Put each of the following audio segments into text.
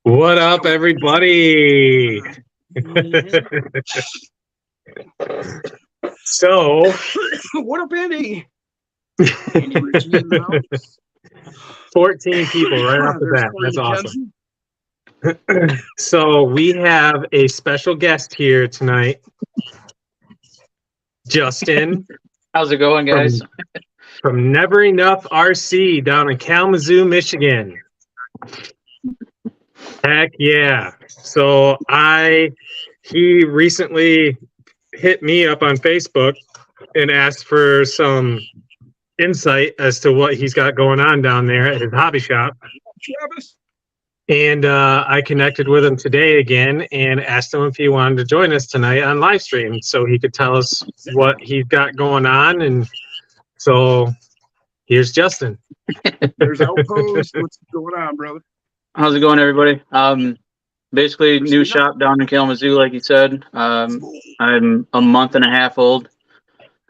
What up, everybody? So, What up, Andy? Andy Ritchie in the house. 14 people right off the There's bat. Corey That's awesome. McKenzie. So, we have a special guest here tonight, Justin How's it going, guys? from Never Enough RC down in Kalamazoo, Michigan. Heck yeah. So, he recently hit me up on Facebook and asked for some insight as to what he's got going on down there at his hobby shop. Travis. And I connected with him today again and asked him if he wanted to join us tonight on live stream so he could tell us what he's got going on. And so here's Justin. There's Outpost. What's going on, brother? How's it going, everybody? Basically, new shop down in Kalamazoo, like you said. I'm a month and a half old.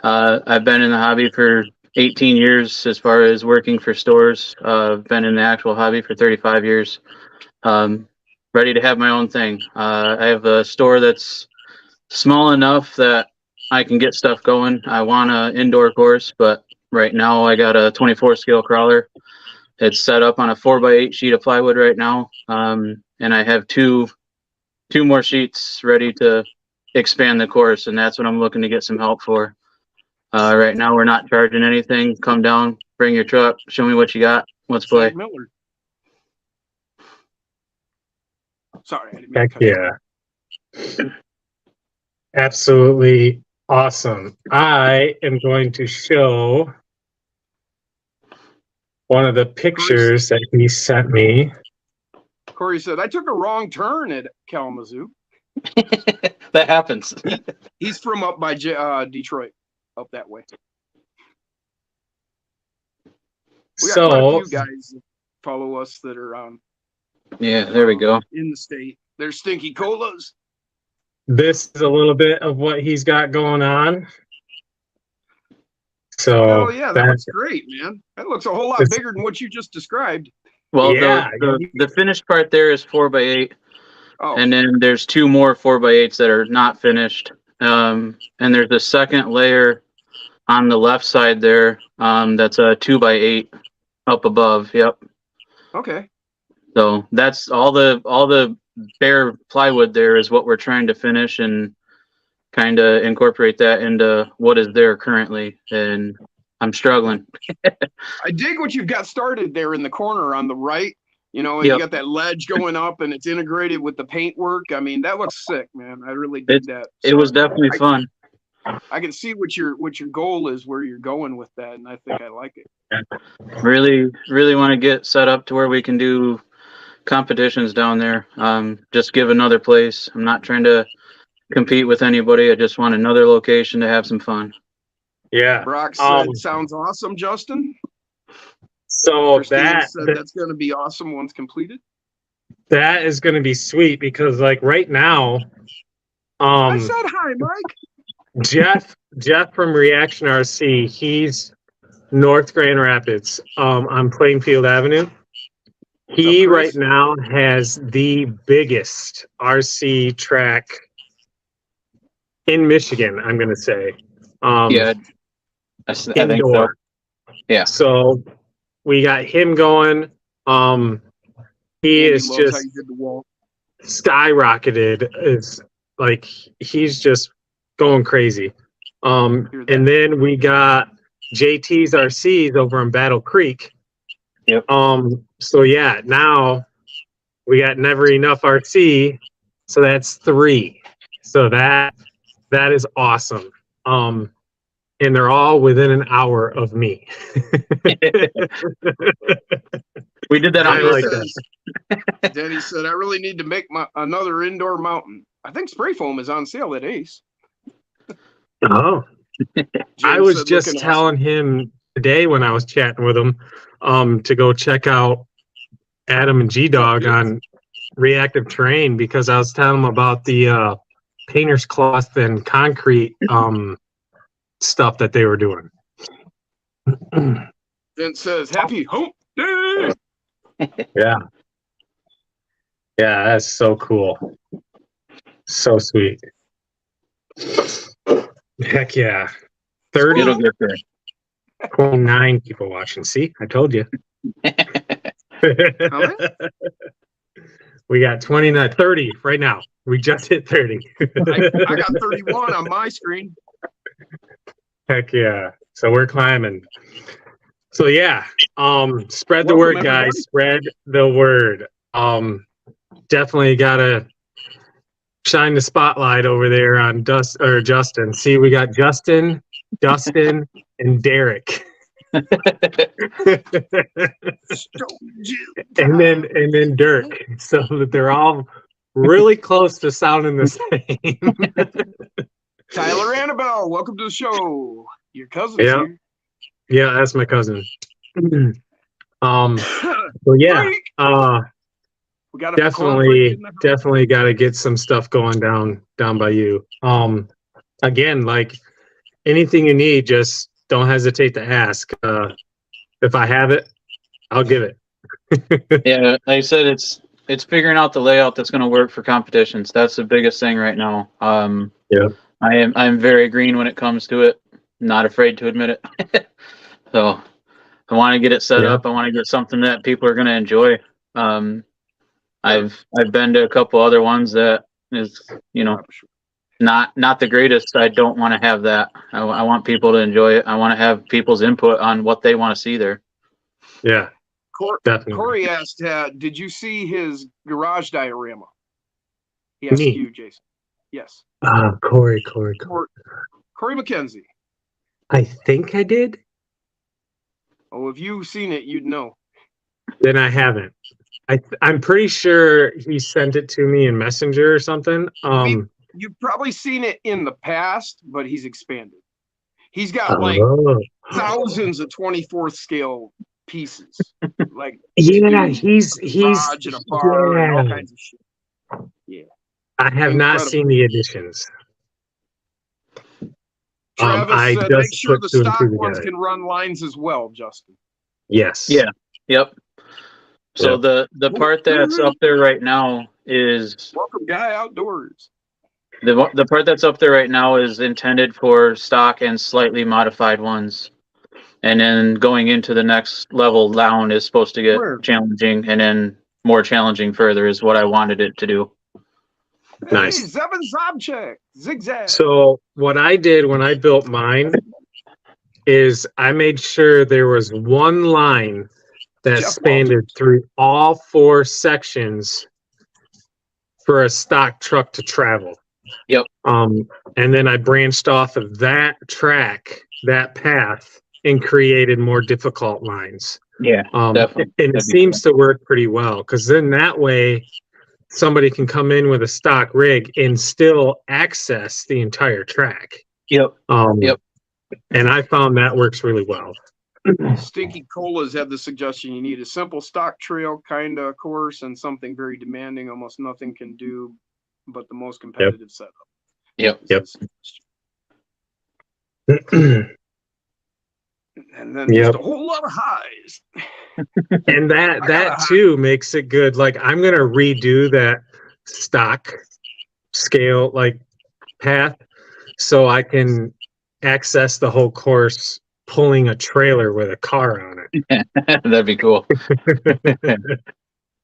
I've been in the hobby for 18 years as far as working for stores. I've been in the actual hobby for 35 years. Ready to have my own thing. I have a store that's small enough that I can get stuff going. I want an indoor course, but right now I got a 24 scale crawler. It's set up on a 4x8 sheet of plywood right now. And I have two more sheets ready to expand the course, and that's what I'm looking to get some help for. Right now we're not charging anything. Come down, bring your truck, show me what you got. Let's play. Miller. Sorry, I didn't mean Heck to cut you yeah. Absolutely awesome. I am going to show one of the pictures that he sent me. Corey said, I took a wrong turn at Kalamazoo. That happens. He's from up by Detroit, up that way. We got quite a few guys that follow us that are Yeah, there we go. in the state. They're Stinky Colas. This is a little bit of what he's got going on. So, Oh, yeah, that looks great, man. That looks a whole lot bigger than what you just described. Well, yeah, the finished part there is 4x8. Oh. And then there's two more 4x8s that are not finished. And there's a second layer on the left side there. That's a 2x8 up above. Yep. Okay. So that's all the bare plywood there is what we're trying to finish and kind of incorporate that into what is there currently. And I'm struggling. I dig what you've got started there in the corner on the right. You know, and Yep. you got that ledge going up and it's integrated with the paintwork. I mean, that looks sick, man. I really did that. It was definitely fun. I can see what your goal is, where you're going with that, and I think I like it. Really want to get set up to where we can do competitions down there. Just give another place. I'm not trying to compete with anybody. I just want another location to have some fun. Yeah. Brock said, sounds awesome, Justin. So Christina said that's going to be awesome once completed. That is going to be sweet because, like, right now, I said hi, Mike. Jeff from Reaction RC, he's North Grand Rapids on Plainfield Avenue. He right now has the biggest RC track in Michigan, I'm going to say. Yeah, I think so. Yeah. So we got him going. He is just skyrocketed. It's like he's just going crazy. And then we got JT's RCs over in Battle Creek. Yep. So yeah, now we got Never Enough RC. So that's 3. So that is awesome. And they're all within an hour of me. We did that on purpose. Danny said, I really need to make another indoor mountain. I think spray foam is on sale at Ace. Oh. I was just telling him today when I was chatting with him to go check out Adam and G-Dog on Reactive Terrain because I was telling him about the painter's cloth and concrete stuff that they were doing. Then says, happy hump day. Yeah. Yeah, that's so cool. So sweet. Heck yeah. 30, It'll get there. 29 people watching. See, I told you. How many? We got 29, 30 right now. We just hit 30. I got 31 on my screen. Heck yeah. So we're climbing. So yeah, spread the Welcome, word, everybody. guys. Spread the word. Definitely gotta shine the spotlight over there on Justin. See, we got Justin, Dustin, and Derek. and then Dirk. So that they're all really close to sounding the same. Tyler Annabelle, welcome to the show. Your cousin's Yeah. here. Yeah, that's my cousin. So yeah, We got a definitely got to get some stuff going down by you. Again, like anything you need, just don't hesitate to ask. If I have it, I'll give it. Yeah, like I said, it's figuring out the layout that's going to work for competitions. That's the biggest thing right now. Yeah. I'm very green when it comes to it. Not afraid to admit it. So I want to get it set up. I want to get something that people are going to enjoy. I've been to a couple other ones that is, not the greatest. I don't want to have that. I want people to enjoy it. I want to have people's input on what they want to see there. Yeah, definitely. Corey asked, did you see his garage diorama? He asked you, Jason. Yes. Corey McKenzie. I think I did. Oh, if you've seen it, you'd know. Then I haven't. I'm pretty sure he sent it to me in Messenger or something. You've probably seen it in the past, but he's expanded. He's got thousands of 24th scale pieces. Like he's and a bar and all kinds of shit. Yeah. I have not seen the editions. Travis I said, make sure the stock ones can run lines as well, Justin. Yes. Yeah. Yep. So the part that's up there right now is welcome guy outdoors. The part that's up there right now is intended for stock and slightly modified ones. And then going into the next level down is supposed to get challenging, and then more challenging further is what I wanted it to do. Nice. Hey, Zevin Zobchek, zigzag. So what I did when I built mine is I made sure there was one line that spanned through all 4 sections for a stock truck to travel. Yep. And then I branched off of that track, that path, and created more difficult lines. Yeah, definitely. And it seems to work pretty well, because then that way somebody can come in with a stock rig and still access the entire track. Yep. And I found that works really well. Stinky Colas had the suggestion you need a simple stock trail kind of course and something very demanding, almost nothing can do but the most competitive setup. Yep. And then just a whole lot of highs. And that too makes it good. Like I'm gonna redo that stock scale path so I can access the whole course pulling a trailer with a car on it. That'd be cool.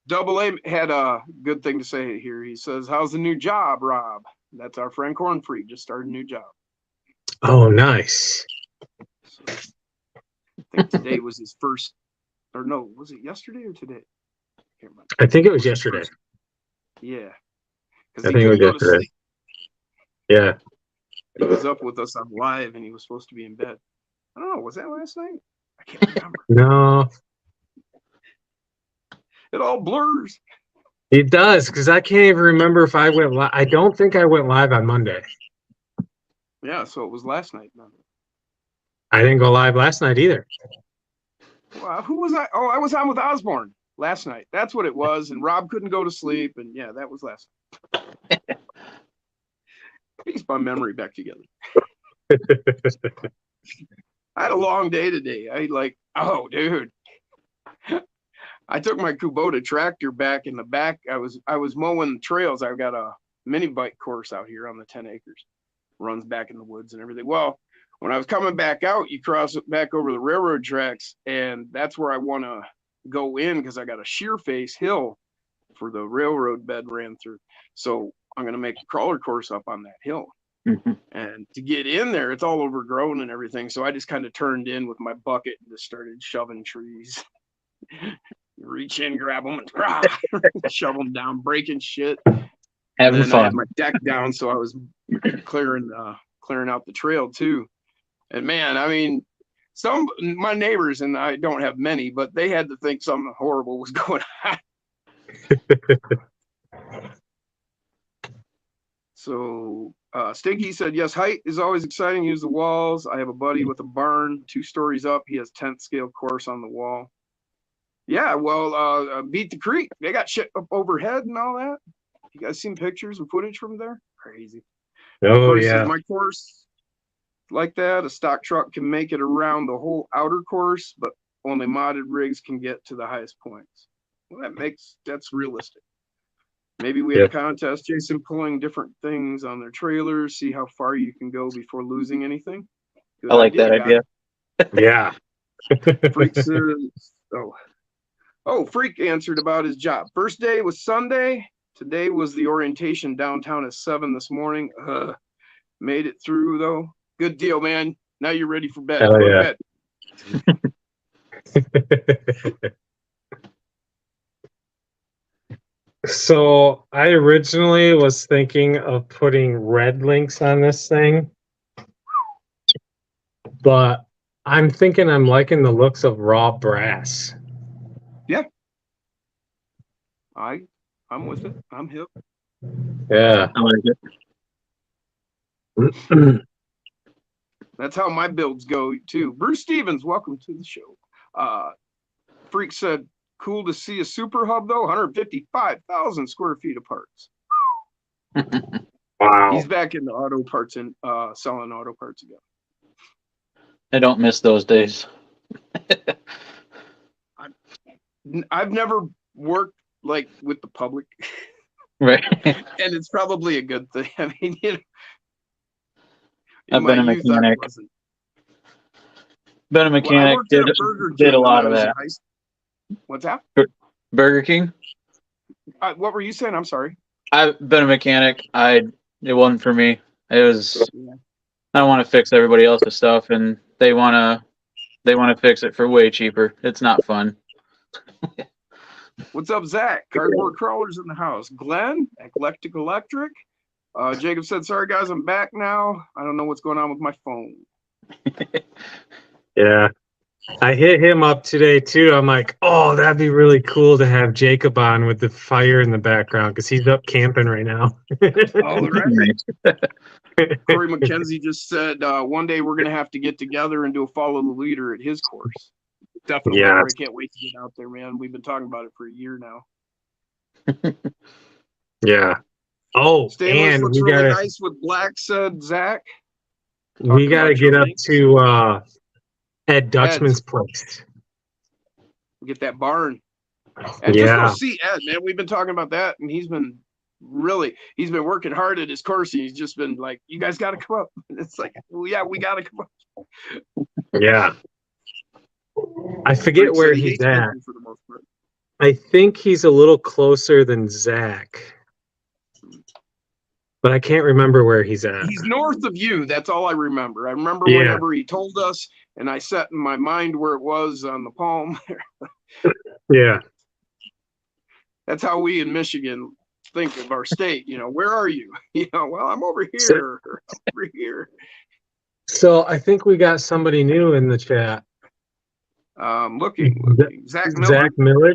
Double A had a good thing to say here. He says, how's the new job, Rob? That's our friend Corn Free, just started a new job. Oh, nice. So, I think today was his first, or no, was it yesterday or today? I think it was yesterday. Yeah. I think it was yesterday. Yeah. He was up with us on live and he was supposed to be in bed. I don't know, was that last night? I can't remember. No. It all blurs. It does, because I can't even remember if I went live. I don't think I went live on Monday. Yeah, so it was last night. I didn't go live last night either. Well, who was I? Oh, I was on with Osborne last night. That's what it was. And Rob couldn't go to sleep. And yeah, that was last night. Piece my memory back together. I had a long day today. Oh, dude. I took my Kubota tractor back in the back. I was mowing the trails. I've got a mini bike course out here on the 10 acres. Runs back in the woods and everything. Well, when I was coming back out, you cross it back over the railroad tracks, and that's where I want to go in because I got a sheer face hill for the railroad bed ran through. So I'm going to make a crawler course up on that hill. Mm-hmm. And to get in there, it's all overgrown and everything. So I just kind of turned in with my bucket and just started shoving trees. Reach in, grab them, and shove them down, breaking shit. Having I fun. had my deck down, so I was clearing out the trail too. And man, I mean, my neighbors, and I don't have many, but they had to think something horrible was going on. So Stinky said, yes, height is always exciting. Use the walls. I have a buddy with a barn 2 stories up. He has 10th scale course on the wall. Yeah, well, Beat the Creek. They got shit up overhead and all that. You guys seen pictures and footage from there? Crazy. Oh, yeah. My course like that, a stock truck can make it around the whole outer course, but only modded rigs can get to the highest points. Well, that's realistic. Maybe we have a contest, Jason, pulling different things on their trailers, see how far you can go before losing anything. I like that idea. Yeah. Freak says, Freak answered about his job. First day was Sunday. Today was the orientation downtown at 7 this morning. Made it through though. Good deal, man. Now you're ready for bed. Hell yeah. So I originally was thinking of putting red links on this thing, but I'm thinking I'm liking the looks of raw brass. Yeah. I'm with it. I'm hip. Yeah. I like it. That's how my builds go too. Bruce Stevens, welcome to the show. Freak said, cool to see a super hub though. 155,000 square feet of parts. Wow. He's back in the auto parts and selling auto parts again. I don't miss those days. I've never worked like with the public. Right. And it's probably a good thing. I mean, I've been a mechanic. Did a lot of that. What's that? Burger King. What were you saying? I'm sorry. I've been a mechanic. It wasn't for me. It was. I don't want to fix everybody else's stuff, and they want to fix it for way cheaper. It's not fun. What's up, Zach? Cardboard crawlers in the house. Glenn, Eclectic Electric. Jacob said, sorry guys, I'm back now. I don't know what's going on with my phone. Yeah. I hit him up today too. I'm like, oh, that'd be really cool to have Jacob on with the fire in the background because he's up camping right now. All right. Corey McKenzie just said, one day we're going to have to get together and do a follow the leader at his course. Definitely. Yeah. I can't wait to get out there, man. We've been talking about it for a year now. Yeah. Oh, Stainless and looks we really gotta, nice with black, said Zach. we gotta get up to Ed Dutchman's place. Get that barn. And just go see Ed, man. We've been talking about that, and he's been working hard at his course. He's just been like, you guys got to come up. And it's like, well, yeah, we got to come up. Yeah. I forget where he's at. For the most part. I think he's a little closer than Zach, but I can't remember where he's at. He's north of you. That's all I remember. I remember whenever he told us, and I set in my mind where it was on the palm. Yeah. That's how we in Michigan think of our state. You know, where are you? You know, well, I'm over here. Over here. So I think we got somebody new in the chat. Looking. Zach Miller. Zach Miller.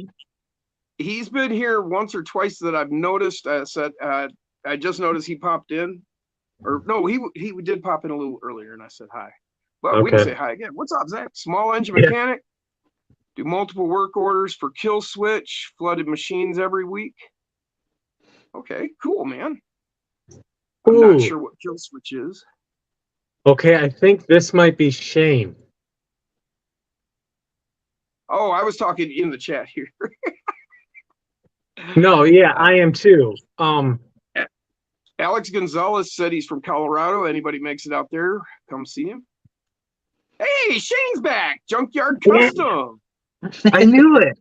He's been here once or twice that I've noticed. I just noticed he popped in, or no, he did pop in a little earlier, and I said hi. But we can say hi again. What's up, Zach? Small engine mechanic. Do multiple work orders for Kill Switch, flooded machines every week. Okay, cool, man. I'm not sure what Kill Switch is. Okay, I think this might be Shane. Oh, I was talking in the chat here. No, yeah, I am too. Alex Gonzalez said he's from Colorado. Anybody makes it out there, come see him. Hey, Shane's back. Junkyard Custom. I knew it.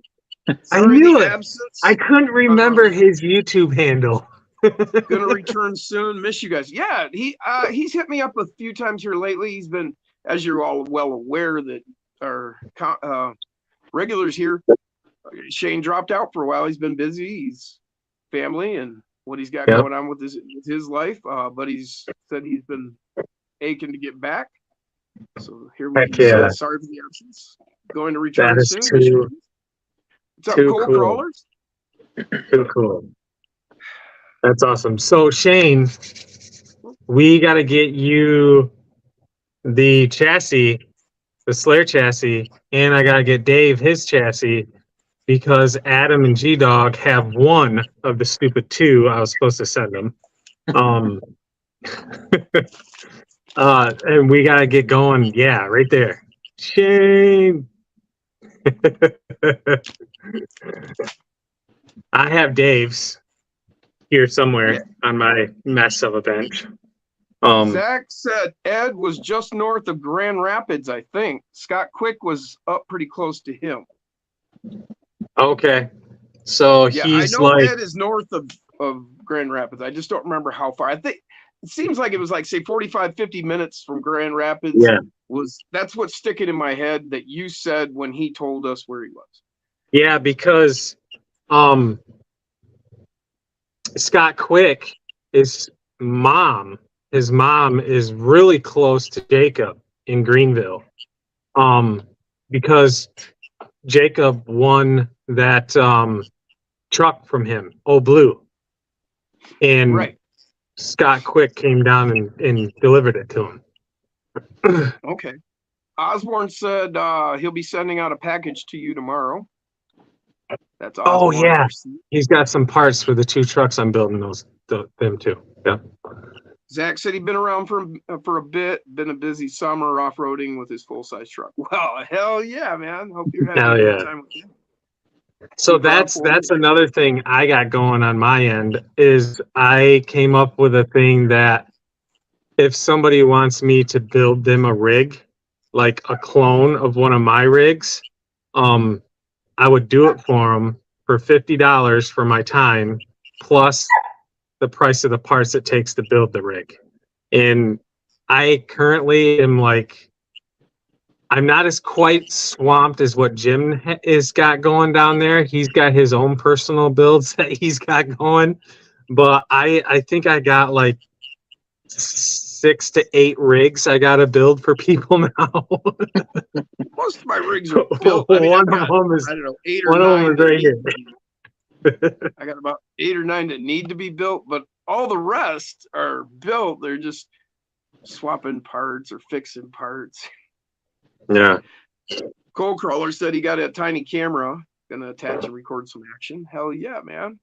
I Sorry, knew the it. absence. I couldn't remember his YouTube handle. Gonna return soon. Miss you guys. Yeah, he's hit me up a few times here lately. He's been, as you're all well aware, that our regulars here. Shane dropped out for a while. He's been busy. He's family and what he's got going on with his life. But he's said he's been aching to get back. So here we go. Sorry for the absence. Going to return soon. What's up, Cold Crawlers? Too cool. That's awesome. So Shane, we got to get you the chassis, the Slayer chassis, and I got to get Dave his chassis because Adam and G-Dog have one of the stupid two I was supposed to send them. And we got to get going. Yeah, right there. Shane. I have Dave's here somewhere on my mess of a bench. Zach said Ed was just north of Grand Rapids, I think. Scott Quick was up pretty close to him. Okay. So yeah, he's I know like Ed is north of Grand Rapids. I just don't remember how far. I think it seems like it was like, say, 45, 50 minutes from Grand Rapids. Yeah. That's what's sticking in my head that you said when he told us where he was. Yeah, because Scott Quick, his mom is really close to Jacob in Greenville. Because Jacob won that truck from him, Blue. And right. Scott Quick came down and delivered it to him. Okay. Osborne said he'll be sending out a package to you tomorrow. That's Osborne. Oh yeah, he's got some parts for the two trucks I'm building them too. Yeah. Zach said he'd been around for a bit, been a busy summer off-roading with his full-size truck. Well, hell yeah, man. Hope you're having a good time with him. So that's another thing I got going on my end is I came up with a thing that if somebody wants me to build them a rig, like a clone of one of my rigs, I would do it for them for $50 for my time, plus the price of the parts it takes to build the rig. And I currently am like, I'm not as quite swamped as what Jim is got going down there. He's got his own personal builds that he's got going, but I think I got like 6 to 8 rigs I got to build for people now. Most of my rigs are built. I mean, one of them is, I don't know, 8 or 9. One of them is right here. I got about 8 or 9 that need to be built, but all the rest are built. They're just swapping parts or fixing parts. Yeah. Cold Crawler said he got a tiny camera, gonna attach and record some action. Hell yeah, man.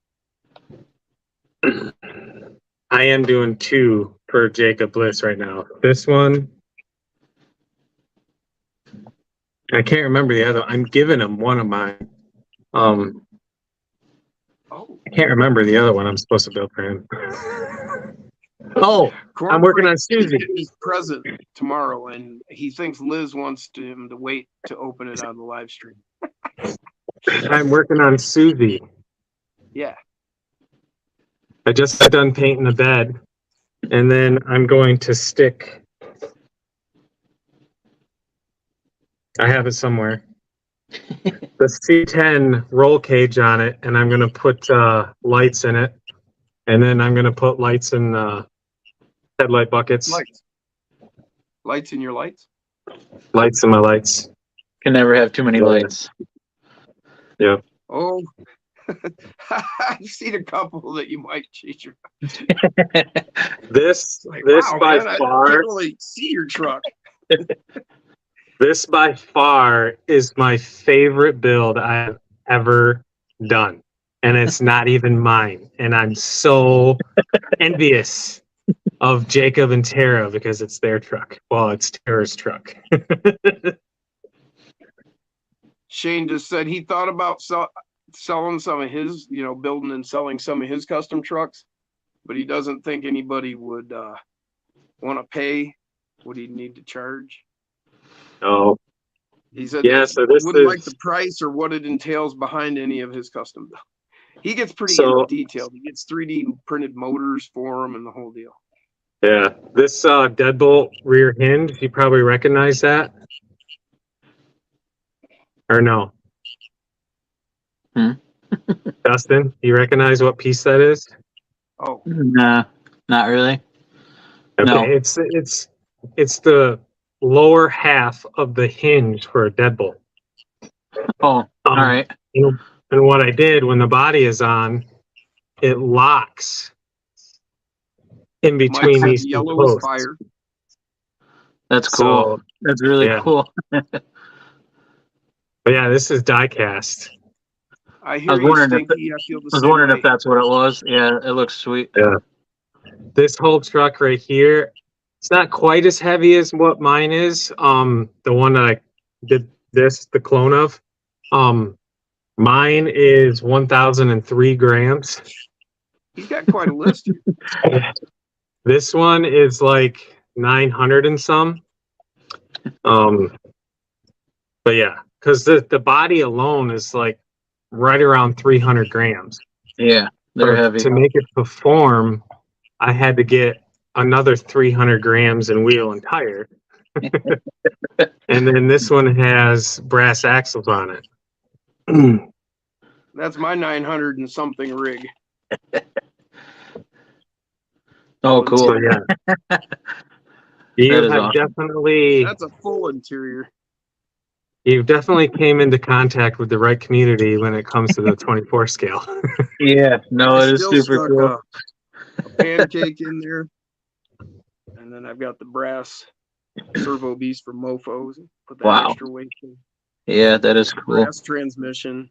I am doing 2 for Jacob Bliss right now. This one, I can't remember the other. I'm giving him one of mine. I can't remember the other one I'm supposed to build for him. I'm working on Susie. He's present tomorrow, and he thinks Liz wants him to wait to open it on the live stream. I'm working on Susie. Yeah. I just got done painting the bed, and then I'm going to stick. I have it somewhere. The C10 roll cage on it, and I'm going to put lights in it, and then I'm going to put lights in headlight buckets. Lights in your lights? Lights in my lights. Can never have too many lights. Yep. Oh, I've seen a couple that you might change your. This wow, by man, far. I can't really see your truck. This by far is my favorite build I've ever done. And it's not even mine. And I'm so envious of Jacob and Tara because it's their truck. Well, it's Tara's truck. Shane just said he thought about selling some of his, building and selling some of his custom trucks, but he doesn't think anybody would want to pay what he'd need to charge. Oh, He said yeah. So this wouldn't is like the price or what it entails behind any of his custom build. He gets pretty detailed. He gets 3D printed motors for him and the whole deal. yeah. This deadbolt rear hinge. You probably recognize that, or no? Dustin, you recognize what piece that is? Oh, Nah, not really. Okay, No. it's the lower half of the hinge for a deadbolt. Oh, all right. And what I did when the body is on, it locks in between these two yellow posts. is fire. That's cool. So, That's really yeah. cool. But yeah, this is die cast. I hear I was you, wondering Stinky. I feel the I was same wondering way. if that's what it was. Yeah, it looks sweet. Yeah. This whole truck right here, it's not quite as heavy as what mine is. The one that I did the clone of. Mine is 1,003 grams. He's got quite a list here. This one is like 900 and some. But yeah, because the body alone is like right around 300 grams. Yeah, they're heavy. To make it perform, I had to get another 300 grams in wheel and tire. And then this one has brass axles on it. That's my 900 and something rig. Oh, cool. So, yeah. You That is have awesome. definitely That's a full interior. you've definitely came into contact with the right community when it comes to the 24 scale. Yeah, no, I it is still super stuck cool. a pancake in there. And then I've got the brass servo beast for mofos. Put that Wow. extra weight in. Yeah, that is cool. Brass transmission.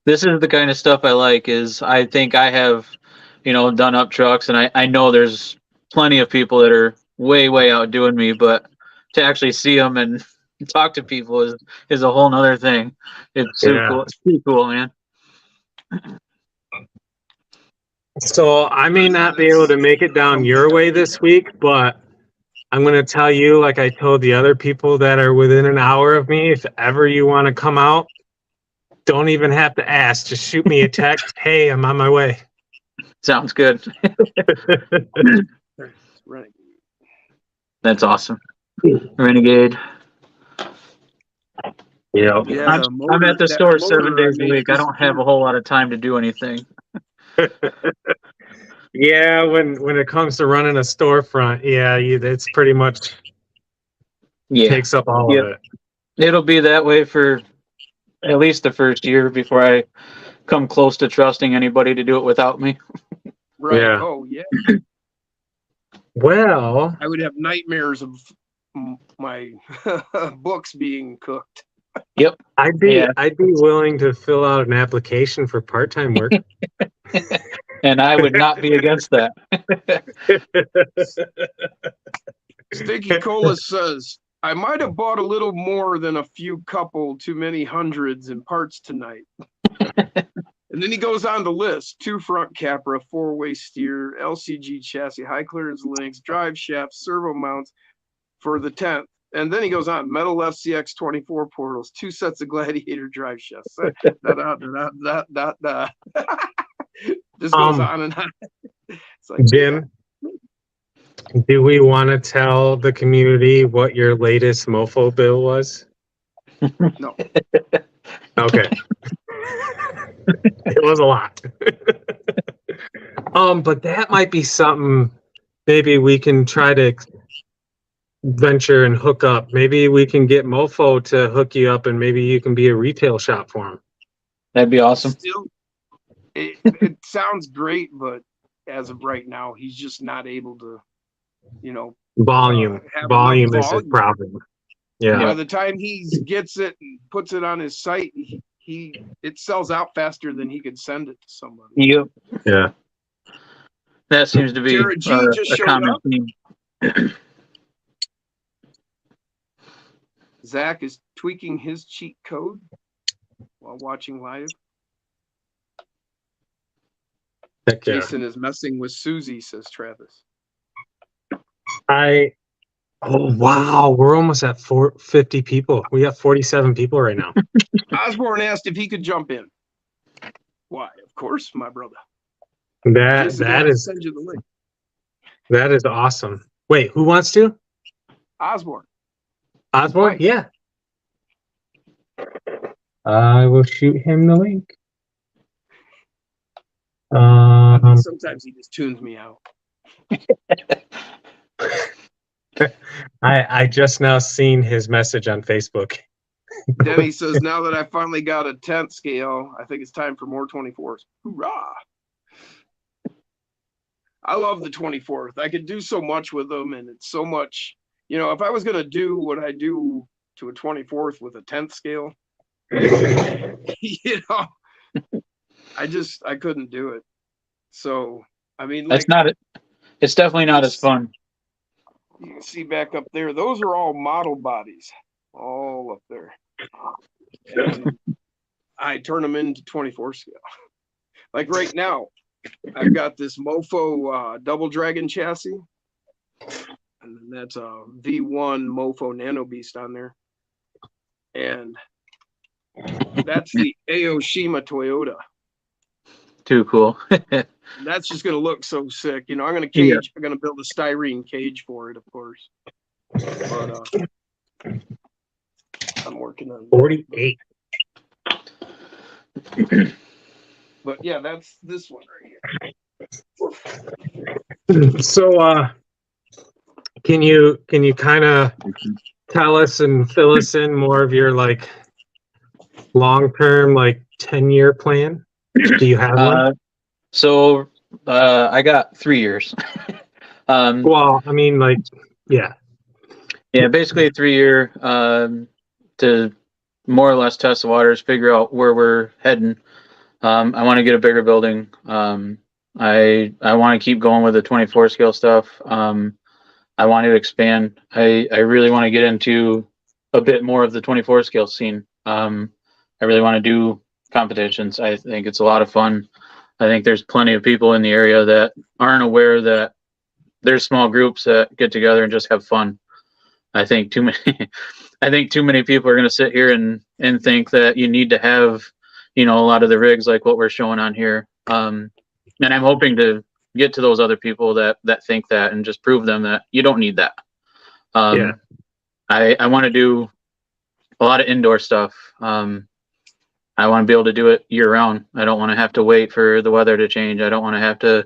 This is the kind of stuff I like. Is I think I have, done up trucks, and I know there's plenty of people that are way outdoing me, but to actually see them and talk to people is a whole nother thing. It's super Yeah. cool. It's pretty cool, man. So I may not be able to make it down your way this week, but I'm going to tell you, like I told the other people that are within an hour of me, if ever you want to come out, don't even have to ask. Just shoot me a text. Hey, I'm on my way. Sounds good. Renegade. That's awesome. Renegade. Yeah. Yeah, I'm at the store 7 days a week. I don't have a whole lot of time to do anything. Yeah, when it comes to running a storefront, yeah, it's pretty much takes up all of it. It'll be that way for at least the first year before I come close to trusting anybody to do it without me. Right. Yeah. Oh, yeah. Well, I would have nightmares of my books being cooked. Yep. I'd be willing to fill out an application for part-time work. And I would not be against that. Stinky Cola says, I might have bought a little more than a few couple too many hundreds in parts tonight. And then he goes on the list: 2 front Capra, 4-way steer, LCG chassis, high clearance links, drive shafts, servo mounts for the 10th. And then he goes on: metal FCX 24 portals, 2 sets of Gladiator drive shafts. Just goes on and on. It's like, Jim, do we want to tell the community what your latest mofo bill was? No. Okay. It was a lot. But that might be something maybe we can try to venture and hook up. Maybe we can get Mofo to hook you up and maybe you can be a retail shop for him. That'd be awesome. Still, it sounds great, but as of right now, he's just not able to, Volume have is enough his volume. problem. Yeah. By the time he gets it and puts it on his site, it sells out faster than he could send it to somebody. Yep. Yeah. That seems to be Jared G just a showed common up. theme. Zach is tweaking his cheat code while watching live. Heck yeah. Jason is messing with Susie, says Travis. Oh, wow. We're almost at 50 people. We got 47 people right now. Osborne asked if he could jump in. Why? Of course, my brother. That is send you the link. That is awesome. Wait, who wants to? Osborne. Osborne? Right. Yeah. I will shoot him the link. Sometimes he just tunes me out. I just now seen his message on Facebook. Denny says, now that I finally got a 10th scale, I think it's time for more 24s. Hoorah! I love the 24th. I could do so much with them, and it's so much, if I was going to do what I do to a 24th with a 10th scale, I couldn't do it. So, I mean, that's not it. It's definitely not as fun. You can see back up there, those are all model bodies, all up there. And I turn them into 24 scale. Like right now, I've got this Mofo Double Dragon chassis, and that's a V1 Mofo Nano Beast on there. And that's the Aoshima Toyota. Too cool. That's just going to look so sick. I'm going to cage. Yeah. I'm going to build a styrene cage for it, of course. But I'm working on 48. But yeah, that's this one right here. So, can you kind of tell us and fill us in more of your like long-term, like 10-year plan? Do you have one? So I got 3 years. Well, I mean, like, yeah. Yeah, basically a 3-year to more or less test the waters, figure out where we're heading. I want to get a bigger building. I want to keep going with the 24 scale stuff. I want to expand. I really want to get into a bit more of the 24 scale scene. I really want to do competitions. I think it's a lot of fun. I think there's plenty of people in the area that aren't aware that there's small groups that get together and just have fun. I think too many people are going to sit here and think that you need to have, a lot of the rigs like what we're showing on here. And I'm hoping to get to those other people that think that and just prove them that you don't need that. Yeah. I want to do a lot of indoor stuff. I want to be able to do it year round. I don't want to have to wait for the weather to change. I don't want to have to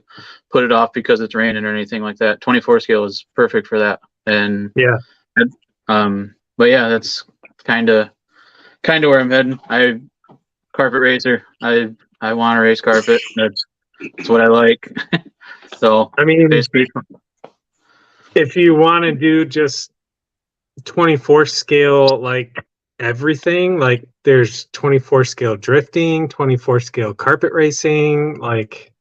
put it off because it's raining or anything like that. 24 scale is perfect for that. And yeah. But yeah, that's kind of where I'm heading. Carpet racer. I want to race carpet. That's what I like. So I mean, basically, if you want to do just 24 scale, like everything, like there's 24 scale drifting, 24 scale carpet racing, like.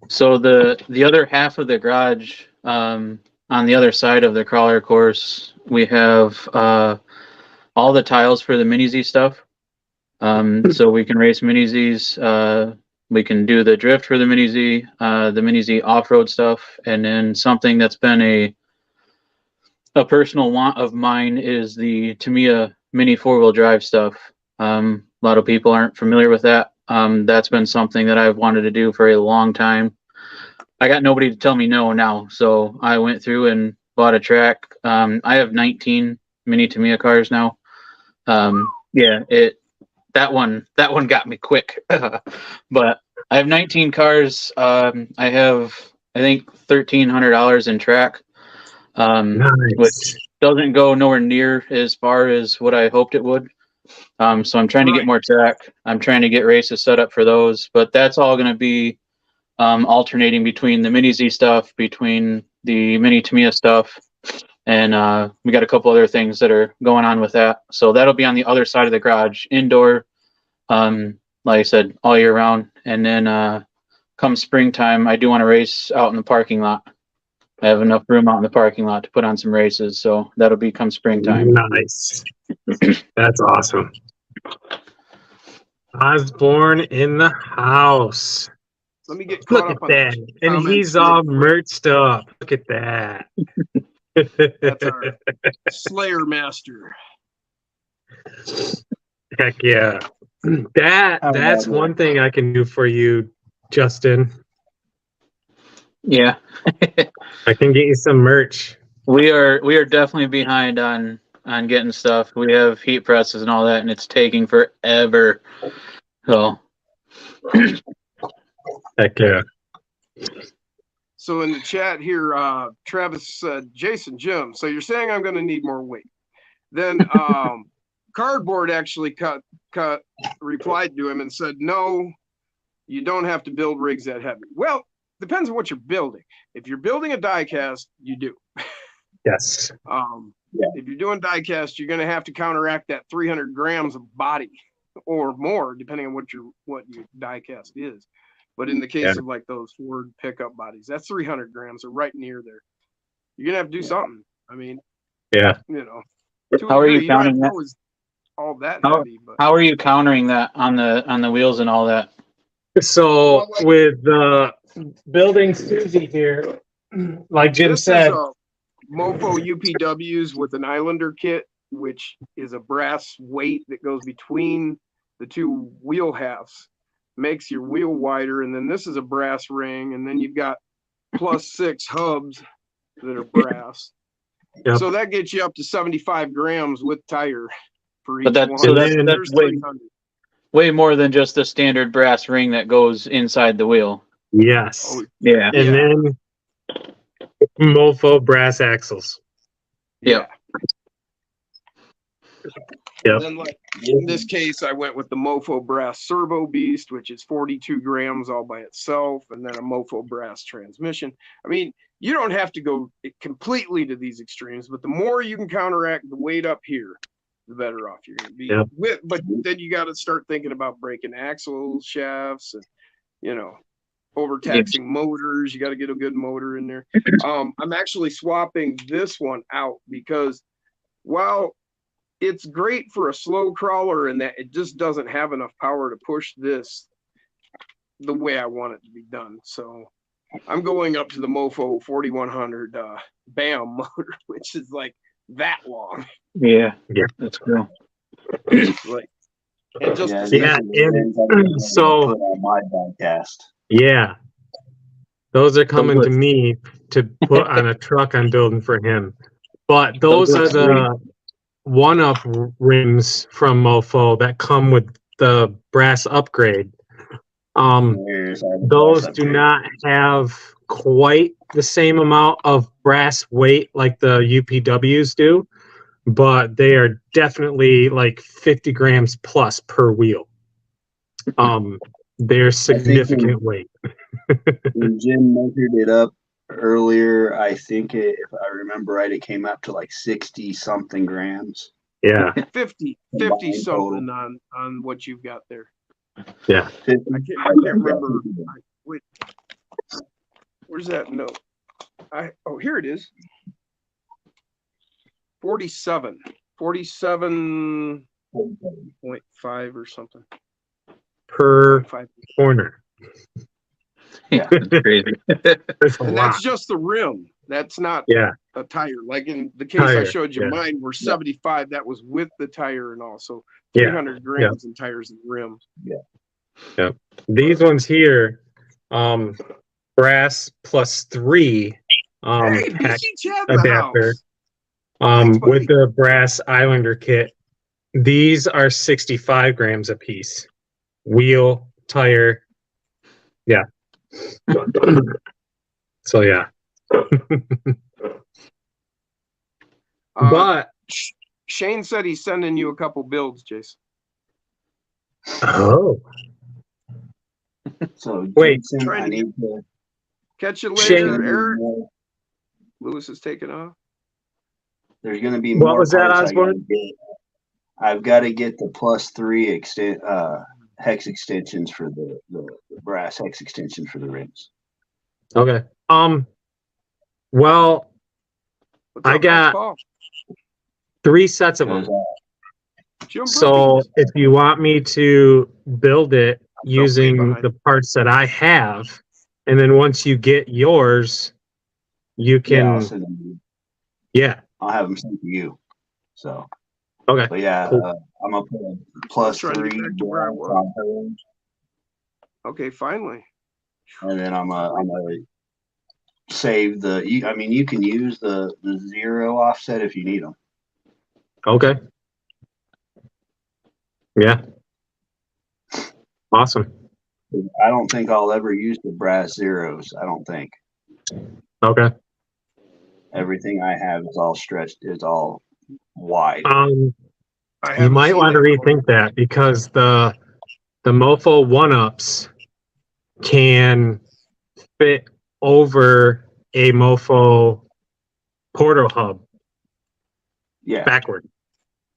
So the other half of the garage, on the other side of the crawler course, we have all the tiles for the Mini Z stuff. So we can race Mini Zs. We can do the drift for the Mini Z off-road stuff, and then something that's been a personal want of mine is the Tamiya Mini 4-wheel drive stuff. A lot of people aren't familiar with that. That's been something that I've wanted to do for a long time. I got nobody to tell me no now, so I went through and bought a track. I have 19 Mini Tamiya cars now. Yeah, that one got me quick. But I have 19 cars. I have, I think, $1,300 in track, Nice. which doesn't go nowhere near as far as what I hoped it would. So I'm trying to get more track. I'm trying to get races set up for those, but that's all going to be alternating between the Mini Z stuff, between the Mini Tamiya stuff, and we got a couple other things that are going on with that. So that'll be on the other side of the garage, indoor, like I said, all year round. And then come springtime, I do want to race out in the parking lot. I have enough room out in the parking lot to put on some races, so that'll be come springtime. Nice. That's awesome. Osborne in the house. Let me get Look caught at up on that. the And comments he's real all quick. merched up. Look at that. That's our Slayer Master. Heck yeah. That's one thing I can do for you, Justin. Yeah. I can get you some merch. We are definitely behind on getting stuff. We have heat presses and all that, and it's taking forever. So Heck yeah. So in the chat here, Travis said, Jason, Jim, so you're saying I'm going to need more weight. Then Cardboard actually replied to him and said, no, you don't have to build rigs that heavy. Well, depends on what you're building. If you're building a die cast, you do. Yes. If you're doing die cast, you're going to have to counteract that 300 grams of body or more, depending on what your die cast is. But in the case of like those Ford pickup bodies, that's 300 grams or right near there. You're gonna have to do something. I mean, you know. How are you counting that? All that heavy, but how are you countering that on the wheels and all that? So with building Susie here, like Jim said, Mofo UPWs with an Islander kit, which is a brass weight that goes between the two wheel halves, makes your wheel wider, and then this is a brass ring, and then you've got +6 hubs that are brass. Yep. So that gets you up to 75 grams with tire for each But that's one. so that's way more than just the standard brass ring that goes inside the wheel. Yes. Oh, Yeah. And then Mofo brass axles. Yeah. And then, like in this case, I went with the Mofo brass servo beast, which is 42 grams all by itself, and then a Mofo brass transmission. I mean, you don't have to go completely to these extremes, but the more you can counteract the weight up here, the better off you're going to be. Yep. But then you got to start thinking about breaking axle shafts and, you know, overtaxing motors. You got to get a good motor in there. I'm actually swapping this one out because while it's great for a slow crawler in that it just doesn't have enough power to push this the way I want it to be done. So I'm going up to the Mofo 4100 BAM motor, which is like that long. Yeah, that's cool. Like, and just so on my podcast. Yeah, those are coming to me to put on a truck I'm building for him. But those are the one-up rims from Mofo that come with the brass upgrade. Those do not have quite the same amount of brass weight like the UPWs do, but they are definitely like 50 grams plus per wheel. They're significant weight. When Jim measured it up earlier, I think if I remember right, it came up to like 60 something grams. Yeah. 50 something on what you've got there. Yeah. I can't remember. Wait, where's that note? Here it is. 47.5 or something per corner. Yeah, that's crazy. And that's just the rim. That's not a tire. Like in the case I showed you, mine were 75. That was with the tire and all. So 300 grams in tires and rim. Yeah. These ones here, brass +3 adapter. With the brass Islander kit, these are 65 grams a piece. Wheel, tire, so but Shane said he's sending you a couple builds, Jason. Oh. So wait, Jason, I need to catch you later, Eric. Lewis is taking off. There's going to be more. What was that, Osborne? I've got to get the +3 hex extensions for the brass hex extensions for the rims. Okay. Well, What's I up, got Paul? 3 sets of them. Jim So Brookings. if you want me to build it way using behind. the parts that I have, and then once you get yours, you Yeah, I'll can, send them to you. yeah, I'll have them sent to you. So, okay. but yeah, Cool. I'm gonna put a plus trying to get 3 back to where I brass was. on hers, Okay, finally. and then I'm gonna save the. I mean, you can use the 0 offset if you need them. Okay. Yeah. Awesome. I don't think I'll ever use the brass zeros. I don't think. Okay. Everything I have is all stretched. It's all wide. I You haven't might seen want to that rethink that because the Mofo 1-ups can fit over a Mofo portal hub Yeah. backward.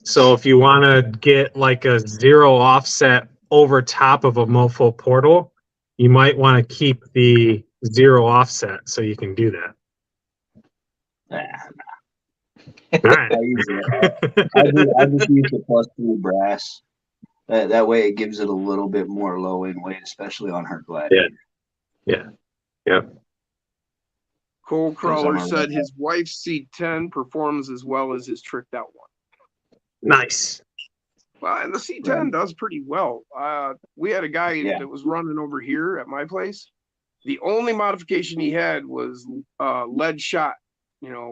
So if you want to get like a 0 offset over top of a Mofo portal, you might want to keep the 0 offset so you can do that. All right. I just use the plus 2 brass. That way it gives it a little bit more low end weight, especially on her Gladiator. Yeah. Yep. Cole Crawler I'm a said red. his wife's C10 performs as well as his tricked out one. Nice. Well, and the C10 Right. does pretty well. We had a guy Yeah. that was running over here at my place. The only modification he had was lead shot,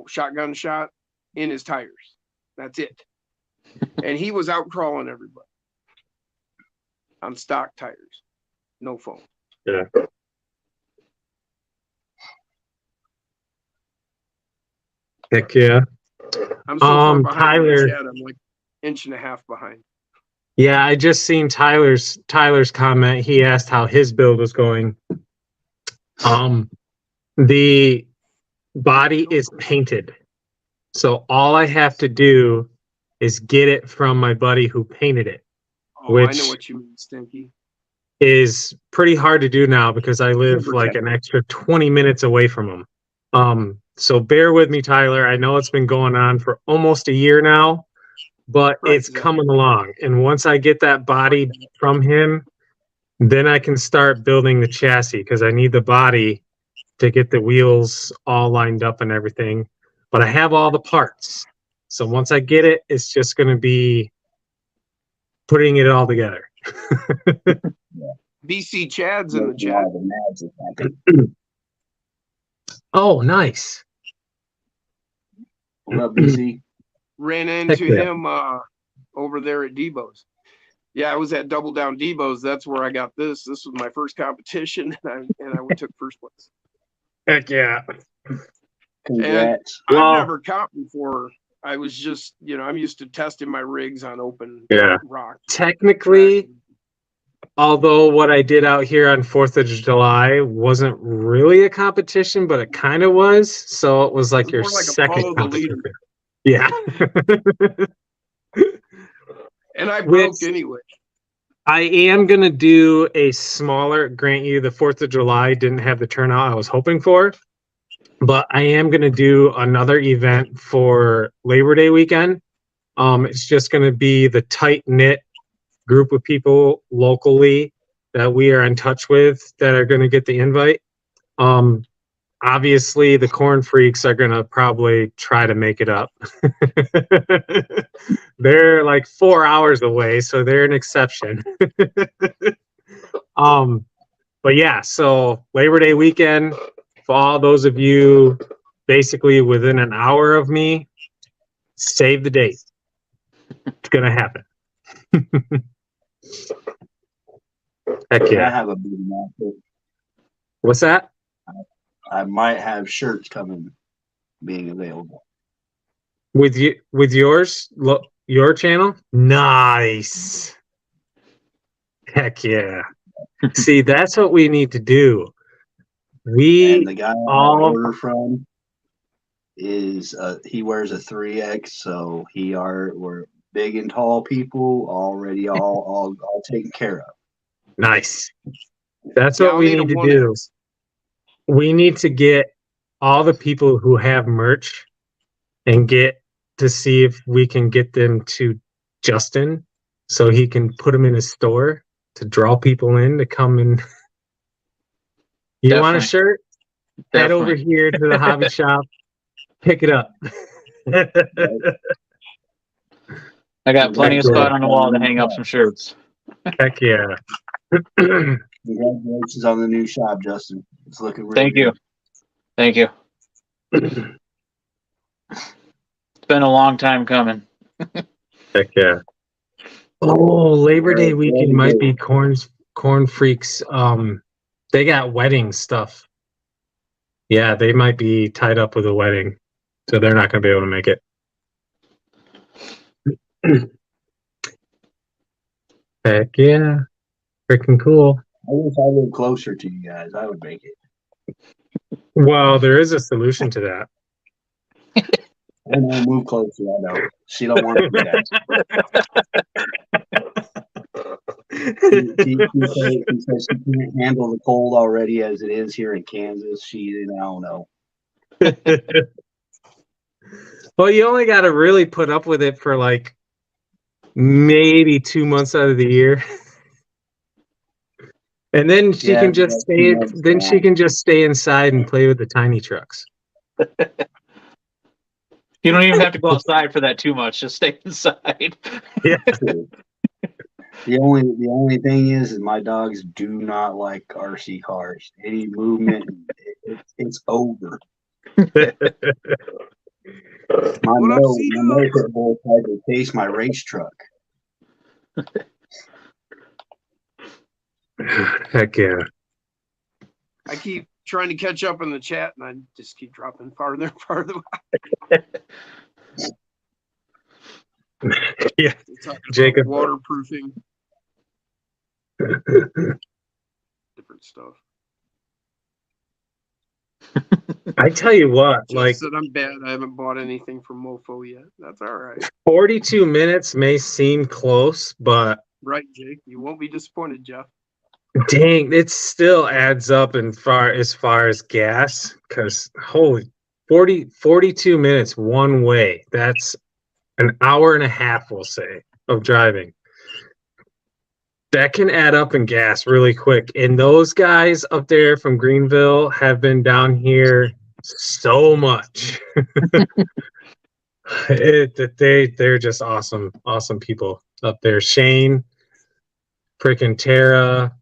shotgun shot in his tires. That's it. And he was out crawling everybody on stock tires, no foam. Yeah. Heck yeah. I'm so far behind Tyler. Chad. I'm like 1.5 inches behind. Yeah, I just seen Tyler's comment. He asked how his build was going. The body is painted. So all I have to do is get it from my buddy who painted it, Oh, I which know what you mean, Stinky. is pretty hard to do now because I live like an extra 20 minutes away from him. So bear with me, Tyler. I know it's been going on for almost a year now, but Right, it's exactly. coming along. And once I get that body from him, then I can start building the chassis because I need the body to get the wheels all lined up and everything. But I have all the parts. So once I get it, it's just going to be putting it all together. BC Chad's in the Yeah, chat. the magic happen. Oh, nice. What up, BC? Ran into yeah. him over there at Debo's. Yeah, I was at Double Down Debo's. That's where I got this. This was my first competition, and I took first place. Heck yeah. Congrats. And Wow. I've never comped before. I was just, I'm used to testing my rigs on open rock. Technically, although what I did out here on 4th of July wasn't really a competition, but it kind of was. So it was like It your was more like a second follow the leader. competition. Yeah. And I broke anyway. I am going to do a smaller, grant you the 4th of July didn't have the turnout I was hoping for, but I am going to do another event for Labor Day weekend. It's just going to be the tight-knit group of people locally that we are in touch with that are going to get the invite. Obviously, the corn freaks are going to probably try to make it up. They're like 4 hours away, so they're an exception. But yeah, so Labor Day weekend, for all those of you basically within an hour of me, save the date. It's going to happen. Heck I yeah. have a big outfit. What's that? I might have shirts coming, being available. With yours, your channel? Nice. Heck yeah. See, that's what we need to do. And the guy I all order from is he wears a 3X, so we're big and tall people already all taken care of. nice. That's Yeah, what I'll we need a need to 1X. do. We need to get all the people who have merch and get to see if we can get them to Justin so he can put them in his store to draw people in to come and you want a Definitely. shirt? Head over Definitely. here to the hobby shop, pick it up. I got plenty of Heck yeah. spot on the wall to hang up some shirts. Heck yeah. Congratulations on the new shop, Justin. It's looking really Thank you. good. Thank you. It's been a long time coming. Heck yeah. Oh, Labor Day weekend might be Corn Freaks. They got wedding stuff. Yeah, they might be tied up with a wedding, so they're not going to be able to make it. Heck yeah. Freaking cool. I wish I lived closer to you guys. I would make it. Well, there is a solution to that. I know, move closer. I know. She don't want to do that. She says she can't handle the cold already as it is here in Kansas. I don't know. Well, you only got to really put up with it for like maybe 2 months out of the year. And then she can just stay. Then she can just stay inside and play with the tiny trucks. You don't even have to go outside for that too much. Just stay inside. Yeah. The only thing is my dogs do not like RC cars. Any movement, it's over. My pit bull tried to chase my race truck. Heck yeah. I keep trying to catch up in the chat and I just keep dropping farther and farther. Yeah. Jacob. Waterproofing. Different stuff. I tell you what, like said I'm bad. I haven't bought anything from Mofo yet. That's all right. 42 minutes may seem close, but right, Jake, you won't be disappointed, Jeff. Dang, it still adds up as far as gas, because holy 42 minutes one way. That's an hour and a half, we'll say, of driving. That can add up in gas really quick. And those guys up there from Greenville have been down here so much. They're just awesome people up there. Shane, freaking Tara,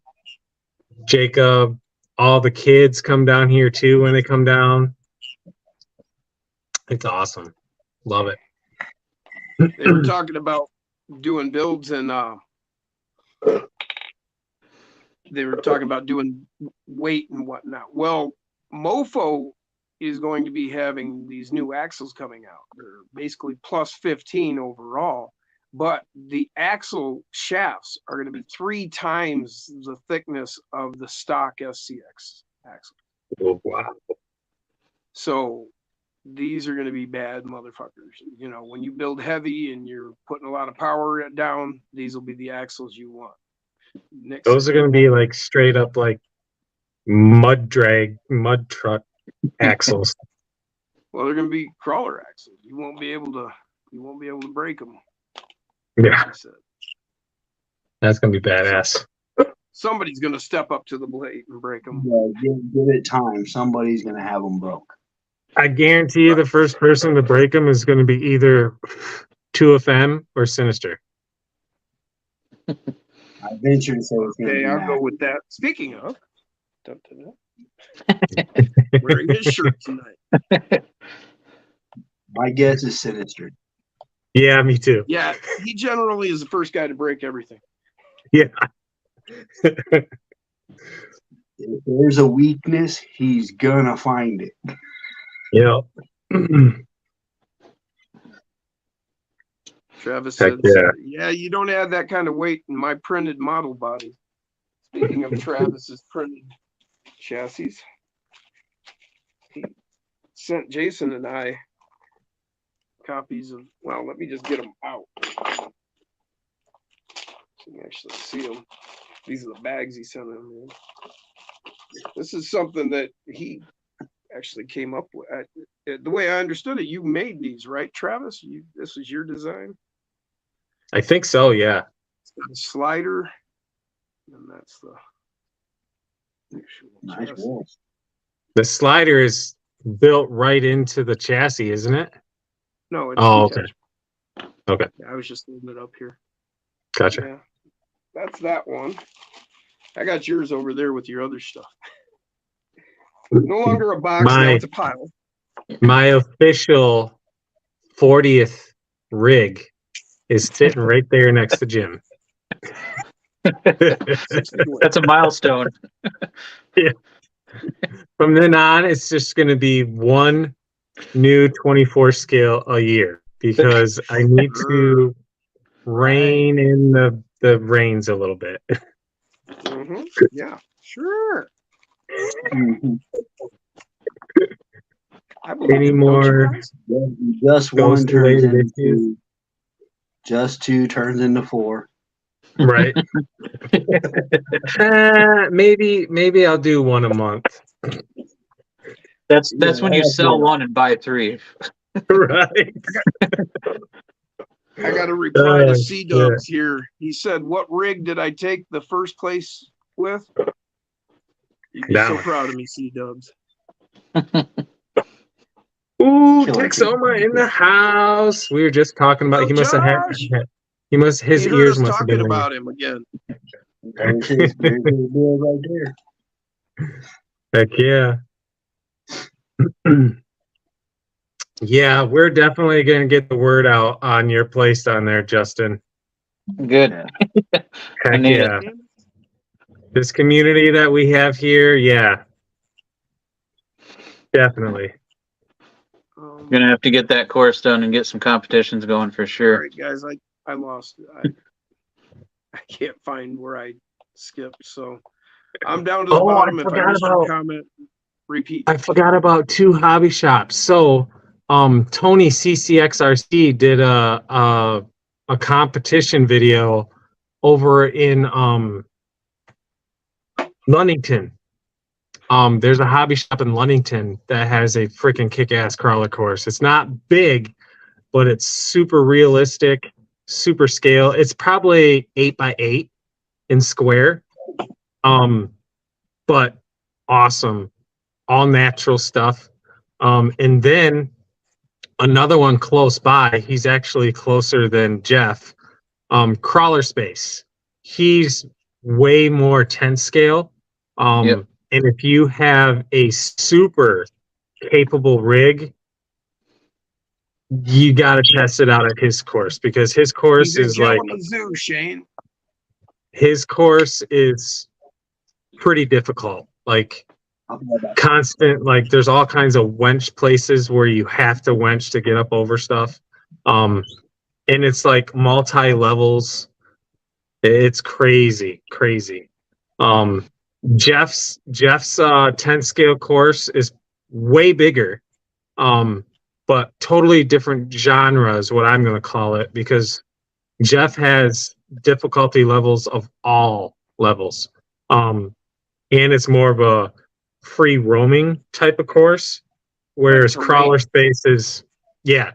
Jacob, all the kids come down here too when they come down. It's awesome. Love it. They were talking about doing builds and they were talking about doing weight and whatnot. Well, Mofo is going to be having these new axles coming out. They're basically plus 15 overall, but the axle shafts are going to be 3 times the thickness of the stock SCX axle. Oh, wow. So these are going to be bad motherfuckers. You know, when you build heavy and you're putting a lot of power down, these will be the axles you want. Those are going to be like straight up like mud truck axles. Well, they're going to be crawler axles. You won't be able to break them. Yeah. That's going to be badass. Somebody's going to step up to the blade and break them. Yeah, give it time. Somebody's going to have them broke. I guarantee you the first person to break them is going to be either 2FM or Sinister. I venture to say it's going to be I'll go with that. Speaking of, wearing his shirt tonight. My guess is Sinister. Yeah, me too. Yeah, he generally is the first guy to break everything. Yeah. If there's a weakness, he's gonna find it. Yeah. Travis said, yeah, you don't add that kind of weight in my printed model body. Speaking of Travis's printed chassis, he sent Jason and I copies of, well, let me just get them out so you can actually see them. These are the bags he sent him in. This is something that he actually came up with. The way I understood it, you made these, right, Travis? This is your design. I think so. Yeah. The slider, and that's the Nice chassis. wheels. The slider is built right into the chassis, isn't it? No, it's Oh, okay. detached. Okay. Yeah, I was just holding it up here. Gotcha. Yeah, that's that one. I got yours over there with your other stuff. No longer a box, now it's a pile. My official 40th rig is sitting right there next to Jim. That's a milestone. Yeah. From then on, it's just going to be one new 24 scale a year because I need to rein in the reins a little bit. Mm-hmm. Yeah, sure. I believe Any it, don't you more guys? Just one ghost turns related into issues? just two turns into four. Right. Maybe I'll do one a month. That's when you sell one and buy three. Right. I got a reply to C Dubs here. He said, "What rig did I take the first place with?" You'd be That so one. proud of me, C Dubs. Ooh, Killer Texoma in the house. We were just talking about. What's He up, must have had. Josh? His He heard ears us must have been talking ringing. about him again. There's his bill right there. Heck yeah. Yeah, we're definitely going to get the word out on your place down there, Justin. Good. Yeah. Heck need yeah. This community that we have here, yeah. Definitely. Gonna have to get that course done and get some competitions going for All sure. right, guys, I lost it. I can't find where I skipped, so I'm down to the bottom. If I missed your comment, repeat. I forgot about two hobby shops. So, Tony CCXRC did a competition video over in Ludington. There's a hobby shop in Ludington that has a freaking kick-ass crawler course. It's not big, but it's super realistic, super scale. It's probably 8x8 in square. But awesome. All natural stuff. And then another one close by, he's actually closer than Jeff, Crawler Space. He's way more 10 scale. Yep. And if you have a super capable rig, you got to test it out at his course because his course He's in is like, Kalamazoo, Shane. his course is pretty difficult. Like, constant, like there's all kinds of wench places where you have to wench to get up over stuff, and it's like multi levels. It's crazy. Jeff's 10 scale course is way bigger, but totally different genre is what I'm going to call it, because Jeff has difficulty levels of all levels, and it's more of a free roaming type of course, whereas Like Crawler Space is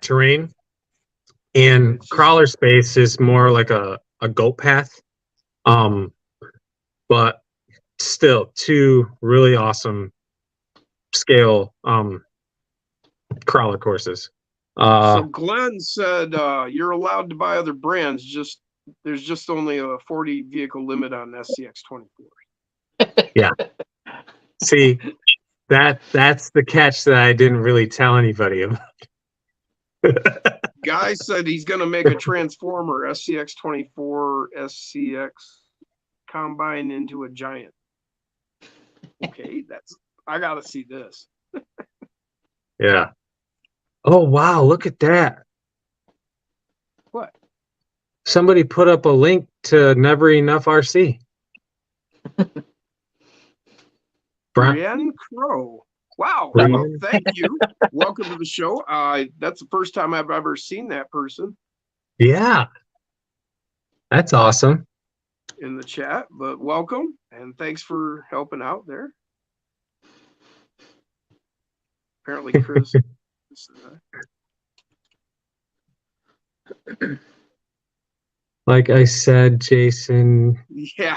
terrain, and Crawler Space is more like a goat path, but still two really awesome scale crawler courses. So Glenn said you're allowed to buy other brands, there's just only a 40 vehicle limit on SCX 24. Yeah. See, that's the catch that I didn't really tell anybody about. Guy said he's going to make a Transformer SCX 24 SCX combine into a Giant. Okay, I got to see this. Yeah. Oh, wow, look at that. What? Somebody put up a link to Never Enough RC. Brienne Crow. Wow. Well, thank you. Welcome to the show. That's the first time I've ever seen that person. Yeah. That's awesome. In the chat, but welcome and thanks for helping out there. Apparently, Chris. Like I said, Jason Yeah.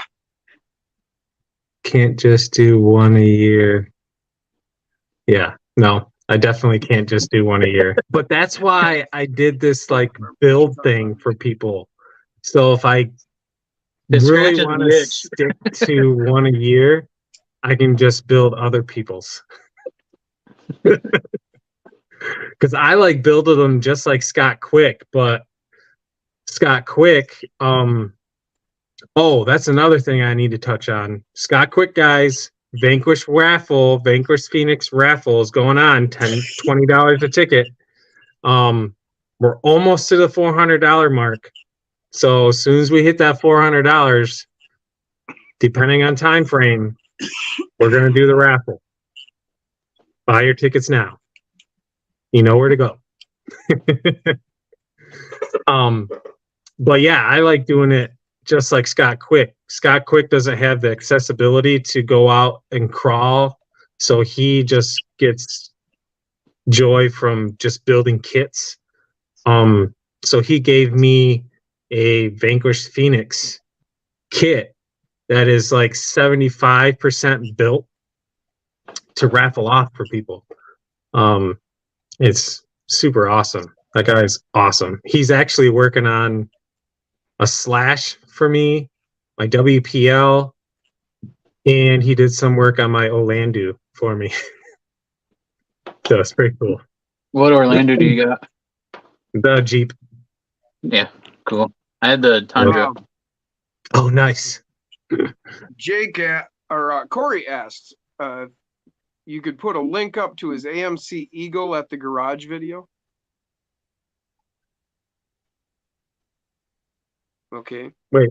can't just do one a year. Yeah, no, I definitely can't just do one a year. But that's why I did this like build thing for people. So if I It really scratches want the to itch. stick to one a year, I can just build other people's. Because I like building them just like Scott Quick, but Scott Quick, oh, that's another thing I need to touch on. Scott Quick, guys, Vanquish Phoenix raffle is going on, $20 a ticket. We're almost to the $400 mark. So as soon as we hit that $400, depending on time frame, we're going to do the raffle. Buy your tickets now. You know where to go. But yeah, I like doing it just like Scott Quick. Scott Quick doesn't have the accessibility to go out and crawl, so he just gets joy from just building kits. So he gave me a Vanquish Phoenix kit that is like 75% built to raffle off for people. It's super awesome. That guy's awesome. He's actually working on a slash for me, my WPL, and he did some work on my Orlando for me. So it's pretty cool. What Orlando do you got? The Jeep. Yeah, cool. I had the Tundra. Oh, nice. Jake Corey asked you could put a link up to his AMC Eagle at the garage video. Okay. Wait.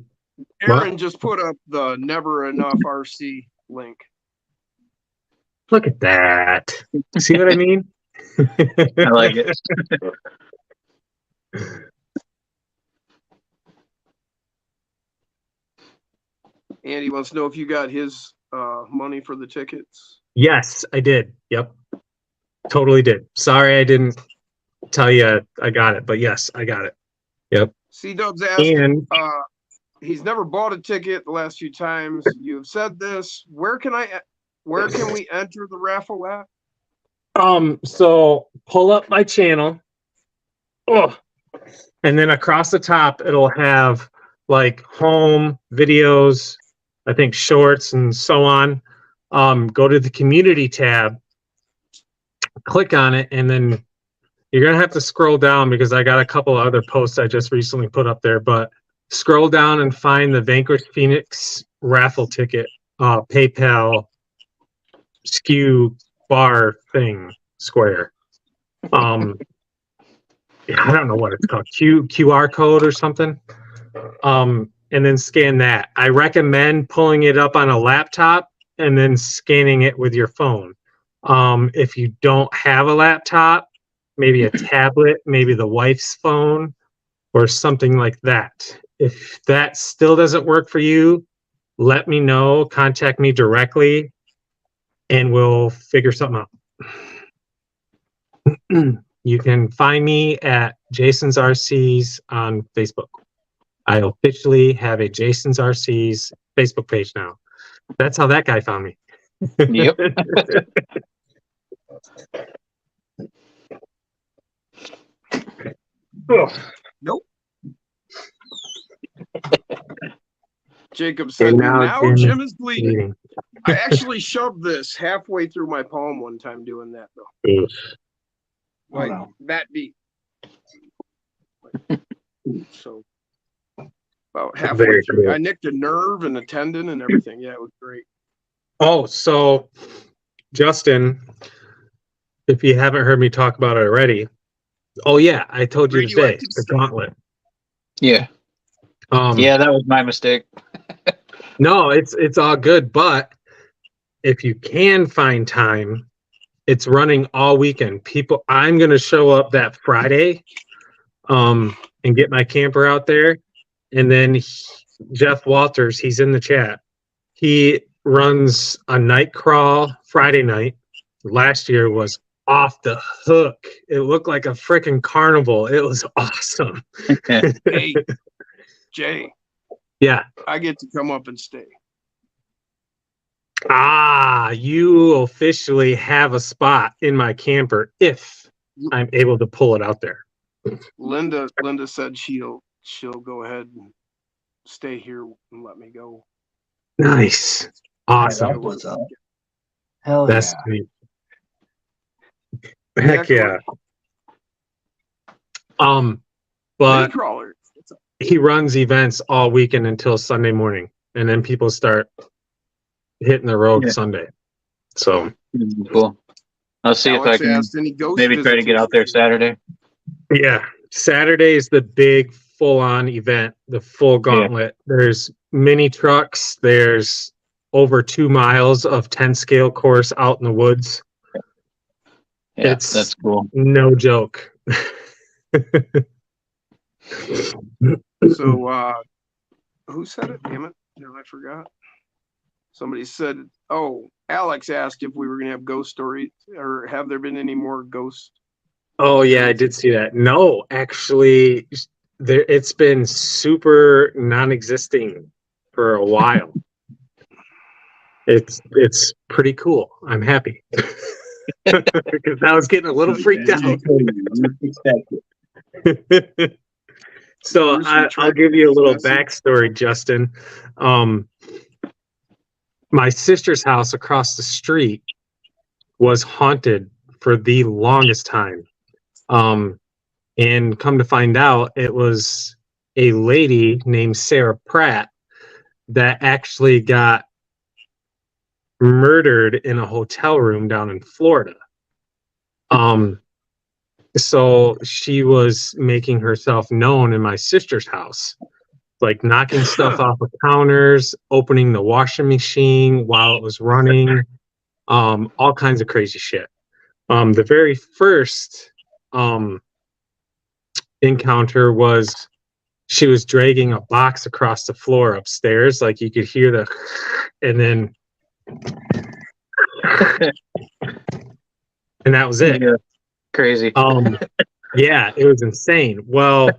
Aaron What? just put up the Never Enough RC link. Look at that. See what I mean? I like it. Andy wants to know if you got his money for the tickets. Yes, I did. Yep. Totally did. Sorry I didn't tell you I got it, but yes, I got it. Yep. C-Dubs asked, And he's never bought a ticket the last few times. You've said this. Where can we enter the raffle at? so pull up my channel. Oh, and then across the top it'll have like home, videos, I think shorts and so on. Go to the community tab, click on it, and then you're gonna have to scroll down because I got a couple other posts I just recently put up there, but scroll down and find the Vanquish Phoenix raffle ticket, PayPal SKU bar thing square. I don't know what it's called, QR code or something. And then scan that. I recommend pulling it up on a laptop and then scanning it with your phone. If you don't have a laptop, maybe a tablet, maybe the wife's phone or something like that. If that still doesn't work for you, let me know, contact me directly, and we'll figure something out. You can find me at Jason's RCs on Facebook. I officially have a Jason's RCs Facebook page now. That's how that guy found me. Yep. Nope. Jacob said, And now Jim is bleeding. Bleeding. I actually shoved this halfway through my palm one time doing that, though. Oof. Like, wow. that deep. So, about halfway Very through. cool. I nicked a nerve and a tendon and everything. Yeah, it was great. Oh, so Justin, if you haven't heard me talk about it already, oh yeah, I told you today, Radioactive the stuff. gauntlet. Yeah. Yeah, that was my mistake. No, it's all good, but if you can find time, it's running all weekend. I'm gonna show up that Friday, and get my camper out there, and then Jeff Walters, he's in the chat. He runs a night crawl Friday night. Last year was off the hook. It looked like a freaking carnival. It was awesome. Hey, Jay, Yeah. I get to come up and stay. Ah, you officially have a spot in my camper if I'm able to pull it out there. Linda said she'll go ahead and stay here and let me go. Nice. Awesome. What's up? Hell That's yeah. sweet. Heck yeah. But crawler. he runs events all weekend until Sunday morning, and then people start hitting the road Sunday. So cool. I'll see Alex if I can maybe try to get out there Saturday. Yeah, Saturday is the big full-on event, the full gauntlet. There's mini trucks. There's over 2 miles of 10 scale course out in the woods. Yeah, that's cool. No joke. So, who said it? Damn it. No, I forgot. Somebody said, Alex asked if we were going to have ghost stories, or have there been any more ghosts? Oh, yeah, I did see that. No, actually, it's been super non-existing for a while. It's pretty cool. I'm happy. Because I was getting a little freaked out. So I'll give you a little backstory, Justin. My sister's house across the street was haunted for the longest time. And come to find out, it was a lady named Sarah Pratt that actually got murdered in a hotel room down in Florida. So she was making herself known in my sister's house, like knocking stuff off of counters, opening the washing machine while it was running, all kinds of crazy shit. The very first encounter was she was dragging a box across the floor upstairs, like you could hear the, and then, and that was it. Yeah. Crazy. Yeah, it was insane. Well,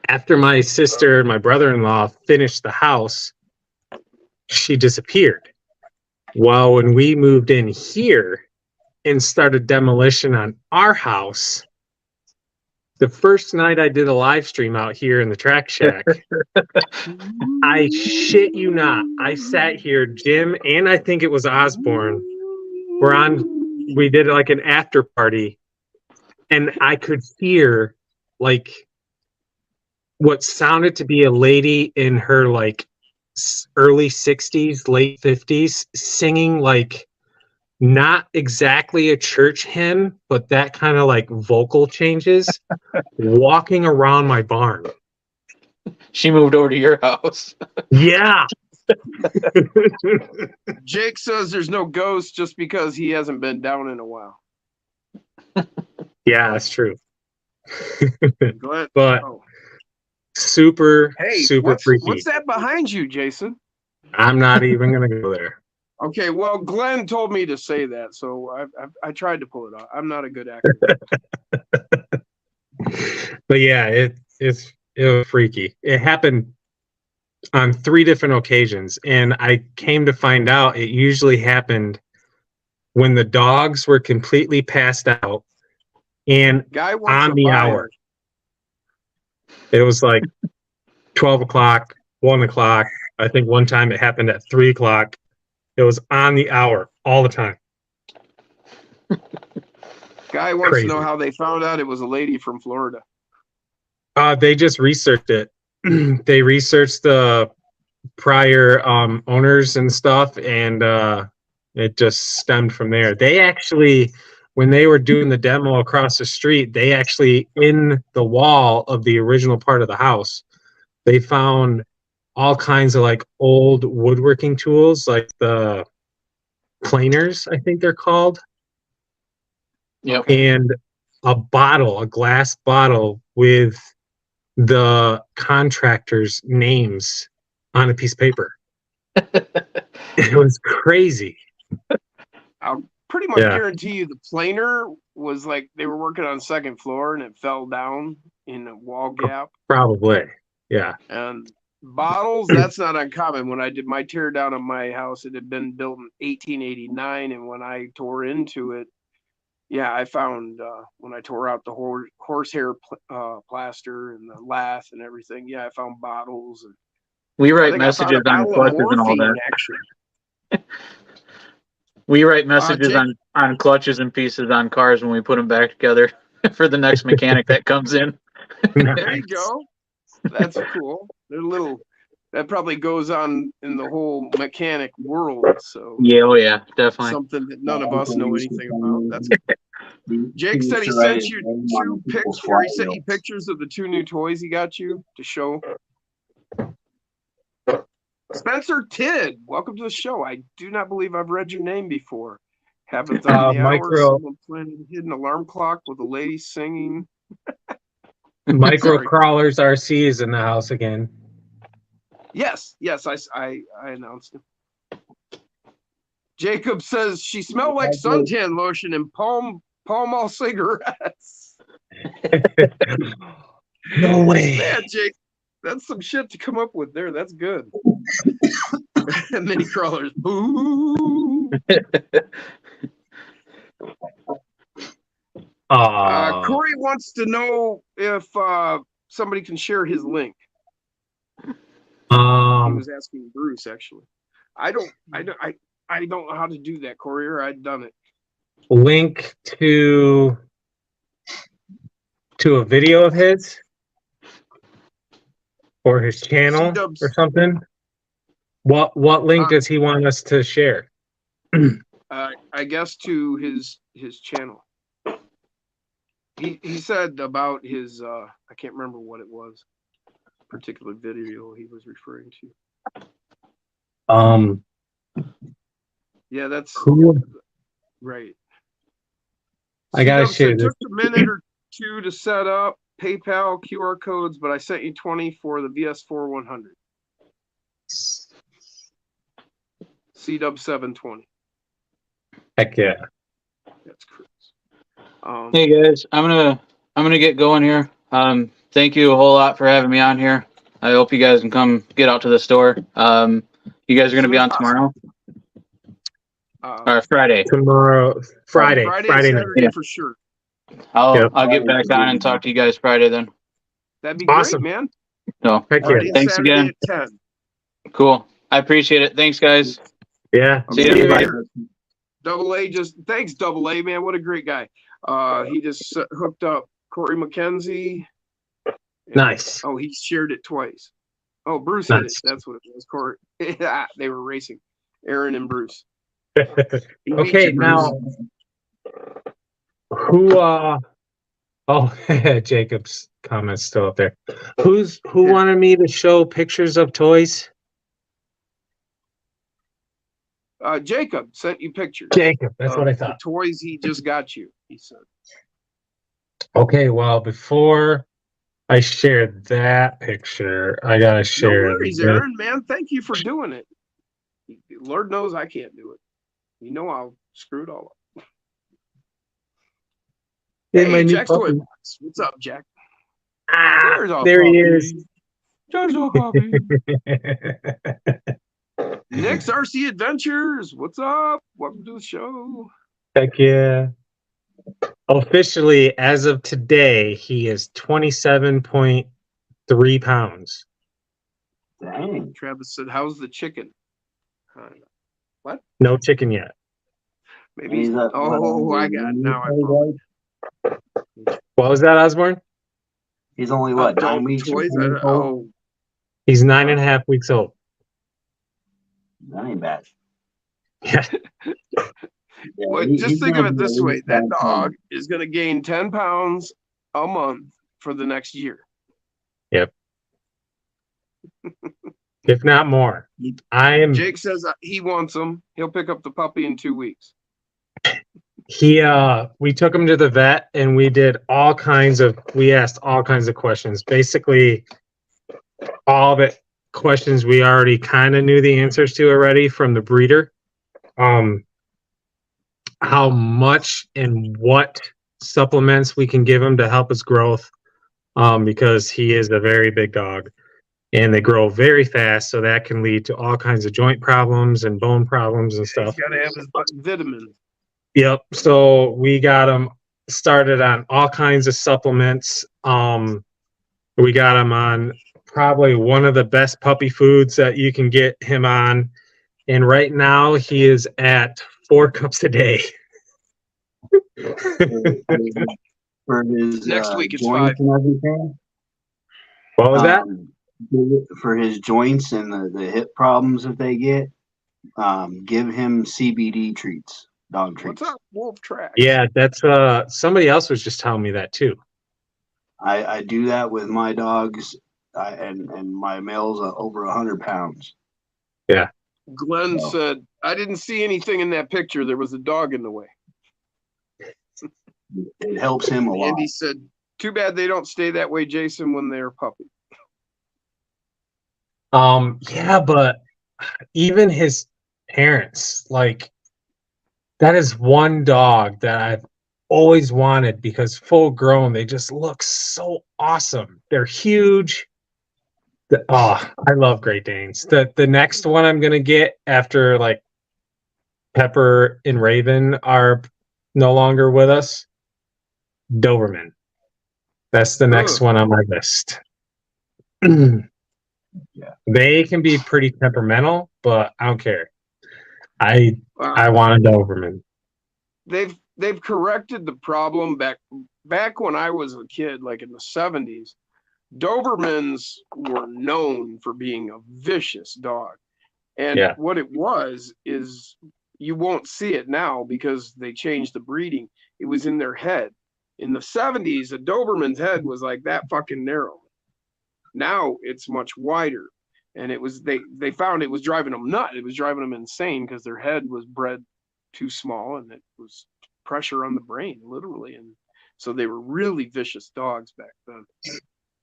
after my sister and my brother-in-law finished the house, she disappeared. Well, when we moved in here and started demolition on our house, the first night I did a live stream out here in the track shack, I shit you not, I sat here, Jim, and I think it was Osborne, we did like an after party, and I could hear like what sounded to be a lady in her like early 60s, late 50s, singing like not exactly a church hymn, but that kind of like vocal changes, walking around my barn. She moved over to your house. Yeah. Jake says there's no ghost just because he hasn't been down in a while. Yeah, that's true. Glad. But super freaky. What's that behind you, Jason? I'm not even gonna go there. Okay, well, Glenn told me to say that, so I tried to pull it off. I'm not a good actor. But yeah, it was freaky. It happened on 3 different occasions, and I came to find out it usually happened when the dogs were completely passed out and on the hour. It was like 12 o'clock, 1 o'clock. I think one time it happened at 3 o'clock. It was on the hour all the time. Guy wants to know how they found out it was a lady from Florida. They just researched it. They researched the prior owners and stuff, and it just stemmed from there. They actually, when they were doing the demo across the street, they actually, in the wall of the original part of the house, they found all kinds of like old woodworking tools, like the planers, I think they're called. Yep. And a glass bottle with the contractors' names on a piece of paper. It was crazy. pretty much Yeah. guarantee you the planer was like they were working on second floor and it fell down in a wall gap. Probably. Yeah. And bottles, that's not uncommon. When I did my tear down of my house, it had been built in 1889, and when I tore into it, yeah, I found when I tore out the horsehair plaster and the lath and everything. Yeah, I found bottles. And We I write think I found a messages on bottle of clutches and all morphine, that. actually. We write messages Jake- on clutches and pieces on cars when we put them back together for the next mechanic that comes in. There you go. That's cool. They're little. That probably goes on in the whole mechanic world. So Yeah, oh yeah, definitely. something that none of us know anything about. That's Jake said he sent you two pics, or he sent you pictures of the two new toys he got you to show. Spencer Tidd, welcome to the show. I do not believe I've read your name before. Haven't thought the hour. Micro- Someone planted a hidden alarm clock with a lady singing. Micro Sorry. Crawlers RC is in the house again. Yes, I announced him. Jacob says she smelled like suntan lotion and Pall Mall cigarettes. No way. Man, Jake, that's some shit to come up with there. That's good. Mini crawlers. Boo. Corey wants to know if somebody can share his link. He was asking Bruce, actually. I don't know how to do that, Corey, or I'd done it. Link to a video of his or his channel C-dubs. or something. What link does he want us to share? I guess to his channel. He said about his I can't remember what it was, particular video he was referring to. Yeah, that's Cool. right. I gotta C-dub share said, this. took a minute or two to set up PayPal QR codes, but I sent you 20 for the VS4 100. C-dub 720. Heck yeah. That's Chris. Hey guys, I'm gonna get going here. Thank you a whole lot for having me on here. I hope you guys can come get out to the store. You guys are gonna be on tomorrow or Friday. Tomorrow, Friday and night. Saturday Yeah. for sure. I'll get back on and talk to you guys Friday then. That'd be Awesome. great, man. No, Heck Friday yeah. and Thanks Saturday again. at 10. cool. I appreciate it. Thanks, guys. Yeah. See you. Bye. Double A thanks, Double A, man. What a great guy. He just hooked up Corey McKenzie. Nice. Oh, he shared it twice. Oh, Bruce hit it. Nice. That's what it was. Corey. They were racing. Aaron and Bruce. He beat Okay, you, Bruce. now who Jacob's comment's still up there. Who Yeah. wanted me to show pictures of toys? Jacob sent you pictures. Jacob, that's what I The thought. toys he just got you, he said. Okay, well, before I share that picture, I gotta No share worries, this. Aaron, man. Thank you for doing it. Lord knows I can't do it. You know I'll screw it all up. Hey, my Hey, new Jack's Toy puppy. Box. What's up, Jack? Ah, There's our there he puppy. is. There's our puppy. Nick's RC Adventures. What's up? Welcome to the show. Heck yeah. Officially, as of today, he is 27.3 pounds. Dang. Travis said, "How's the chicken?" No chicken yet. Maybe. He's, oh, I got it. Now I follow. What was that, Osborne? He's only what, 9 Adult weeks? toys. or something old? Oh, He's 9.5 weeks old. That ain't bad. Yeah. Yeah, well, he- just he's think of gonna it be this a way: that long time. dog is going to gain 10 pounds a month for the next year. If not more. I am Jake says he wants them. He'll pick up the puppy in 2 weeks. we took him to the vet and we asked all kinds of questions. Basically all the questions we already kind of knew the answers to already from the breeder. how much and what supplements we can give him to help his growth, because he is a very big dog and they grow very fast, so that can lead to all kinds of joint problems and bone problems and stuff. He's got to have his vitamins. Yep. So we got him started on all kinds of supplements. We got him on probably one of the best puppy foods that you can get him on. And right now he is at 4 cups a day. For his Next week it's joints 5. and everything. What was that? For his joints and the hip problems that they get, give him CBD treats, dog treats. What's up, Wolf Tracks? Yeah, that's somebody else was just telling me that too. I do that with my dogs, and my male's over 100 pounds. Yeah. Glenn said, I didn't see anything in that picture. There was a dog in the way. It helps him a lot. Andy said, too bad they don't stay that way, Jason, when they're puppy. Yeah, but even his parents, like, that is one dog that I've always wanted, because full grown, they just look so awesome. They're huge. I love Great Danes. The next one I'm gonna get after like Pepper and Raven are no longer with us, Doberman. That's the next one on my list. Yeah. They can be pretty temperamental, but I don't care. I want a Doberman. They've corrected the problem back when I was a kid, like in the 70s. Dobermans were known for being a vicious dog. And what it was is, you won't see it now because they changed the breeding. It was in their head. In the 70s, a Doberman's head was like that fucking narrow. Now it's much wider. And it was they found it was driving them nuts. It was driving them insane because their head was bred too small, and it was pressure on the brain, literally. And so they were really vicious dogs back then.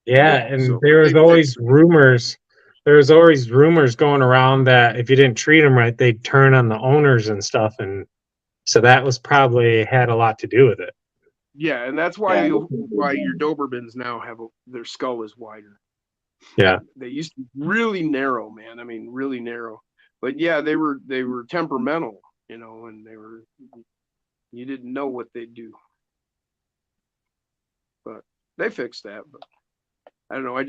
Yeah, and there was always rumors. There was always rumors going around that if you didn't treat them right, they'd turn on the owners and stuff, and so that was probably had a lot to do with it. Yeah, and that's why your Dobermans now have their skull is wider. Yeah, they used to be really narrow, man. I mean, really narrow. But yeah, they were temperamental, you know, and you didn't know what they'd do. But they fixed that. But I don't know.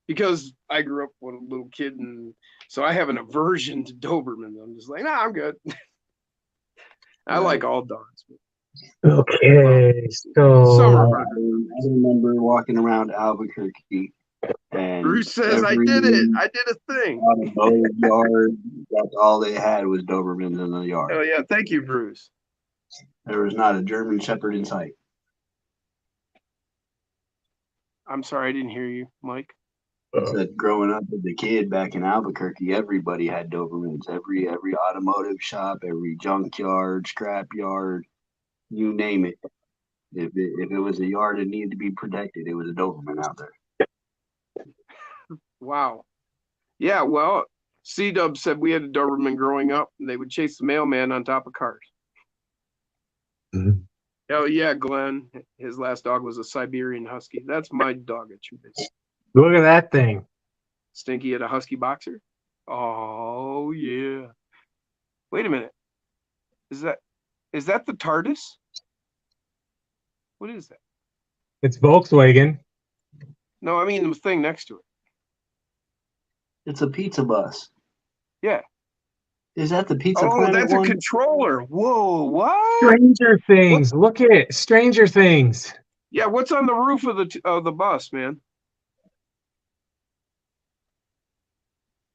Because I grew up with a little kid, and so I have an aversion to Dobermans. I'm just like, nah, I'm good. I like all dogs. Okay, so I remember walking around Albuquerque, and Bruce says, I did it. I did a thing. Yard, that's all they had was Dobermans in the yard. Oh yeah, thank you, Bruce. There was not a German Shepherd in sight. I'm sorry, I didn't hear you, Mike. I said, growing up as a kid back in Albuquerque, everybody had Dobermans. Every automotive shop, every junkyard, scrap yard, you name it. If it was a yard that needed to be protected, it was a Doberman out there. Wow. Yeah, well, C-Dub said we had a Doberman growing up, and they would chase the mailman on top of cars. Mm-hmm. Oh yeah, Glenn. His last dog was a Siberian Husky. That's my dog at Chubis. Look at that thing. Stinky had a Husky boxer. Oh yeah. Wait a minute. Is that the TARDIS? What is that? It's Volkswagen. No, I mean the thing next to it. It's a pizza bus. Yeah. Is that the Pizza Oh, Planet that's one? a controller. Whoa, what? Stranger Things. Look at it. Stranger Things. Yeah, what's on the roof of the bus, man?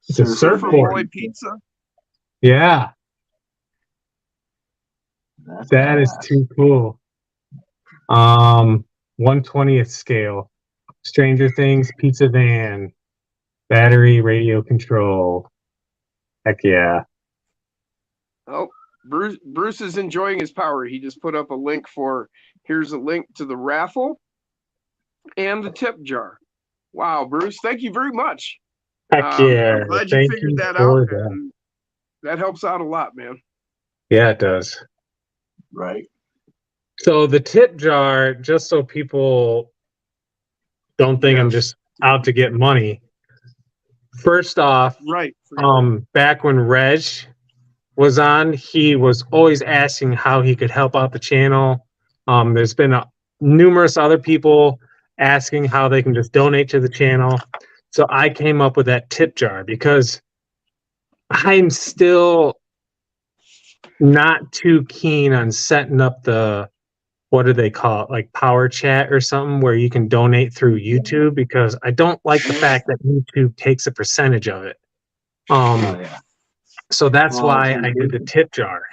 It's a surfboard. Boy Pizza. Yeah. That is too cool. 1/20th scale. Stranger Things pizza van. Battery radio control. Heck yeah. Oh, Bruce is enjoying his power. He just put up a link here's a link to the raffle and the tip jar. Wow, Bruce, thank you very much. Heck yeah. I'm glad you figured that out. And that helps out a lot, man. Yeah, it does. right? So the tip jar, just so people don't think I'm just out to get money. First off, Right. back when Reg was on, he was always asking how he could help out the channel. There's been numerous other people asking how they can just donate to the channel. So I came up with that tip jar because I'm still not too keen on setting up the, what do they call it, like power chat or something where you can donate through YouTube, because I don't like the fact that YouTube takes a percentage of it. Oh yeah. So that's Well, why I did the tip jar.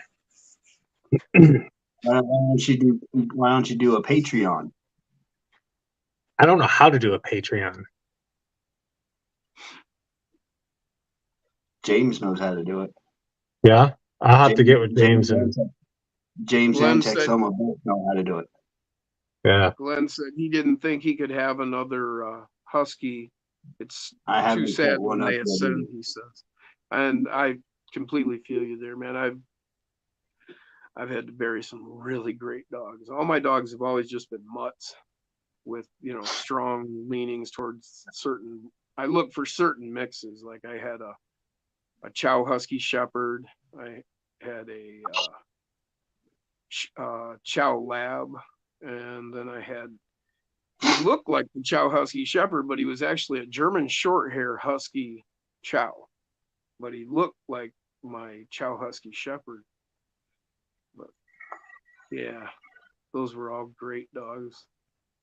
Why don't you do a Patreon? I don't know how to do a Patreon. James knows how to do it. Yeah, I'll have to get with James and James Glenn and said- Texoma both know how to do it. yeah. Glenn said he didn't think he could have another husky. It's I too haven't sad set one when up they yet ascend, either. he says. And I completely feel you there, man. I've had to bury some really great dogs. All my dogs have always just been mutts with, strong leanings towards certain. I look for certain mixes. Like I had a Chow Husky Shepherd. I had a Chow Lab, and then I had. He looked like the Chow Husky Shepherd, but he was actually a German Shorthair Husky Chow. But he looked like my Chow Husky Shepherd. But yeah, those were all great dogs.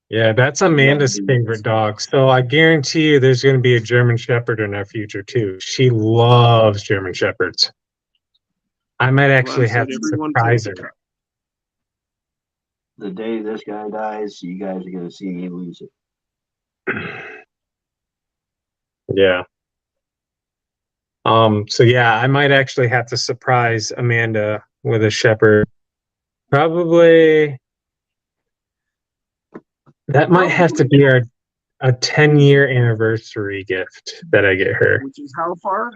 Yeah, that's Amanda's favorite dog. So I guarantee you there's going to be a German Shepherd in our future too. She loves German Shepherds. I might actually have to surprise her. The day this guy dies, you guys are gonna see me lose it. Yeah. So yeah, I might actually have to surprise Amanda with a Shepherd. Probably that might have to be a 10-year anniversary gift that I get her. Which is how far?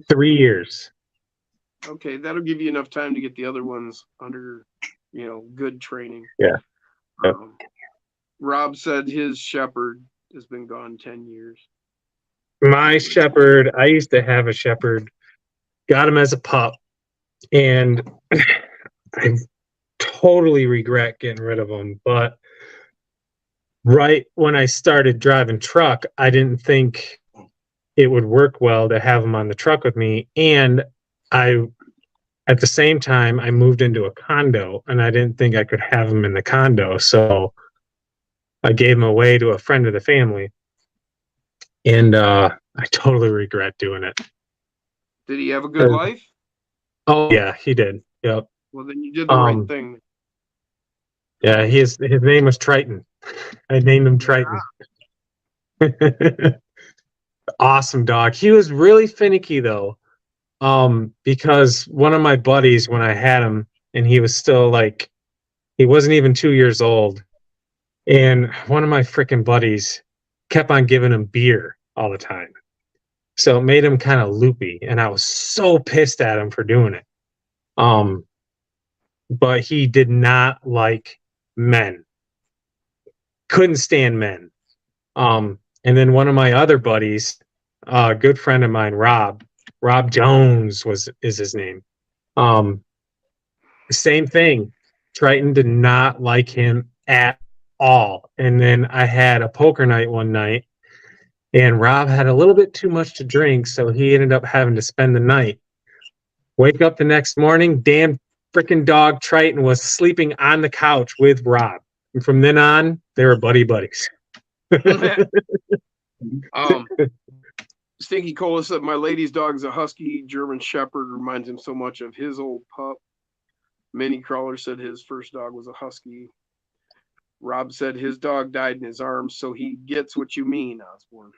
3 years. Okay, that'll give you enough time to get the other ones under, good training. Yeah. Yep. Rob said his Shepherd has been gone 10 years. My Shepherd, I used to have a Shepherd, got him as a pup, and I totally regret getting rid of him. But right when I started driving truck, I didn't think it would work well to have him on the truck with me. And at the same time, I moved into a condo, and I didn't think I could have him in the condo. So I gave him away to a friend of the family. And I totally regret doing it. Did he have a good life? Oh yeah, he did. Yep. Well, then you did the right thing. Yeah, his name was Triton. I named him Triton. Awesome dog. He was really finicky though, because one of my buddies, when I had him, and he was still like, he wasn't even 2 years old, and one of my freaking buddies kept on giving him beer all the time. So it made him kind of loopy, and I was so pissed at him for doing it. But he did not like men. Couldn't stand men. And then one of my other buddies, a good friend of mine, Rob Jones is his name. Same thing. Triton did not like him at all. And then I had a poker night one night, and Rob had a little bit too much to drink, so he ended up having to spend the night. Wake up the next morning, damn freaking dog Triton was sleeping on the couch with Rob. And from then on, they were buddies. Stinky Cola said my lady's dog's a husky German Shepherd, reminds him so much of his old pup. Mini Crawler said his first dog was a husky. Rob said his dog died in his arms, so he gets what you mean, Osborne.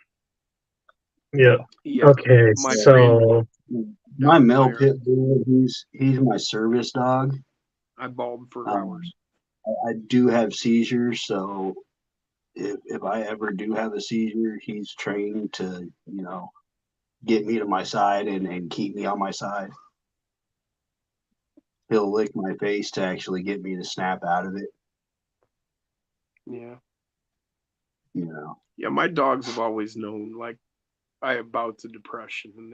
Yeah. Okay. So my male pit bull, he's my service dog. I bawled for hours. I do have seizures, so if I ever do have a seizure, he's trained to, get me to my side and keep me on my side. he'll lick my face to actually get me to snap out of it. Yeah. You know. Yeah, my dogs have always known, like, I have bouts of depression, and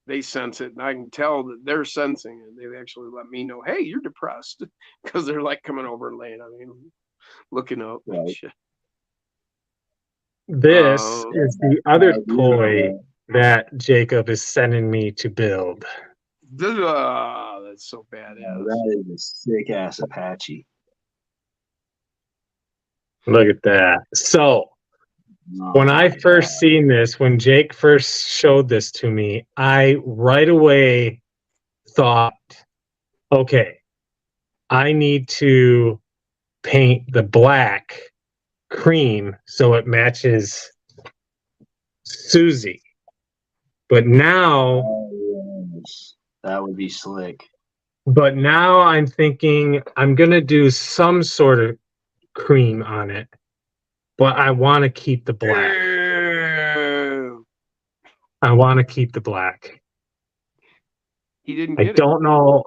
they sense it, and I can tell that they're sensing it. They actually let me know, hey, you're depressed, because they're like coming over and laying on me, looking up. Right. Shit. This is the other toy that Jacob is sending me to build. That's so badass. That is a sick ass Apache. Look at that. So when I first seen this, when Jake first showed this to me, I right away thought, okay, I need to paint the black cream so it matches Susie. But now, that would be slick. But now I'm thinking I'm going to do some sort of cream on it, but I want to keep the black. I want to keep the black. He didn't get I don't know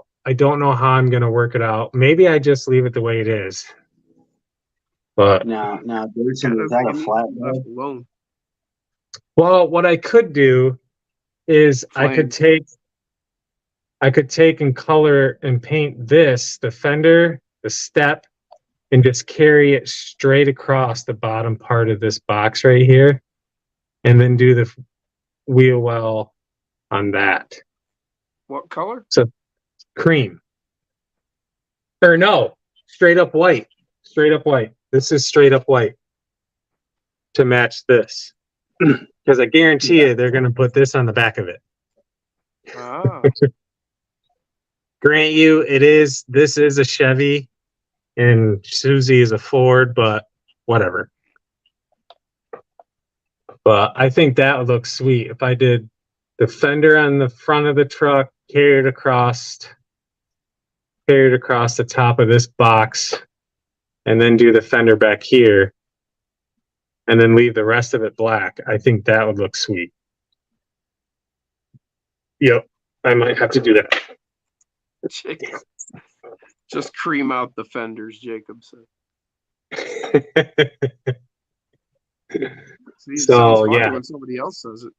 how I'm going to work it out. Maybe I just leave it the way it is. But now, Jason, is that a flat alone? Well, what I could do is I could take and color and paint this, the fender, the step, and just carry it straight across the bottom part of this box right here, and then do the wheel well on that. What color? So cream. Or no, straight up white. Straight up white. This is straight up white to match this. Because I guarantee you they're going to put this on the back of it. Grant you, this is a Chevy and Susie is a Ford, but whatever. But I think that would look sweet if I did the fender on the front of the truck, carried across the top of this box, and then do the fender back here, and then leave the rest of it black. I think that would look sweet. Yep, I might have to do that. Just cream out the fenders, Jacob said. So yeah, when somebody else says it.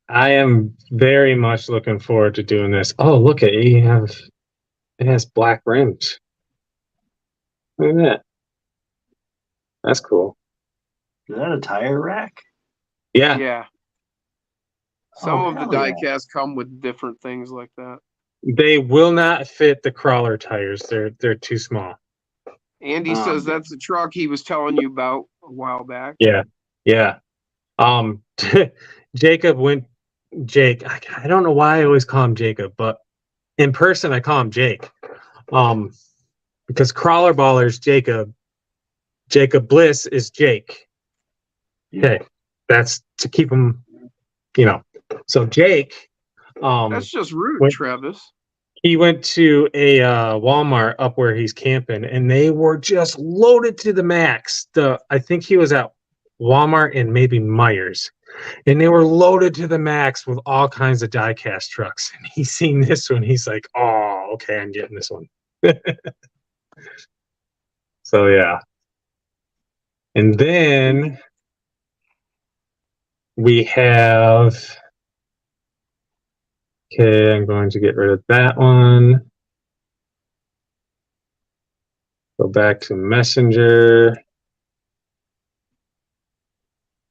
I am very much looking forward to doing this. Oh, look at it! It has black rims. Look at that. That's cool. Is that a tire rack? Yeah. Yeah. Some of the die-casts come with different things like that. They will not fit the crawler tires. They're too small. Andy says that's the truck he was telling you about a while back. Yeah. Jake, I don't know why I always call him Jacob, but in person I call him Jake. Because Crawler Baller's Jacob Bliss is Jake. Okay. That's to keep him, So Jake, that's just rude, Travis. He went to a Walmart up where he's camping, and they were just loaded to the max. I think he was at Walmart and maybe Myers, and they were loaded to the max with all kinds of die-cast trucks. And he's seen this one. He's like, "Oh, okay, I'm getting this one." So yeah, and then we have. Okay, I'm going to get rid of that one. Go back to Messenger.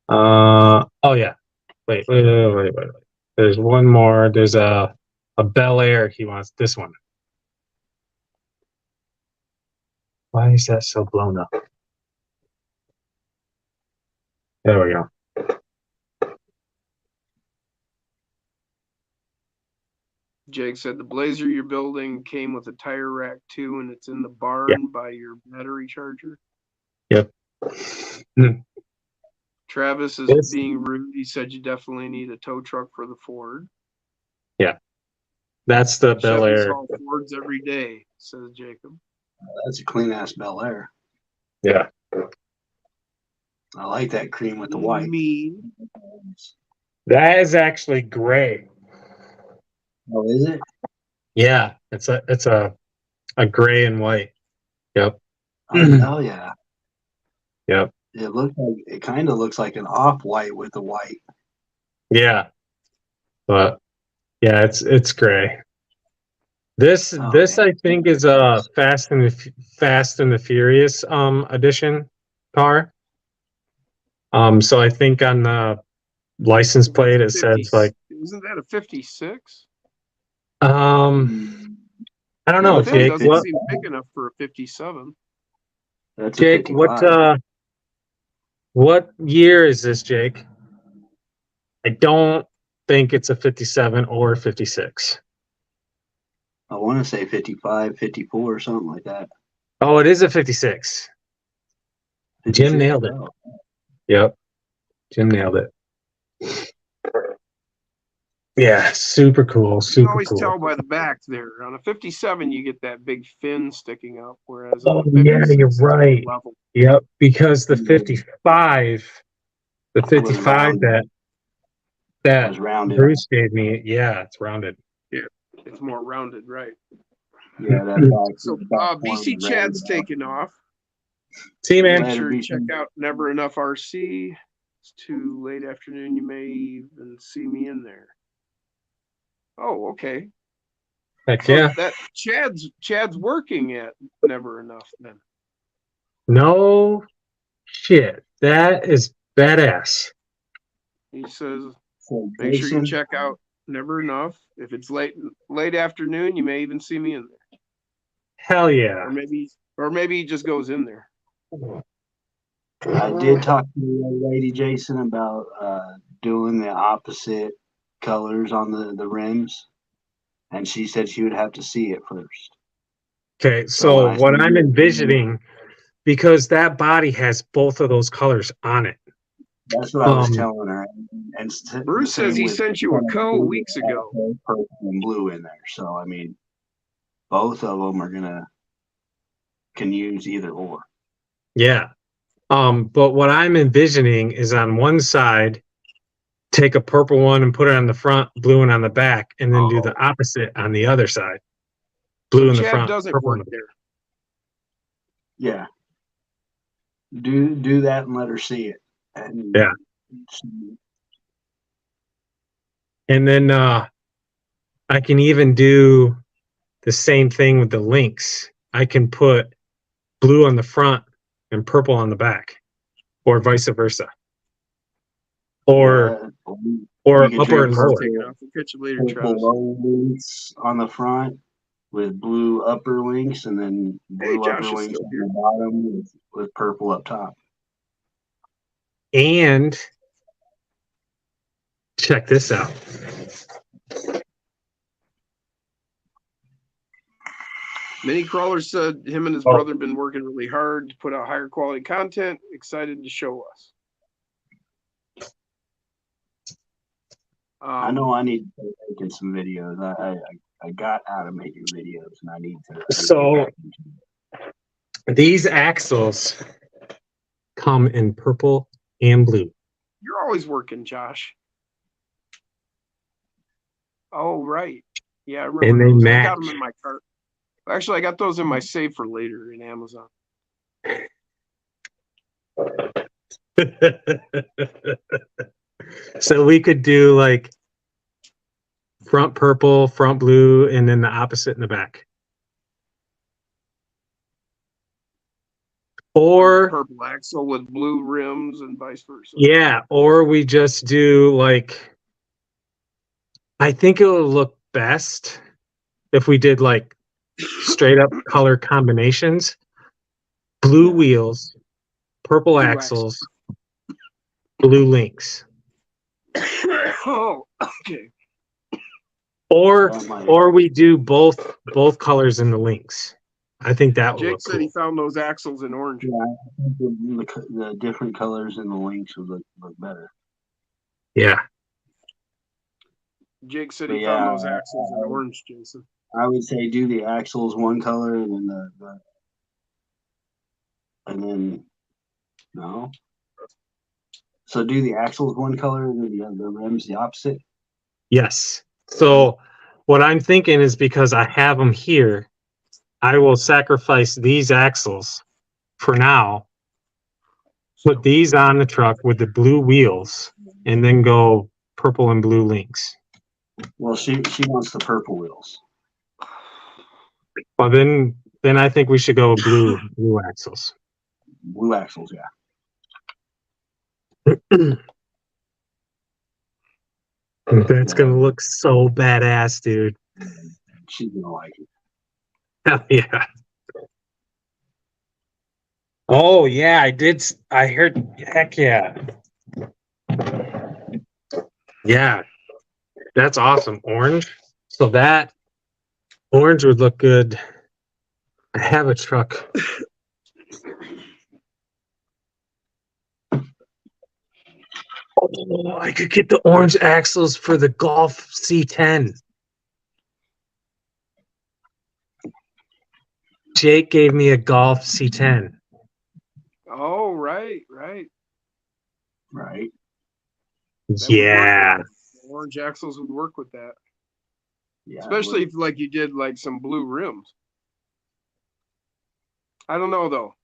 Oh yeah. Wait. There's one more. There's a Bel Air. He wants this one. Why is that so blown up? There we go. Jake said the Blazer you're building came with a tire rack too, and it's in the barn by your battery charger. Yep. Travis is being rude. He said you definitely need a tow truck for the Ford. Yeah. That's the Bel Air. Fords every day, says Jacob. That's a clean ass Bel Air. Yeah. I like that cream with the white. That is actually gray. Oh, is it? Yeah, it's a gray and white. Yep. Oh, hell yeah. Yep. It kind of looks like an off-white with the white. Yeah. But yeah, it's gray. This Oh, this man. I think is a Fast and the Furious edition car. So I think on the license plate it says like isn't that a 56? I don't know, The fin Jake. doesn't seem big enough for a 57. That's Jake, a 55. what year is this, Jake? I don't think it's a 57 or 56. I want to say 55, 54, or something like that. Oh, it is a 56. 56. Jim nailed it. Oh. Yep. Jim nailed it. Yeah, super cool. You Super can always cool. tell by the back there. On a 57, you get that big fin sticking up, whereas Oh, on the 56, yeah, you're it's more right. level. Yep, because the 55 that Was rounded. Bruce gave me, yeah, it's rounded. Yeah, it's more rounded, right? Yeah, that So BC Chad's taking off. See you, man. Make sure to check out Never Enough RC. It's too late afternoon. You may even see me in there. Oh, okay. Heck So yeah. that Chad's working at Never Enough then. No shit. That is badass. He says, make sure you check out Never Enough. If it's late afternoon, you may even see me in there. Hell yeah. Or maybe he just goes in there. I did talk to Lady Jason about doing the opposite colors on the rims, and she said she would have to see it first. Okay, so what I'm envisioning, because that body has both of those colors on it. That's what I was telling her. And Bruce says he sent you a code weeks ago. Purple and blue in there. So, I mean, both of them can use either or. Yeah. But what I'm envisioning is on one side, take a purple one and put it on the front, blue one on the back, and then do the opposite on the other side. Blue in the front, purple in the back. there. Yeah. Do that and let her see it. And yeah. And then I can even do the same thing with the links. I can put blue on the front and purple on the back, or vice versa. Or upper and lower. Purple low links on the front with blue upper links, and then blue upper links on the bottom with purple up top. And check this out. Mini Crawler said him and his brother have been working really hard to put out higher quality content. Excited to show us. I know I need to make some videos. I got out of making videos, and I need to. So these axles come in purple and blue. You're always working, Josh. Oh, right. Yeah, I remember. And they those. match. I got them in my cart. Actually, I got those in my save for later in Amazon. So we could do like front purple, front blue, and then the opposite in the back. Or purple axle with blue rims and vice versa. Yeah, or we just do like, I think it will look best if we did like straight up color combinations. Blue wheels, purple axles, blue links. Oh, okay. Or we do both colors in the links. I think that would Jake look said cool. he found those axles in orange. Yeah, I think the different colors in the links would look better. Yeah. Jake said he found those axles in orange, Jason. I would say do the axles one color and then no. So do the axles one color and then the rims the opposite? Yes. So what I'm thinking is because I have them here, I will sacrifice these axles for now, put these on the truck with the blue wheels, and then go purple and blue links. Well, she wants the purple wheels. Well, then I think we should go blue axles. Blue axles, yeah. That's gonna look so badass, dude. She's gonna like it. Hell yeah. Oh yeah, I did. I heard. Heck yeah. Yeah, that's awesome. Orange. So that orange would look good. I have a truck. Oh, I could get the orange axles for the Golf C10. Jake gave me a Golf C10. Oh, right. Yeah. Orange axles would work with that. Yeah, especially if like you did like some blue rims. I don't know though.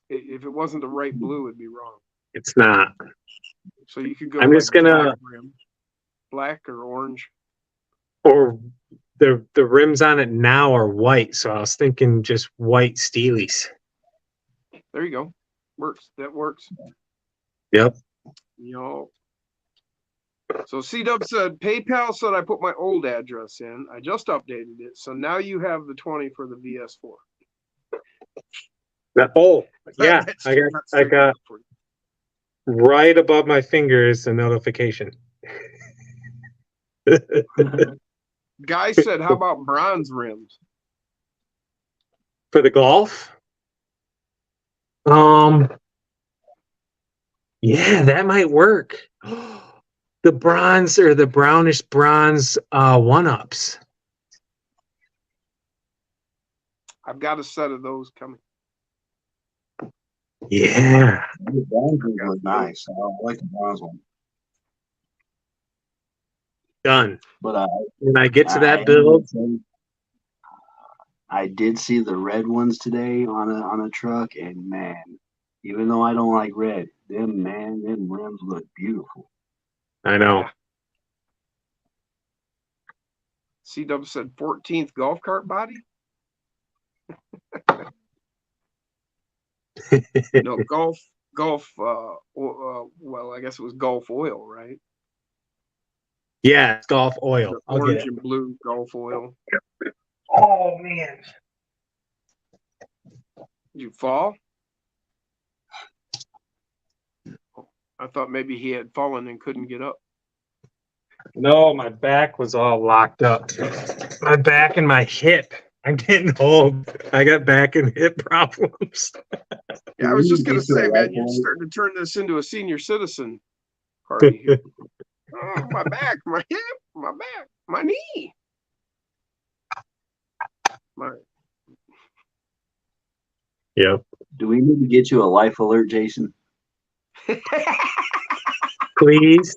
If it wasn't the right blue, it'd be wrong. It's not. So you could go. I'm just gonna black or orange. Or the rims on it now are white, so I was thinking just white Steelies. There you go. Works. That works. Yep. So C-Dub said, PayPal said I put my old address in. I just updated it. So now you have the 20 for the VS4. Oh, yeah. I got right above my fingers a notification. Guy said, how about bronze rims? For the Golf? Yeah, that might work. The bronze or the brownish bronze one-ups. I've got a set of those coming. Yeah. The bronze ones look nice. I like the bronze one. Done. But when I get to that build, I did see the red ones today on a truck, and man, even though I don't like red, them rims look beautiful. I know. Yeah. C-Dub said 14th golf cart body. No, golf. Well, I guess it was Golf Oil, right? Yeah, it's Golf Oil. Orange and blue Golf Oil. Oh man! Did you fall? I thought maybe he had fallen and couldn't get up. No, my back was all locked up. My back and my hip. I'm getting old. I got back and hip problems. Yeah, I was just gonna say, man, you're starting to turn this into a senior citizen party. Oh, my back, my hip, my back, my knee. Yep. Do we need to get you a life alert, Jason? Please.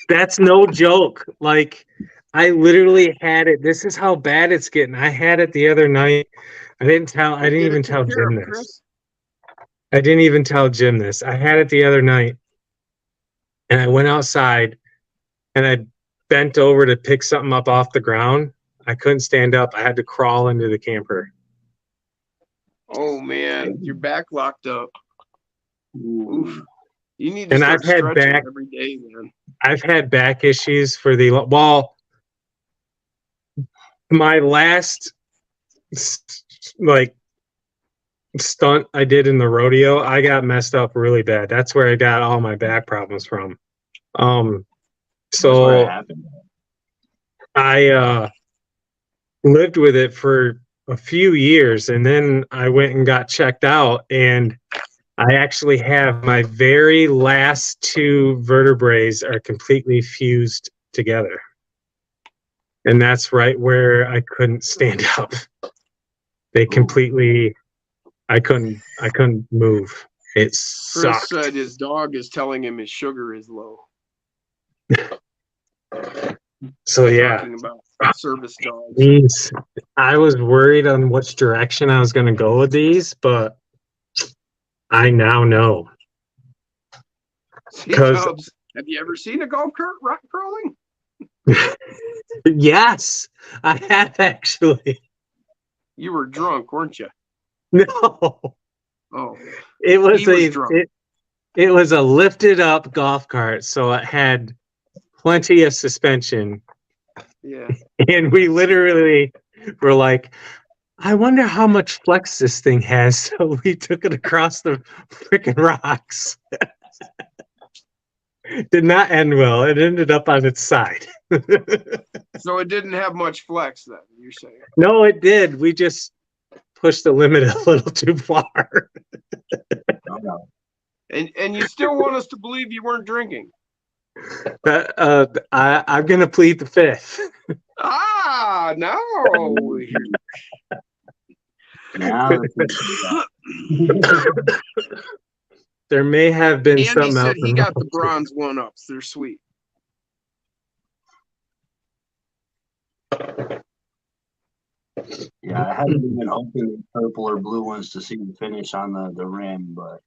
That's no joke. Like, I literally had it. This is how bad it's getting. I had it the other night. I didn't even tell Jim this. I didn't even tell Jim this. I had it the other night. And I went outside and I bent over to pick something up off the ground. I couldn't stand up. I had to crawl into the camper. Oh man, your back locked up. Oof. You need to and start I've had stretching back every day, man. I've had back issues for my last stunt I did in the rodeo, I got messed up really bad. That's where I got all my back problems from. So I lived with it for a few years, and then I went and got checked out, and I actually have my very last two vertebrae are completely fused together. And that's right where I couldn't stand up. They completely, I couldn't move. It sucked. Chris said his dog is telling him his sugar is low. So yeah, talking about service dogs. these, I was worried on which direction I was going to go with these, but I now know. See, 'Cause- Tubbs, have you ever seen a golf cart rock crawling? Yes, I have actually. You were drunk, weren't you? No, Oh, it was He was drunk. it was a lifted up golf cart, so it had plenty of suspension, yeah. and we literally were like, I wonder how much flex this thing has. So we took it across the freaking rocks. Did not end well. It ended up on its side. So it didn't have much flex then, you're saying? No, it did. We just pushed the limit a little too far. And you still want us to believe you weren't drinking? I'm going to plead the fifth. Ah, no. Now, There may have been Andy something said else. he got the bronze one-ups. They're sweet. yeah, I haven't even opened the purple or blue ones to see the finish on the rim, but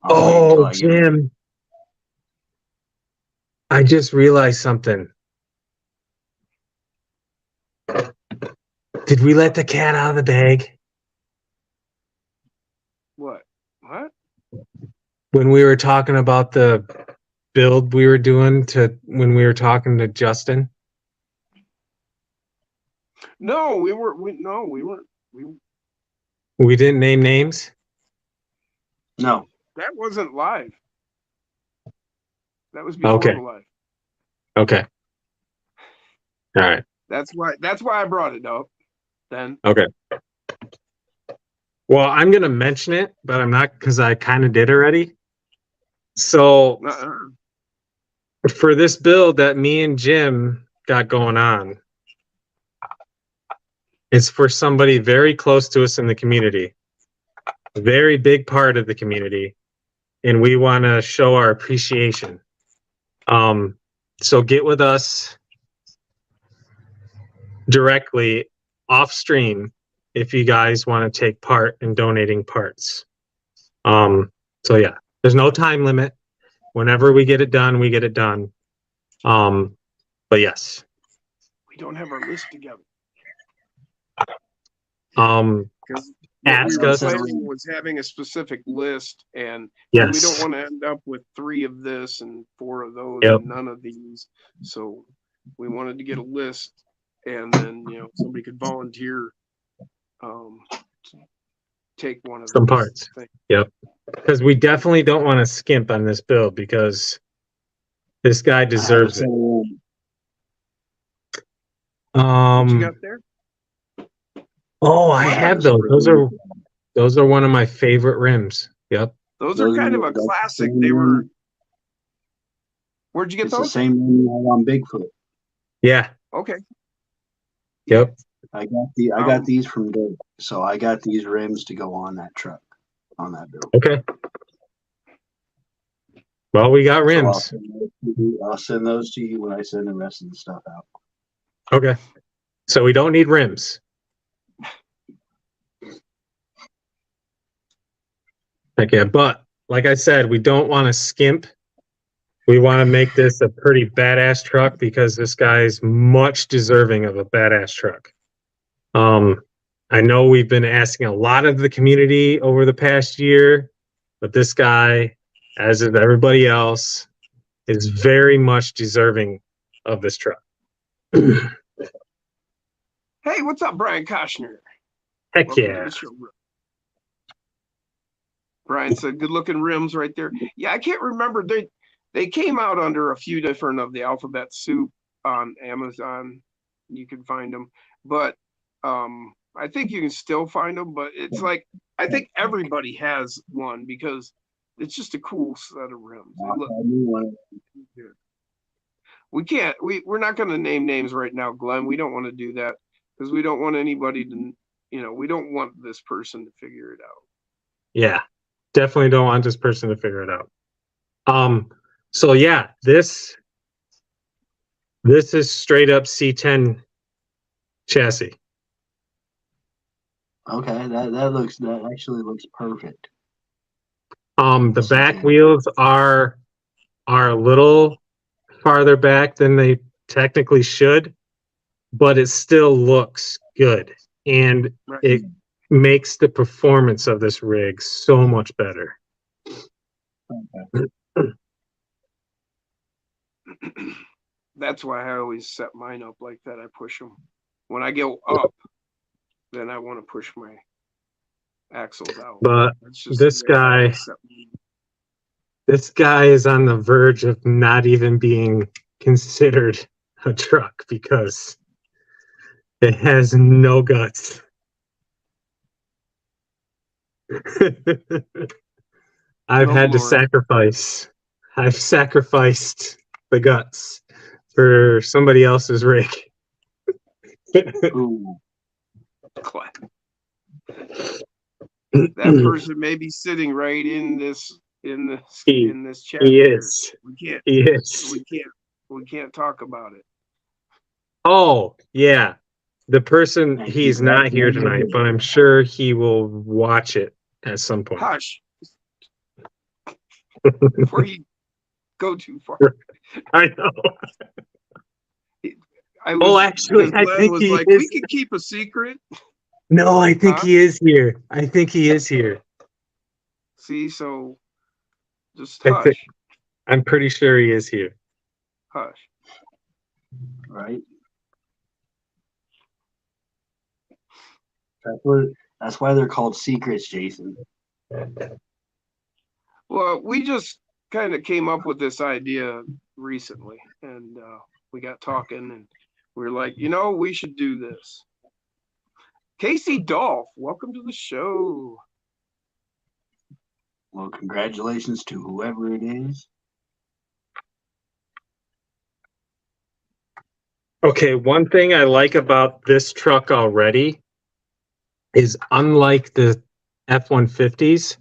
I'll wait until Oh, I get them. Jim. I just realized something. Did we let the cat out of the bag? What? What? When we were talking about the build we were doing when we were talking to Justin? No, we weren't. We didn't name names? No, That wasn't live. That was before Okay. the live. Okay. All right. That's why I brought it up. Then Okay. Well, I'm going to mention it, but I'm not, because I kind of did already. So for this build that me and Jim got going on, it's for somebody very close to us in the community, a very big part of the community, and we want to show our appreciation. So get with us directly off stream if you guys want to take part in donating parts. So yeah, there's no time limit. Whenever we get it done, we get it done. But yes. we don't have our list together. Because Ask we were us. planning was having a specific list, and Yes. we don't want to end up with 3 of this and 4 of those Yep. and none of these. So we wanted to get a list, and then somebody could volunteer to take one of Some those parts. things. Yep. Because we definitely don't want to skimp on this build, because this guy deserves it. What you got there? Oh, I have those. Those are one of my favorite rims. Yep. Those are kind of a classic. They were. Where'd you get It's the those? same one you have on Bigfoot. Yeah. Okay. Yep. I got these from Dave, so I got these rims to go on that truck, on that build. Okay. Well, we got So rims. I'll send those to you when I send the rest of the stuff out. Okay. So we don't need rims. Okay, but like I said, we don't want to skimp. We want to make this a pretty badass truck, because this guy's much deserving of a badass truck. I know we've been asking a lot of the community over the past year, but this guy, as is everybody else, is very much deserving of this truck. Hey, what's up, Brian Koshner? Heck Welcome to yeah. the show. Brian said, "Good looking rims right there." Yeah, I can't remember. They came out under a few different of the alphabet soup on Amazon. You can find them, but I think you can still find them. But it's like, I think everybody has one, because it's just a cool set of rims. We can't. We're not going to name names right now, Glenn. We don't want to do that, because we don't want anybody to. We don't want this person to figure it out. Yeah, definitely don't want this person to figure it out. So yeah, this This is straight up C10 chassis. Okay, that actually looks perfect. The back wheels are a little farther back than they technically should, but it still looks good, and Right. it makes the performance of this rig so much better. That's why I always set mine up like that. I push them. When I go up, then I want to push my axles out. But That's just this the way I guy, set mine. this guy is on the verge of not even being considered a truck because it has no guts. I've Oh, had to Lord. sacrifice. I've sacrificed the guts for somebody else's rig. Ooh, That person may be sitting right in this chat He here. is. We He is. can't talk about it. Oh, yeah. The person, he's not here tonight, but I'm sure he will watch it at some point. Hush. Before you go too far. I know. Actually, I think was he like, is. we could keep a secret. No, I think Huh? he is here. I think he is here. See, so just I hush. think- I'm pretty sure he is here. Hush. right. That's why they're called secrets, Jason. Well, we just kind of came up with this idea recently, and we got talking, and we were like, we should do this. Casey Dolph, welcome to the show. Well, congratulations to whoever it is. Okay, one thing I like about this truck already is, unlike the F-150s,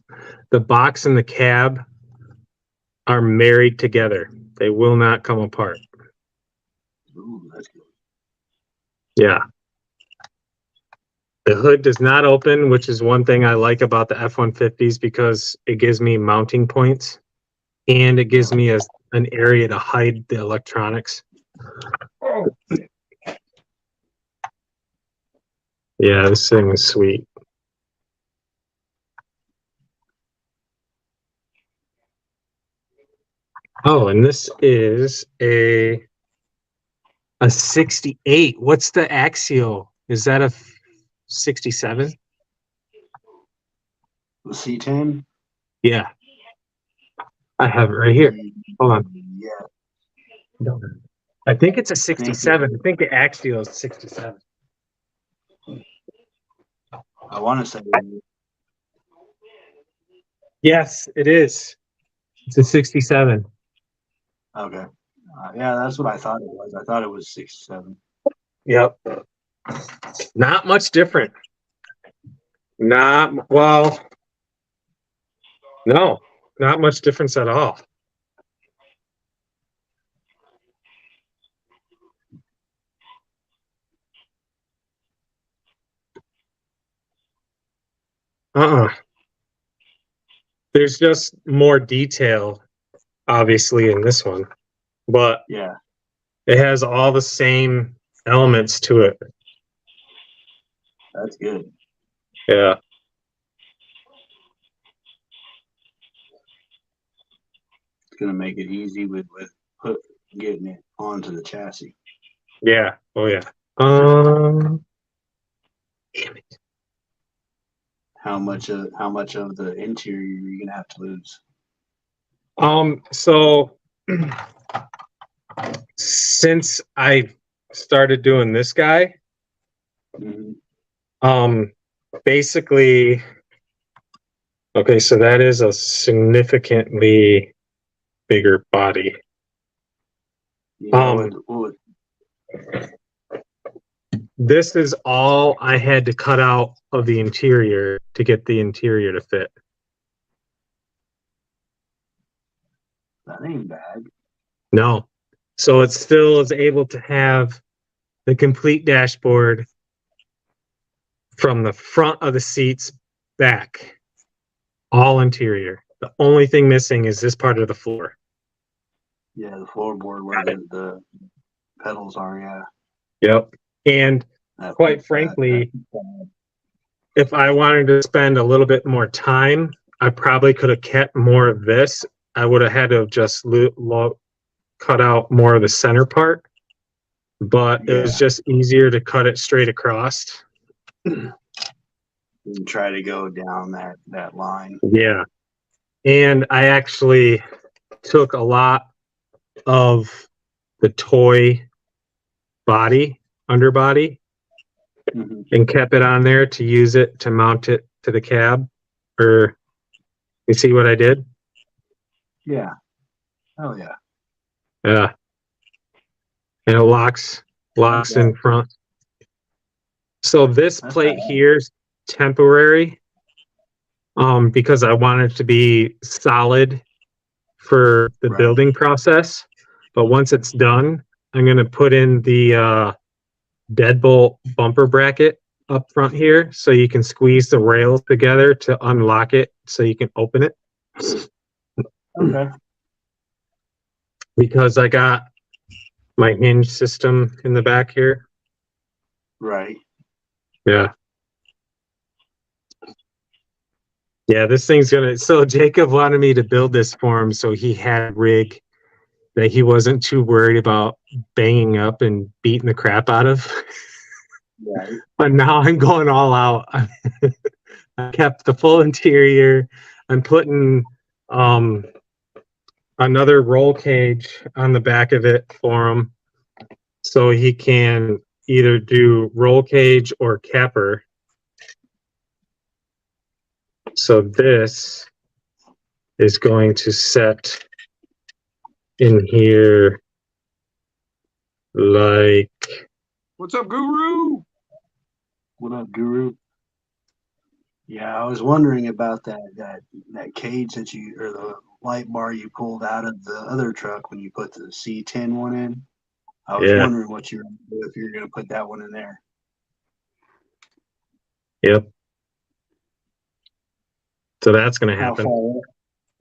the box and the cab are married together. They will not come apart. Ooh, that's good. Yeah. The hood does not open, which is one thing I like about the F-150s because it gives me mounting points and it gives me an area to hide the electronics. Oh, Yeah, this thing is sweet. Oh, and this is a 68. What's the Axio? Is that a 67? The C10? Yeah. I have it right here. Hold on. Yeah. I think it's a 67. I think the Axio is 67. I want to say Yes, it is. It's a 67. okay. Yeah, that's what I thought it was. I thought it was 67. Yep. Not much different. No, not much difference at all. There's just more detail, obviously, in this one, but Yeah. it has all the same elements to it. That's good. Yeah. It's gonna make it easy with getting it onto the chassis. Yeah. Oh yeah. Damn it. How much of the interior you're gonna have to lose? So since I started doing this guy, basically, okay, so that is a significantly bigger body. Yeah, This is all I had to cut out of the interior to get the interior to fit. that ain't bad. No. So it still is able to have the complete dashboard from the front of the seats back, all interior. The only thing missing is this part of the floor. Yeah, the floorboard where the pedals are. Yeah. Yep. And quite frankly, if I wanted to spend a little bit more time, I probably could have kept more of this. I would have had to have just cut out more of the center part, but it was just easier to cut it straight across. And try to go down that line. Yeah. And I actually took a lot of the toy underbody, and kept it on there to use it to mount it to the cab. Or you see what I did? Yeah. Oh yeah. Yeah. And it locks in front. So this plate here is temporary, because I want it to be solid for the building process. But once it's done, I'm going to put in the deadbolt bumper bracket up front here, so you can squeeze the rails together to unlock it so you can open it. Okay. Because I got my hinge system in the back here. Right. Yeah. Yeah, this thing's so Jacob wanted me to build this for him so he had a rig that he wasn't too worried about banging up and beating the crap out of. Right. But now I'm going all out. I kept the full interior. I'm putting another roll cage on the back of it for him, so he can either do roll cage or capper. So this is going to set in here like... What's up, Guru? What up, Guru? Yeah, I was wondering about that cage that or the light bar you pulled out of the other truck when you put the C10 one in. I was wondering what you're going to do if you're going to put that one in there. Yep. So that's going to happen.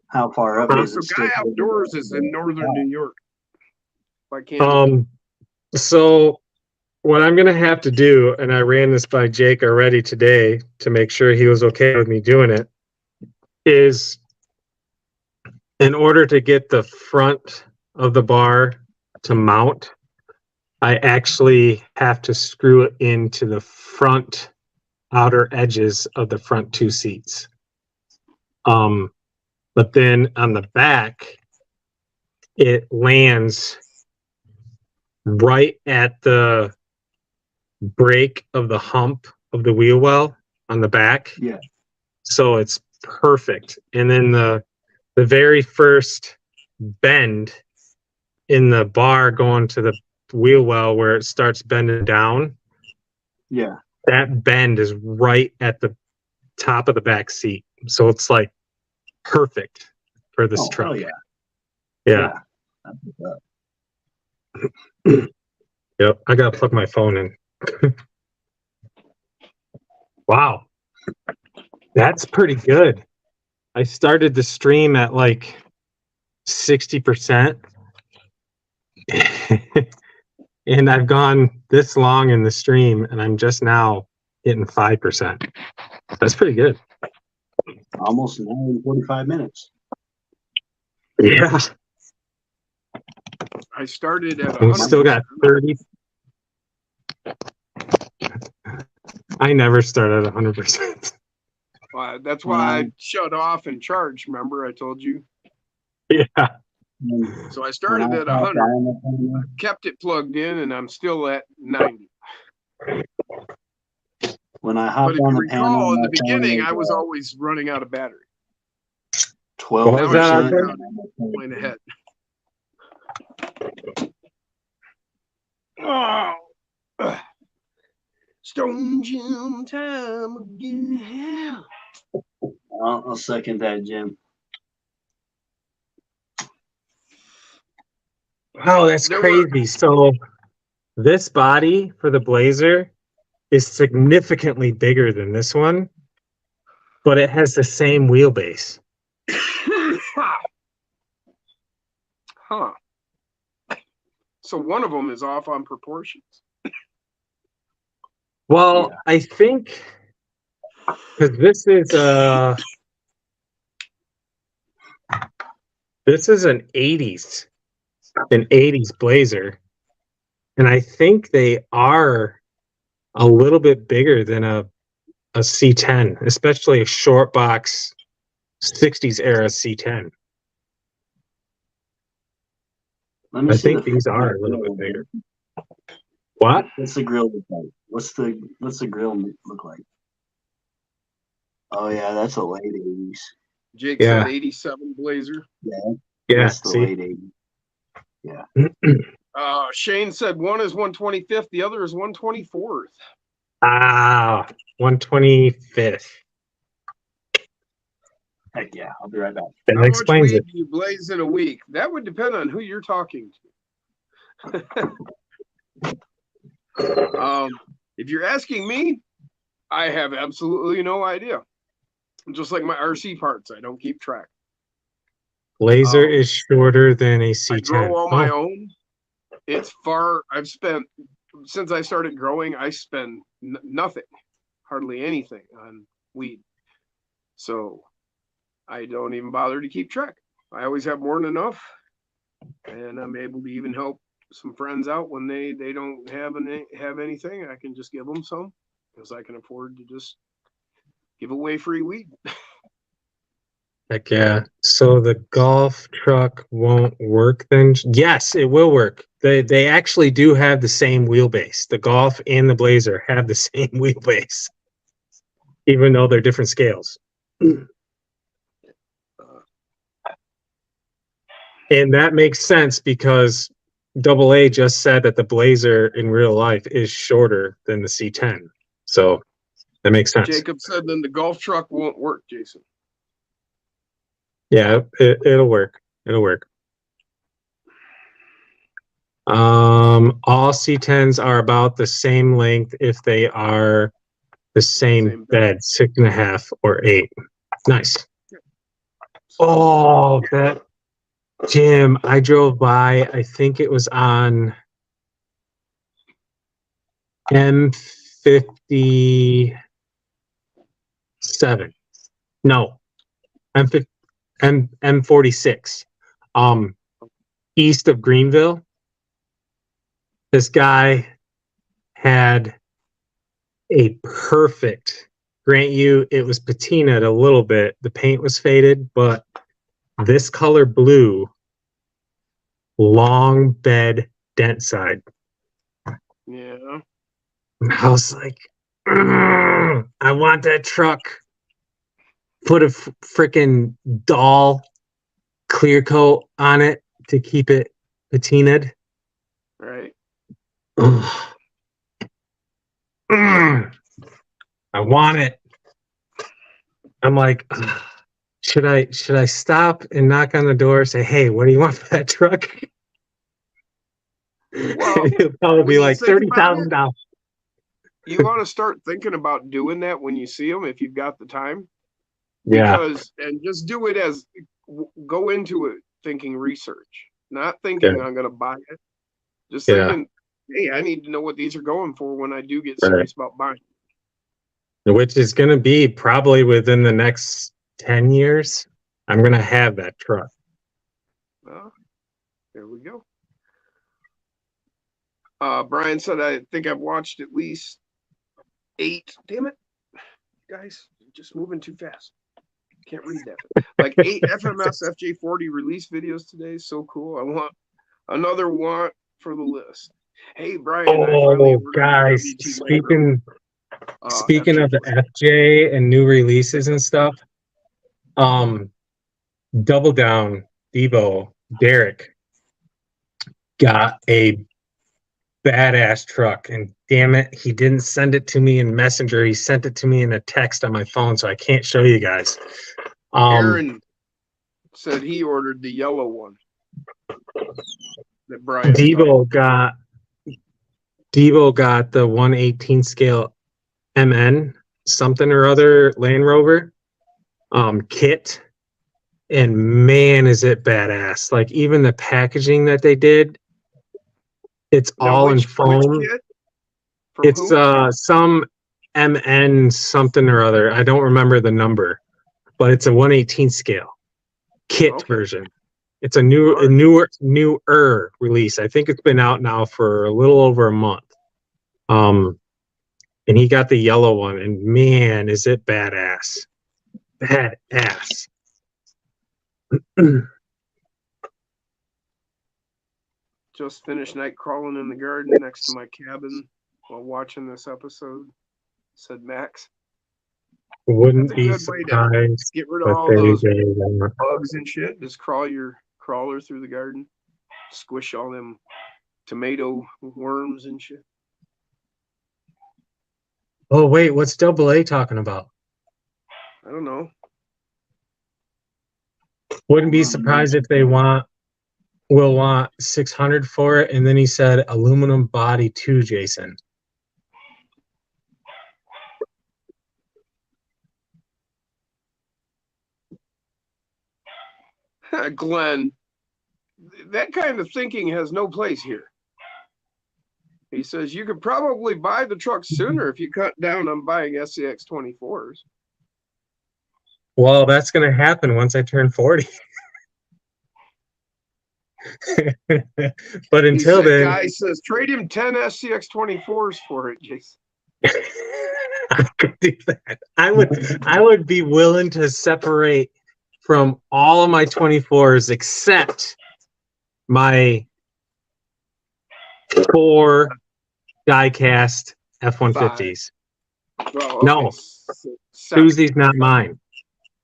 How far up is it? So Guy Outdoors is in northern New York. If I can't. So what I'm going to have to do, and I ran this by Jake already today to make sure he was okay with me doing it, is in order to get the front of the bar to mount, I actually have to screw it into the front outer edges of the front two seats. But then on the back, it lands right at the break of the hump of the wheel well on the back. Yeah. So it's perfect. And then the very first bend in the bar going to the wheel well where it starts bending down. Yeah. That bend is right at the top of the back seat. So it's like perfect for this truck. Oh, yeah. Yeah. Yep. I gotta plug my phone in. Wow. That's pretty good. I started the stream at like 60%. And I've gone this long in the stream and I'm just now hitting 5%. That's pretty good. Almost an hour and 45 minutes. Yeah. I started at We still got 30. I never start at 100%. That's why I shut off and charged. Remember, I told you. Yeah. So I started at 100, kept it plugged in, and I'm still at 90. When I hopped But if on you the panel, recall, in the beginning, I was always running out of battery. 12. What was that? Point ahead. Oh, Stone Jim time again. I'll second that, Jim. Oh, that's There crazy. So this body for the Blazer is significantly bigger than this one, but it has the same wheelbase. Huh. So one of them is off on proportions. Well, Yeah. I think because this is an 80s Blazer, and I think they are a little bit bigger than a C10, especially a short box 60s era C10. Let me I see think the these are a little bit bigger. What? What's the grill look like? What's the grill look like? Oh yeah, that's a late 80s. Jake Yeah. said 87 Blazer. Yeah, That's the see? late 80s. Shane said one is 125th, the other is 124th. 125th. Heck yeah, I'll be right back. That How much explains weed it. do you blaze in a week? That would depend on who you're talking to. If you're asking me, I have absolutely no idea. Just like my RC parts, I don't keep track. Blazer is shorter than a C10. I grow all my own. It's far. I've spent since I started growing. I spend nothing, hardly anything on weed. So I don't even bother to keep track. I always have more than enough, and I'm able to even help some friends out when they don't have anything. I can just give them some because I can afford to just give away free weed. Heck yeah. So the golf truck won't work then? Yes, it will work. They actually do have the same wheelbase. The Golf and the Blazer have the same wheelbase, even though they're different scales. And that makes sense because AA just said that the Blazer in real life is shorter than the C10. So that makes sense. Jacob said then the golf truck won't work, Jason. Yeah, it'll work. It'll work. All C10s are about the same length if they are the same bed, 6.5 or 8. Nice. Oh, that Jim, I drove by, I think it was on M57. No, M46. East of Greenville. This guy had a perfect, grant you, it was patinaed a little bit. The paint was faded, but this color blue, long bed dent side. Yeah. I was like, I want that truck. Put a freaking doll clear coat on it to keep it patinaed. Right. I want it. I'm like, should I stop and knock on the door, say, hey, what do you want for that truck? Well, it'll probably be like $30,000. You want to start thinking about doing that when you see them, if you've got the time. Yeah. And just do it as go into it thinking research, not thinking I'm going to buy it. Just thinking, hey, I need to know what these are going for when I do get serious about buying. Which is going to be probably within the next 10 years. I'm going to have that truck. Well, there we go. Brian said, I think I've watched at least 8. Damn it, guys, just moving too fast. Can't read that. Like 8 FMS FJ40 release videos today. So cool. I want another one for the list. Hey, Brian. Oh, guys, speaking of the FJ and new releases and stuff, Double Down Devo Derek got a badass truck, and damn it, he didn't send it to me in Messenger. He sent it to me in a text on my phone, so I can't show you guys. Aaron said he ordered the yellow one. that Brian. Debo got the 1/18 scale MN something or other Land Rover kit, and man, is it badass! Like even the packaging that they did, it's all in foam. It's some MN something or other. I don't remember the number, but it's a 1/18 scale kit version. It's a newer release. I think it's been out now for a little over a month. And he got the yellow one, and man, is it badass. Badass. Just finished night crawling in the garden next to my cabin while watching this episode, said Max. Wouldn't be surprised. Get rid of all those bugs and shit. Just crawl your crawler through the garden. Squish all them tomato worms and shit. Oh, wait, what's Double A talking about? I don't know. Wouldn't be surprised if they will want 600 for it. And then he said aluminum body too, Jason. Glenn, that kind of thinking has no place here. He says you could probably buy the truck sooner if you cut down on buying SCX 24s. Well, that's going to happen once I turn 40. But until then, guy says trade him 10 SCX 24s for it, Jason. I could do that. I would be willing to separate from all of my 24s except my 4 die-cast F-150s. Well, no, Susie's not mine.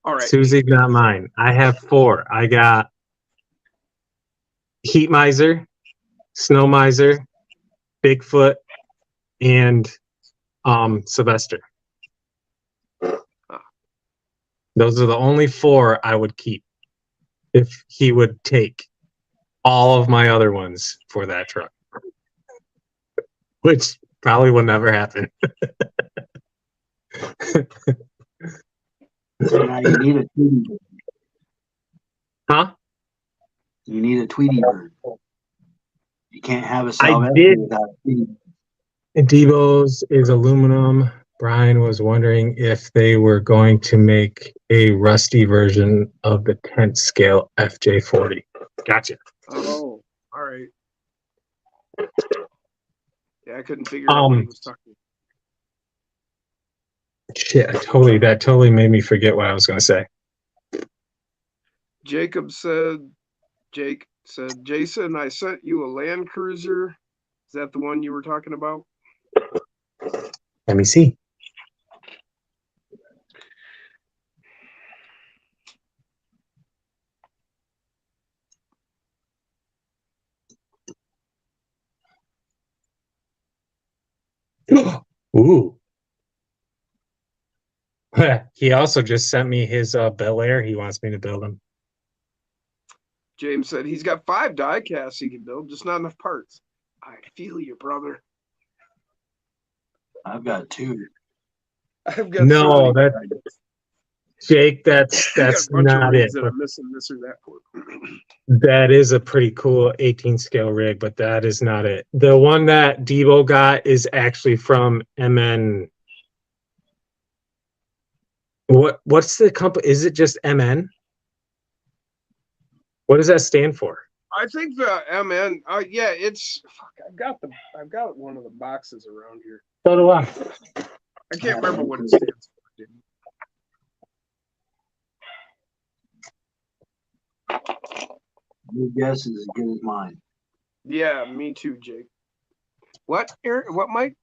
All right, Susie's not mine. I have 4. I got Heat Miser, Snow Miser, Bigfoot, and Sylvester. Those are the only 4 I would keep if he would take all of my other ones for that truck, which probably will never happen. So now you need a Tweety bird. Huh? You need a Tweety bird. You can't have a Sylvester without a Tweety bird. Debo's is aluminum. Brian was wondering if they were going to make a rusty version of the 10th scale FJ40. Gotcha. Oh, all right. Yeah, I couldn't figure out what he was talking about. Shit, that totally made me forget what I was going to say. Jake said, Jason, I sent you a Land Cruiser. Is that the one you were talking about? Let me see. Ooh. He also just sent me his Bel Air. He wants me to build him. James said he's got 5 die casts he can build, just not enough parts. I feel you, brother. I've got 2. I've got no, Jake, that's not it. That I'm missing this or that for. That is a pretty cool 18 scale rig, but that is not it. The one that Debo got is actually from MN. What's the company? Is it just MN? What does that stand for? I think the MN. Yeah, it's. Fuck, I've got one of the boxes around here. So do I. I can't remember what it stands for. Dude. Your guess is as good as mine. Yeah, me too, Jake. What, Eric? What, Mike?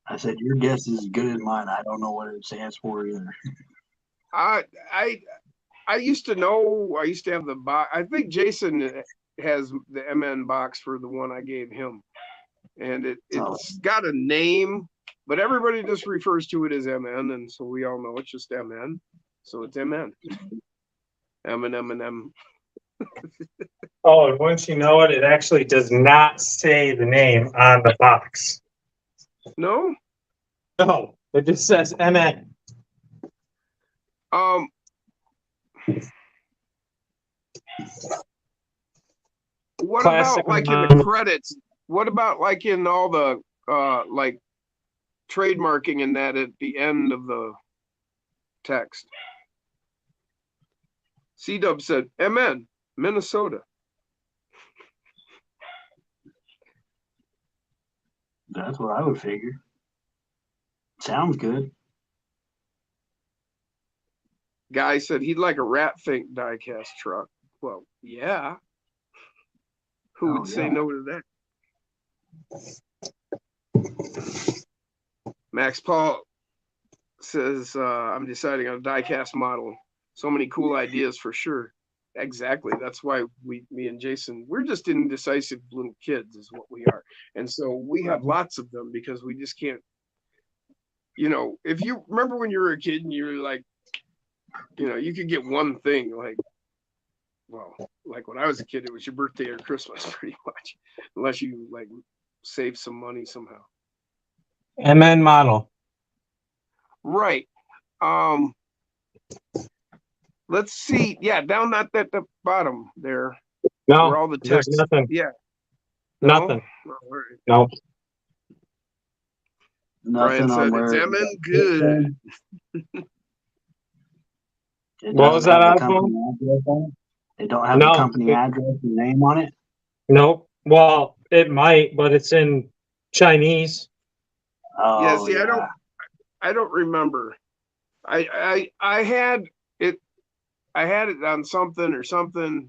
I said your guess is as good as mine. I don't know what it stands for either. I used to know. I used to have the box. I think Jason has the MN box for the one I gave him, and it's got a name, but everybody just refers to it as MN, and so we all know it's just MN. So it's MN. M. Oh, and once you know it, it actually does not say the name on the box. No? No, it just says MN. What Classic about like in the mom. credits? What about like in all the like trademarking and that at the end of the text? C-Dub said, MN, Minnesota. That's what I would figure. Sounds good. Guy said he'd like a Rat Fink diecast truck. Well, yeah. Who would say no to that? Max Paul says, I'm deciding on a diecast model. So many cool ideas for sure. Exactly. That's why me and Jason, we're just indecisive little kids is what we are. And so we have lots of them because we just can't, you know, if you remember when you were a kid and you were like, you know, you could get one thing like, well, like when I was a kid, it was your birthday or Christmas pretty much, unless you like save some money somehow. MN model. Right. Let's see. Yeah, down at the bottom there. No, where all the there's text. nothing. Yeah. Nothing. No? All right. No. Nothing Brian on said where it's MN good. It What was doesn't that have the on? company address on it. They don't have No, the company address and name on it. Nope. Well, it might, but it's in Chinese. Oh, Yeah, see, I don't remember. I had it on something or something.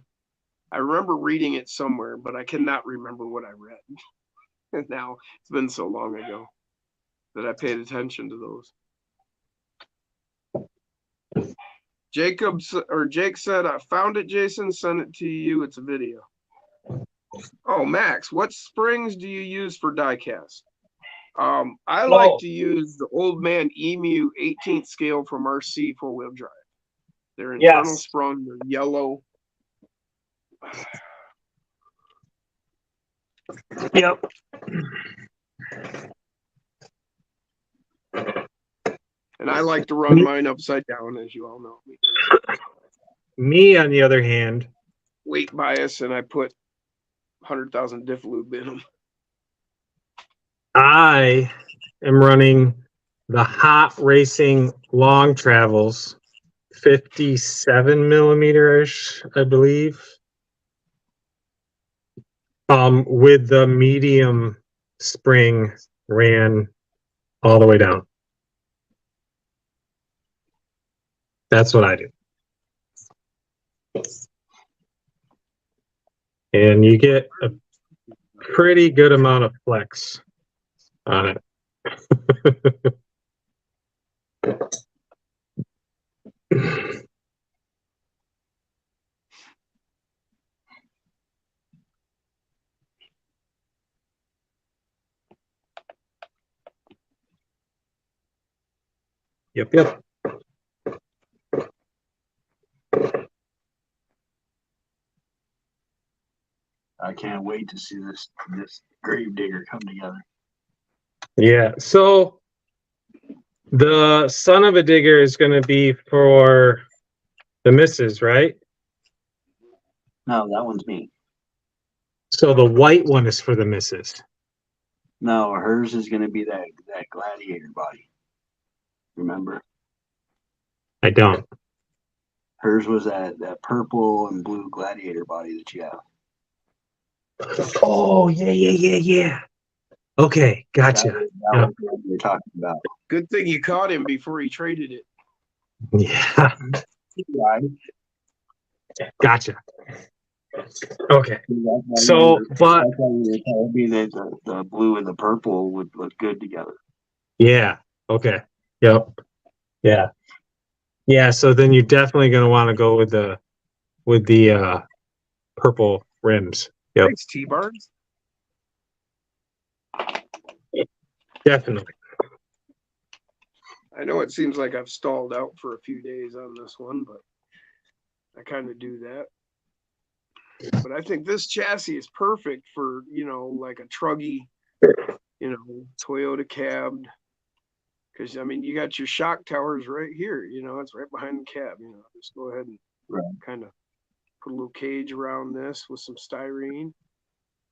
I remember reading it somewhere, but I cannot remember what I read. And now it's been so long ago that I paid attention to those. Jake said, I found it, Jason, sent it to you. It's a video. Oh, Max, what springs do you use for diecast? I like to use the Old Man Emu 18th scale from RC 4-wheel drive. They're internal sprung, they're yellow. Yep. And I like to run mine upside down, as you all know. Me, on the other hand, Weight bias, and I put 100,000 diff lube in them. I am running the Hot Racing Long Travels 57 millimeter-ish, I believe. With the medium spring ran all the way down. That's what I do. And you get a pretty good amount of flex on it. Yep. I can't wait to see this Gravedigger come together. Yeah, so the Son of a Digger is going to be for the missus, right? No, that one's me. So the white one is for the missus. No, hers is going to be that gladiator body. Remember? I don't. Hers was that purple and blue gladiator body that you have. Oh, yeah. Okay, gotcha. That was what you're talking about. Good thing you caught him before he traded it. Yeah. Right. Gotcha. Okay. So, but that's why you were telling me that the blue and the purple would look good together. yeah. Okay. Yep. Yeah. Yeah. So then you're definitely going to want to go with the purple rims. Yep. Thanks, T-Bars. Definitely. I know it seems like I've stalled out for a few days on this one, but I kind of do that. But I think this chassis is perfect for, you know, like a truggy, you know, Toyota cab. Because, I mean, you got your shock towers right here, you know, it's right behind the cab, you know, just go ahead and kind of put a little cage around this with some styrene.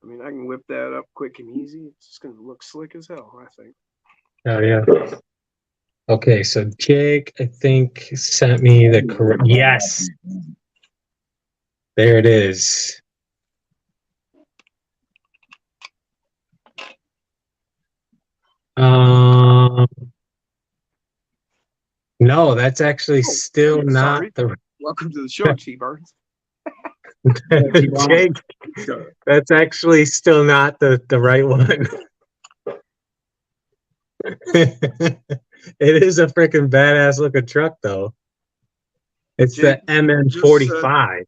I mean, I can whip that up quick and easy. It's just going to look slick as hell, I think. Oh, yeah. Okay, so Jake, I think, sent me the correct. Yes. There it is. No, that's actually still not sorry. the. Welcome to the show, T Barnes. Jake, that's actually still not the right one. It is a freaking badass looking truck, though. It's Jake, the MN45.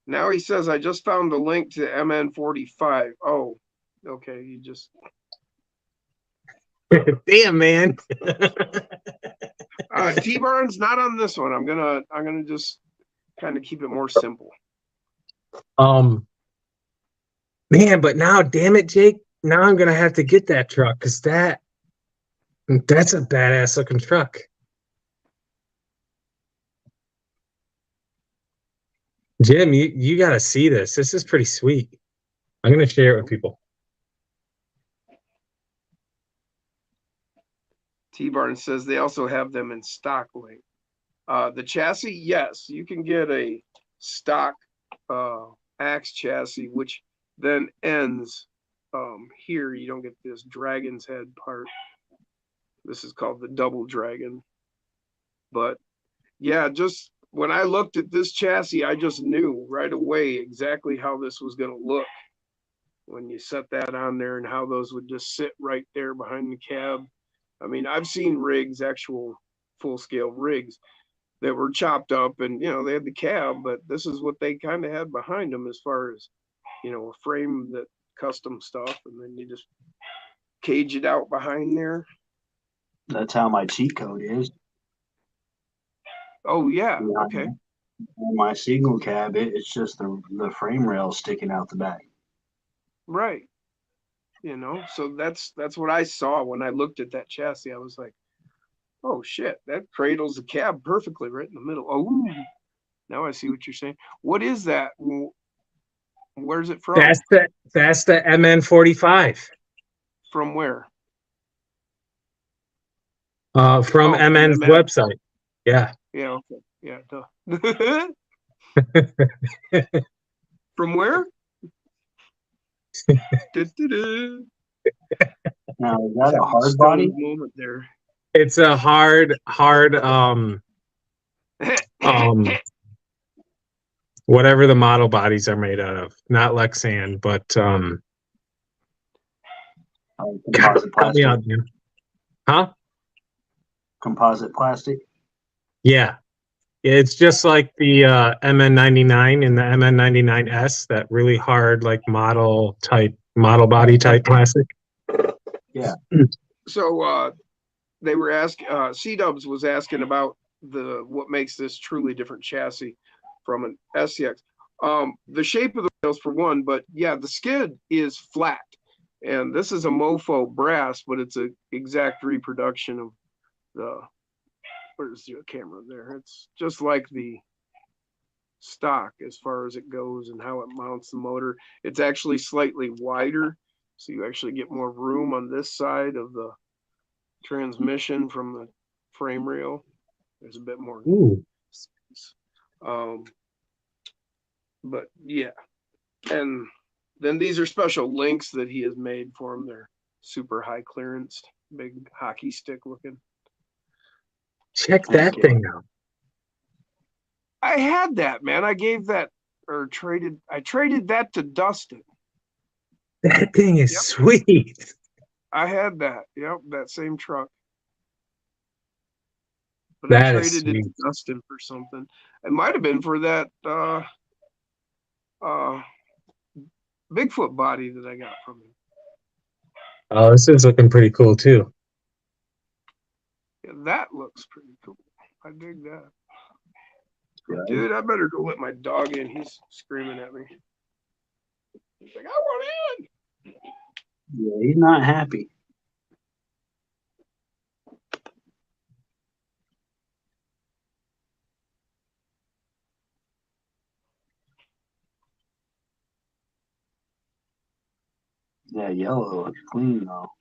Now he says, I just found the link to MN45. Oh, okay. You just. Damn, man. T Barnes, not on this one. I'm gonna just kind of keep it more simple. Man, but now, damn it, Jake. Now I'm gonna have to get that truck because that's a badass looking truck. Jim, you gotta see this. This is pretty sweet. I'm gonna share it with people. T Barnes says they also have them in stock link. The chassis, yes, you can get a stock axe chassis, which then ends here. You don't get this dragon's head part. This is called the double dragon. But yeah, just when I looked at this chassis, I just knew right away exactly how this was going to look when you set that on there and how those would just sit right there behind the cab. I mean, I've seen rigs, actual full-scale rigs that were chopped up and, you know, they had the cab, but this is what they kind of had behind them as far as, you know, a frame that custom stuff, and then you just cage it out behind there. That's how my cheat code is. Oh, yeah. Okay. On my single cab, it's just the frame rail sticking out the back. Right. You know, so that's what I saw when I looked at that chassis. I was like, oh shit, that cradles the cab perfectly right in the middle. Oh, now I see what you're saying. What is that? Where's it from? That's the MN45. From where? From MN's website. Yeah. Yeah. Okay. Yeah. From where? Now, is that a hard body? Moment there. It's a hard whatever the model bodies are made out of. Not Lexan, but composite plastic. Help me out, huh? Composite plastic. Yeah. It's just like the MN99 and the MN99S, that really hard, like model body type plastic. Yeah. So they were asking, C-Dubs was asking about what makes this truly different chassis from an SCX. The shape of the wheels for one, but yeah, the skid is flat. And this is a Mofo brass, but it's an exact reproduction of the, where's the camera there? It's just like the stock as far as it goes and how it mounts the motor. It's actually slightly wider, so you actually get more room on this side of the transmission from the frame rail. There's a bit more space. But yeah, and then these are special links that he has made for them. They're super high clearance, big hockey stick looking. Check that thing out. I had that, man. I gave that or I traded that to Dustin. That thing is sweet. I had that. Yep, that same truck. But that I traded it to Dustin for something. It might have been for that Bigfoot body that I got from him. Oh, this is looking pretty cool too. Yeah, that looks pretty cool. I dig that. Dude, I better go let my dog in. He's screaming at me. He's like, I want in. Yeah, he's not happy. Yeah, yellow looks clean though.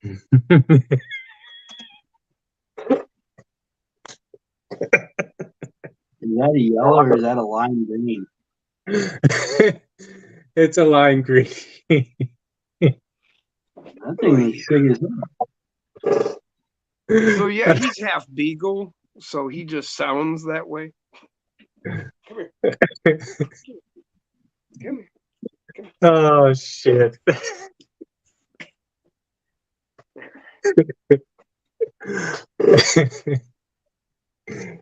Is that a yellow or is that a lime green? It's a lime green. That thing is sick as hell. So yeah, he's half beagle, so he just sounds that way. Come here. Come here. Oh shit.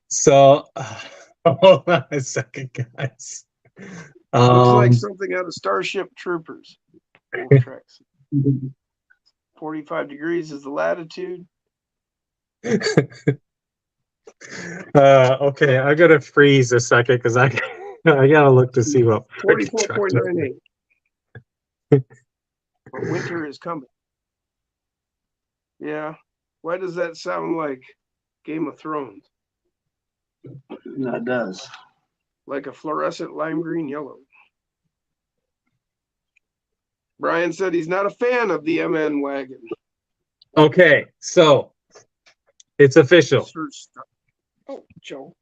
So hold on a second, guys. Looks like something out of Starship Troopers. Old tracks. 45 degrees is the latitude. Okay, I gotta freeze a second because I gotta look to see what 44.98. Winter is coming. Yeah. Why does that sound like Game of Thrones? That does. Like a fluorescent lime green yellow. Brian said he's not a fan of the MN wagon. Okay, so it's official. Oh, Joe.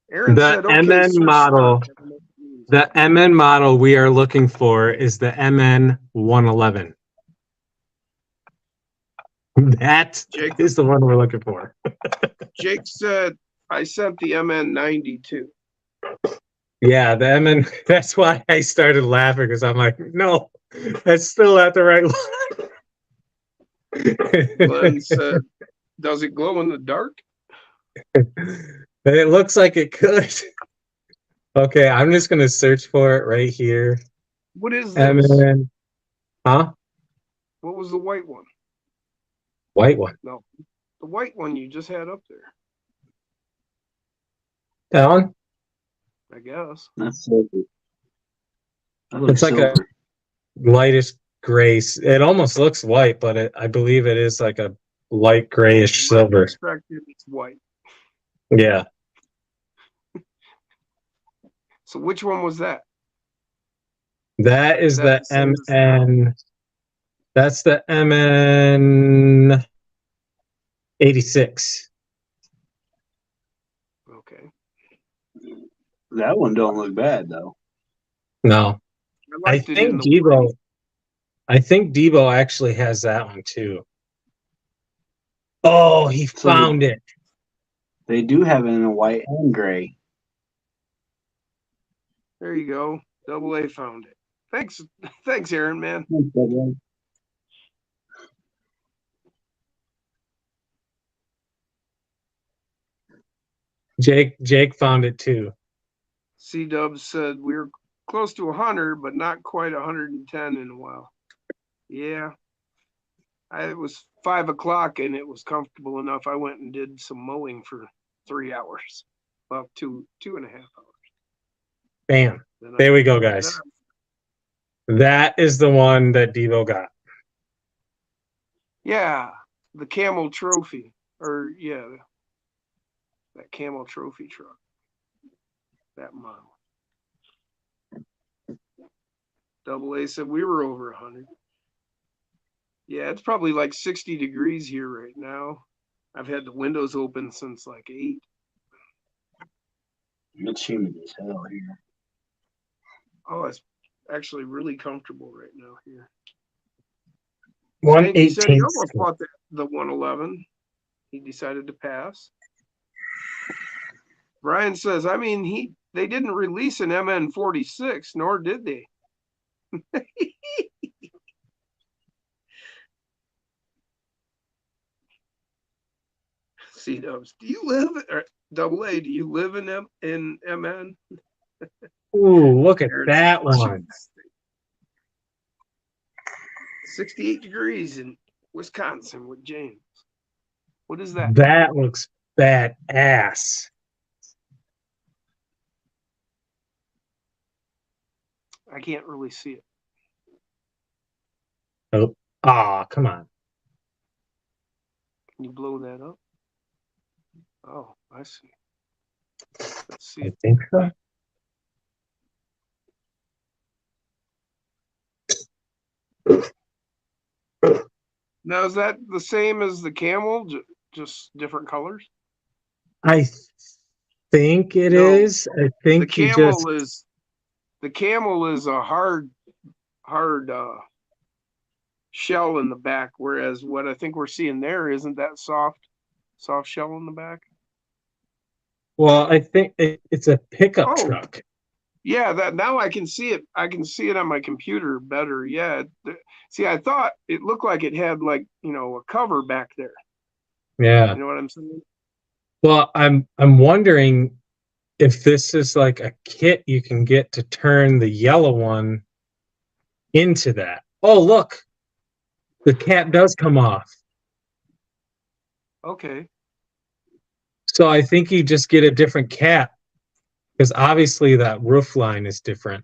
Aaron The said, okay, MN model. The MN model we are looking for is the MN 111. That is the one we're looking for. Jake said, I sent the MN 92. Yeah, the MN, that's why I started laughing because I'm like, no, that's still not the right one. Glenn said, does it glow in the dark? It looks like it could. Okay, I'm just going to search for it right here. What is this? MN, huh? What was the white one? White one. No, the white one you just had up there. That one? I guess. That's silver. It's like a lightish gray. It almost looks white, but I believe it is like a light grayish silver. It's white. Yeah. So which one was that? That is the MN. That's the MN 86. Okay. That one don't look bad though. No. I think Debo actually has that one too. Oh, he found it. They do have it in a white and gray. There you go. Double A found it. Thanks, Aaron, man. Jake found it too. C-Dub said we were close to 100, but not quite 110 in a while. Yeah. It was 5 o'clock and it was comfortable enough. I went and did some mowing for 3 hours. Well, 2.5 hours. Bam. There we go, guys. That is the one that Devo got. Yeah, the Camel Trophy. Or, yeah, that Camel Trophy truck. That model. Double A said we were over 100. Yeah, it's probably like 60 degrees here right now. I've had the windows open since like 8. It's humid as hell here. Oh, it's actually really comfortable right now here. 118. He said he almost bought the 111. He decided to pass. Brian says, I mean, they didn't release an MN46, nor did they. C-Dubs, do you live, or Double A, do you live in MN? Ooh, look at that one. 68 degrees in Wisconsin with James. What is that? That looks badass. I can't really see it. Oh, ah, come on. Can you blow that up? Oh, I see. Let's see I it. think so. Now, is that the same as the camel, just different colors? I think it is. I The think you camel just is a hard shell in the back, whereas what I think we're seeing there isn't that soft shell in the back. well, I think it's a pickup Oh. truck. Yeah, that now I can see it. I can see it on my computer better. Yeah. See, I thought it looked like it had like, a cover back there. Yeah. You know what I'm saying? Well, I'm wondering if this is like a kit you can get to turn the yellow one into that. Oh, look. The cap does come off. Okay. So I think you just get a different cap because obviously that roof line is different.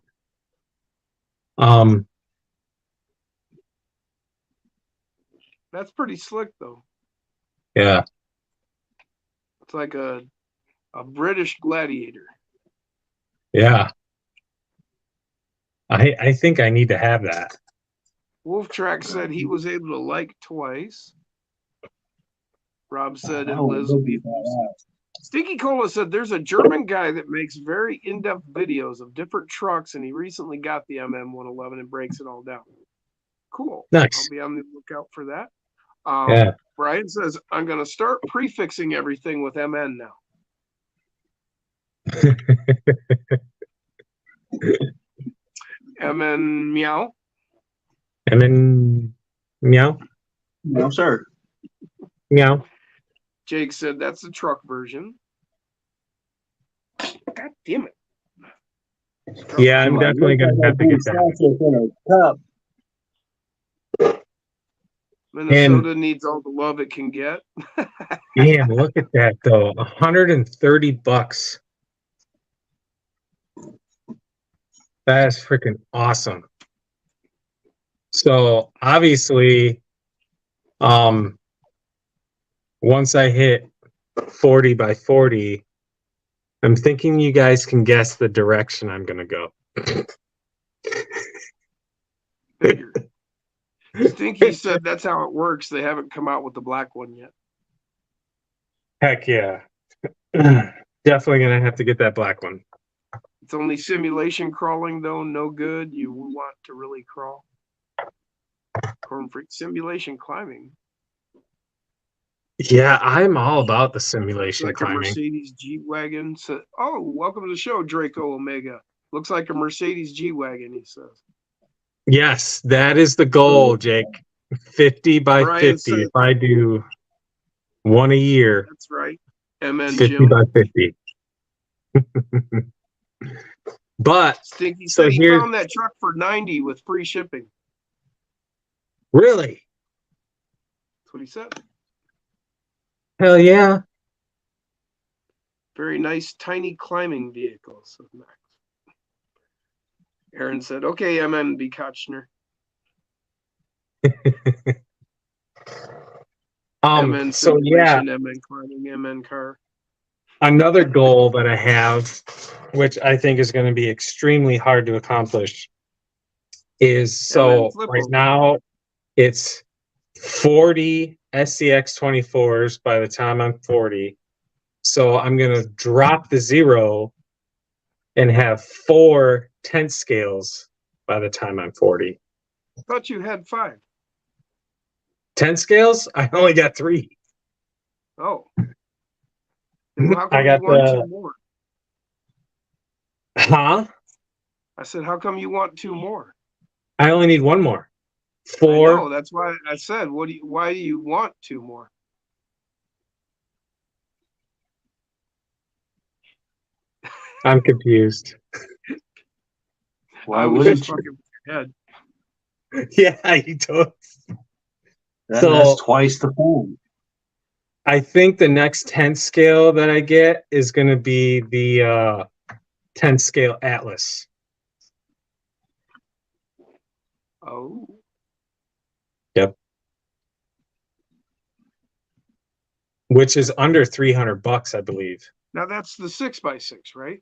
That's pretty slick though. Yeah. It's like a British Gladiator. Yeah. I think I need to have that. Wolf Track said he was able to like twice. Rob said it Oh, lives look will be at that. Stinky Cola said there's a German guy that makes very in-depth videos of different trucks, and he recently got the MM111 and breaks it all down. Cool. Nice. I'll be on the lookout for that. Yeah. Brian says, I'm going to start prefixing everything with MN now. MN meow. And then meow, No, sir. meow. Jake said that's the truck version. God damn it. Yeah, I'm definitely going to have to get that. Cup. Minnesota needs all the love it can get. Damn, look at that though. $130. That is freaking awesome. So obviously, once I hit 40 by 40, I'm thinking you guys can guess the direction I'm gonna go. Stinky said that's how it works. They haven't come out with the black one yet. Heck yeah. Definitely gonna have to get that black one. It's only simulation crawling though, no good. You want to really crawl. Corn freak simulation climbing. Yeah, I'm all about the simulation Like climbing. a Mercedes G-Wagon. So, oh, welcome to the show, Draco Omega. Looks like a Mercedes G-Wagon, he says. Yes, that is the goal, Jake. 50 by Brian 50. said- If I do one a year, That's right. MN 50 Jim. by 50. But Stinky so said he here's- found that truck for $90 with free shipping. really, That's what he said. hell yeah. Very nice, tiny climbing vehicle, said Max. Aaron said, okay, MN Kochner. MN So yeah, simulation, MN climbing, MN car. another goal that I have, which I think is going to be extremely hard to accomplish, is so flip right over. now it's 40 SCX 24s by the time I'm 40. So I'm going to drop the 0 and have 4 tent scales by the time I'm 40. I thought you had 5. 10 scales? I only got 3. Oh. Well, how come I got you want the- 2 more? Huh? I said, how come you want 2 more? I only need 1 more. I 4. know, that's why I said, why do you want 2 more? I'm confused. Why I was wouldn't just you? fucking with your head. Yeah, he does. That's twice the phone. I think the next 10 scale that I get is going to be the 10 scale Atlas. Oh. Yep. Which is under $300, I believe. Now that's the 6x6, right?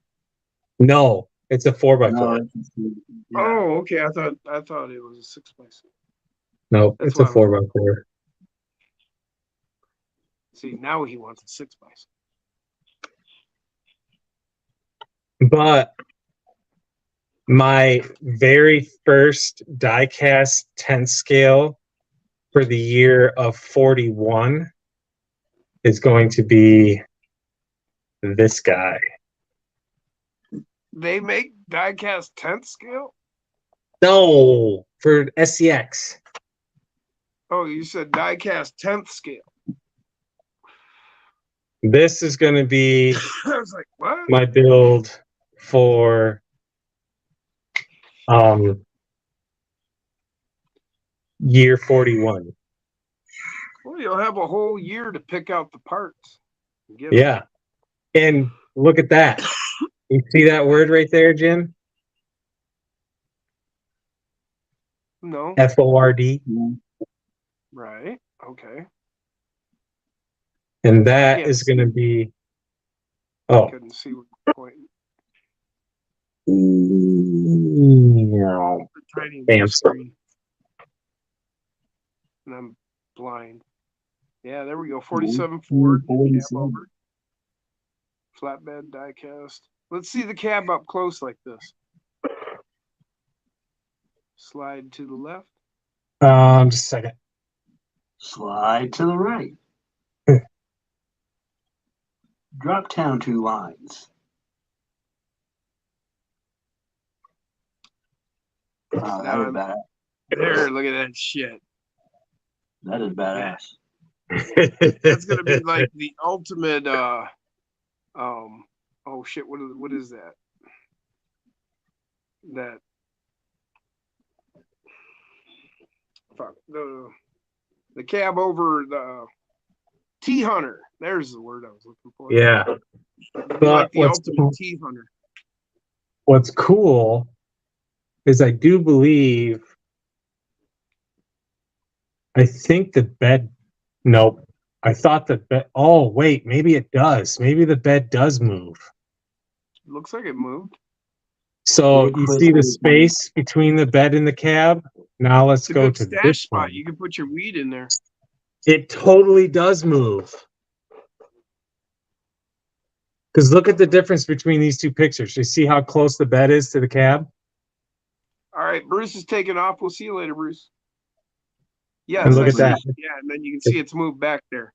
No, it's a 4x4. No, Oh, okay. I thought it was a 6x6. No, That's it's a why I was- 4x4. See, now he wants a 6x6. But my very first diecast 10 scale for the year of 41 is going to be this guy. They make diecast 10th scale? No, for SCX. Oh, you said diecast 10th scale. This is going to be I was like, what? my build for year 41. Well, you'll have a whole year to pick out the parts. Yeah. And look at that. You see that word right there, Jim? No. FORD. Right. Okay. And that is going to be. Oh. Couldn't see what point. No. Tiny Bam. screen. And I'm blind. Yeah, there we go. 47 Ford. Cab over. Flatbed diecast. Let's see the cab up close like this. Slide to the left. Just a second. Slide to the right. Drop down 2 lines. Wow, that is badass. There, look at that shit. That is badass. That's gonna be like the ultimate oh shit, what is that? That fuck the cab over the T-Hunter. There's the word I was looking for. Yeah. But like the ultimate T-Hunter. What's cool is I do believe I think the bed nope. I thought the bed oh wait, maybe it does. Maybe the bed does move. Looks like it moved. So you see the space between the bed and the cab? Now let's go to this spot. one. You can put your weed in there. It totally does move. Because look at the difference between these two pictures. You see how close the bed is to the cab? All right, Bruce is taking off. We'll see you later, Bruce. Yes, and look at that. Yeah, and then you can see it's moved back there.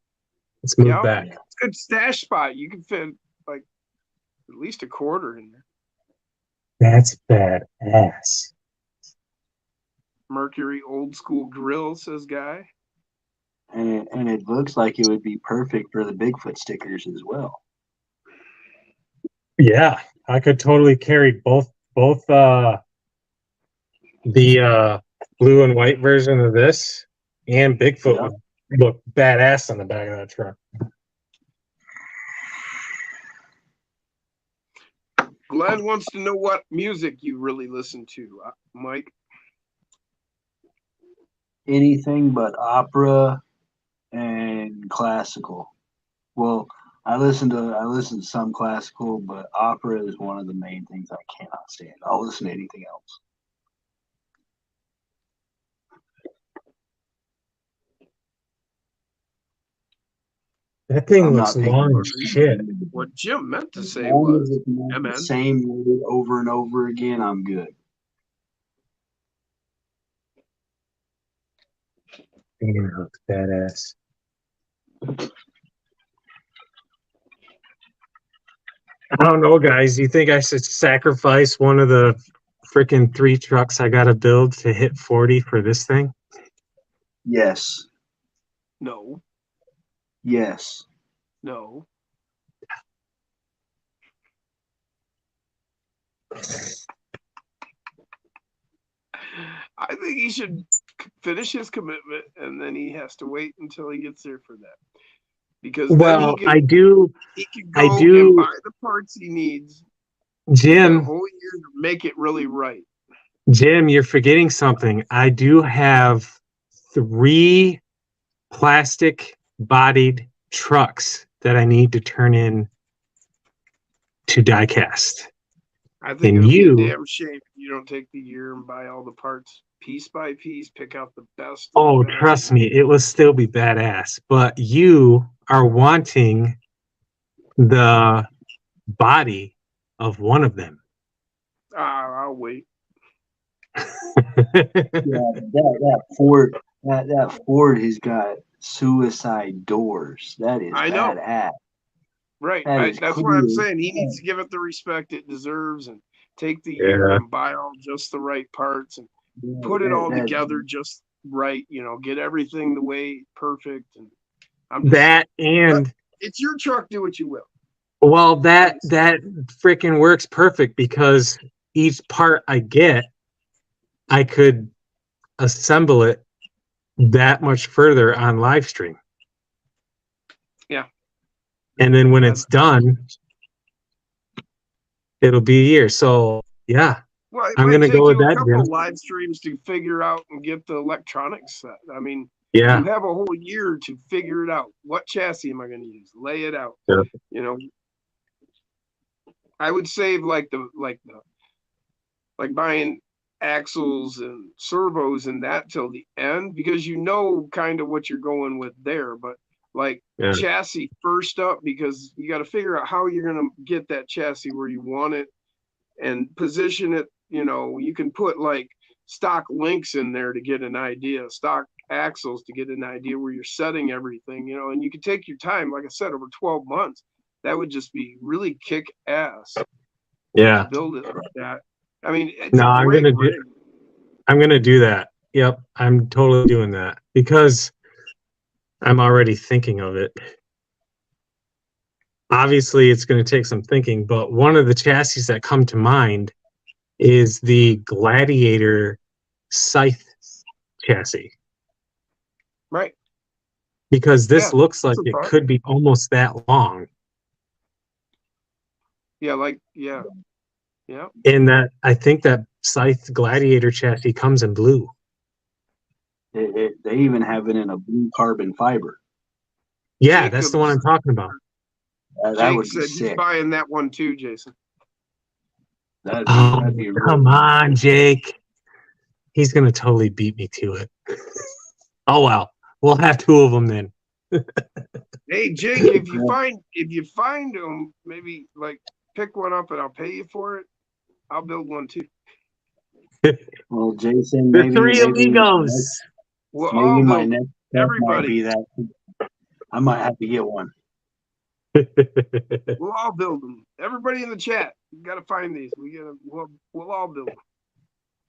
It's moved back. It's a good stash spot. You can fit like at least a quarter in there. That's badass. Mercury old school grill, says Guy. And it looks like it would be perfect for the Bigfoot stickers as well. Yeah, I could totally carry both the blue and white version of this and Bigfoot would look badass on the back of that truck. Glenn wants to know what music you really listen to, Mike. Anything but opera and classical. Well, I listen to some classical, but opera is one of the main things I cannot stand. I'll listen to anything else. That thing looks long as shit. What Jim meant to say was, the same word over and over again, I'm good. Damn, looks badass. I don't know, guys. You think I should sacrifice one of the freaking 3 trucks I got to build to hit 40 for this thing? Yes. No. Yes. No. I think he should finish his commitment, and then he has to wait until he gets there for that. Because then Well, I do, he can I go and do, buy the parts he needs a Jim, whole year to make it really right. Jim, you're forgetting something. I do have 3 plastic bodied trucks that I need to turn in to diecast. I think And it'll be a you, damn shame if you don't take the year and buy all the parts piece by piece, pick out the best. oh, the best. trust me, it will still be badass. But you are wanting the body of one of them. I'll wait. That Ford, that Ford has got suicide doors. That is I know. badass. Right. That is That's cool. why I'm saying he needs to give it the respect it deserves and take the year Yeah. and buy all just the right parts and put it all together just right. Get everything the way perfect. And I'm just That and it's your truck. Do what you will. well, that freaking works perfect because each part I get, I could assemble it that much further on live stream. Yeah. And then when it's done, it'll be a year. So yeah, Well, it I'm might gonna take go with you a that, couple Jim. live streams to figure out and get the electronics set. I mean, Yeah. you have a whole year to figure it out. What chassis am I going to use? Lay it out. Yeah. I would save like buying axles and servos and that till the end because kind of what you're going with there. But chassis first up because you got to figure out how you're going to get that chassis where you want it and position it. You can put like stock links in there to get an idea, stock axles to get an idea where you're setting everything, and you can take your time, like I said, over 12 months. That would just be really kick ass. Yeah. Build it like that. I mean, it's no, I'm gonna do that. Yep, I'm totally doing that because I'm already thinking of it. Obviously, it's going to take some thinking, but one of the chassis that come to mind is the Gladiator Scythe chassis. Right. Because this looks like it could be almost that long. Yeah, yeah. And I think that Scythe Gladiator chassis comes in blue. They even have it in a blue carbon fiber. Yeah, that's the one I'm talking about. That would be sick. He's buying that one too, Jason. That'd be come on, Jake. He's gonna totally beat me to it. Oh well, we'll have 2 of them then. Hey, Jake, if you find them, maybe pick one up and I'll pay you for it. I'll build one too. Well, Jason, the 3 amigos. Maybe my next everybody be that. I might have to get one. We'll all build them. Everybody in the chat, you got to find these. We'll all build them.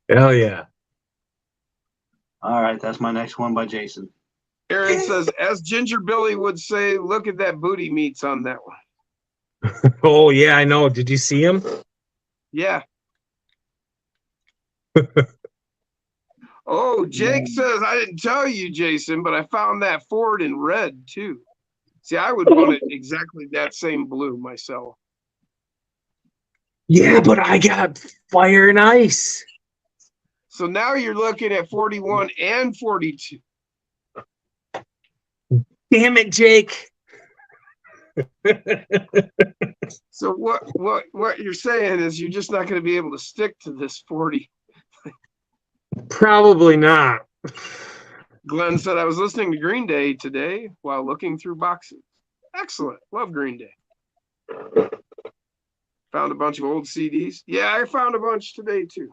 Hell yeah! All right, that's my next one by Jason. Aaron says, as Ginger Billy would say, look at that booty meats on that one. Oh yeah, I know. Did you see him? Yeah. Oh, Jake says, I didn't tell you, Jason, but I found that Ford in red too. See, I would want it exactly that same blue myself. Yeah, but I got fire and ice. So now you're looking at 41 and 42. Damn it, Jake. So what you're saying is you're just not going to be able to stick to this 40. Probably not. Glenn said, I was listening to Green Day today while looking through boxes. Excellent. Love Green Day. Found a bunch of old CDs. Yeah, I found a bunch today too.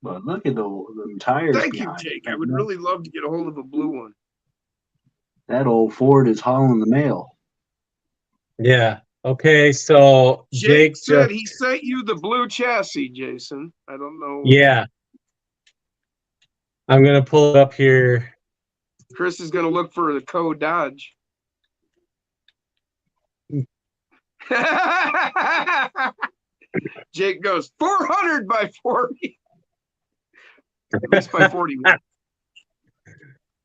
But look at the tires. Thank you, Jake. I would really love to get a hold of a blue one. That old Ford is hauling the mail. Yeah. Okay, so Jake said he sent you the blue chassis, Jason. I don't know. Yeah. I'm going to pull it up here. Chris is going to look for the code Dodge. Jake goes 400 by 40. At least by 41.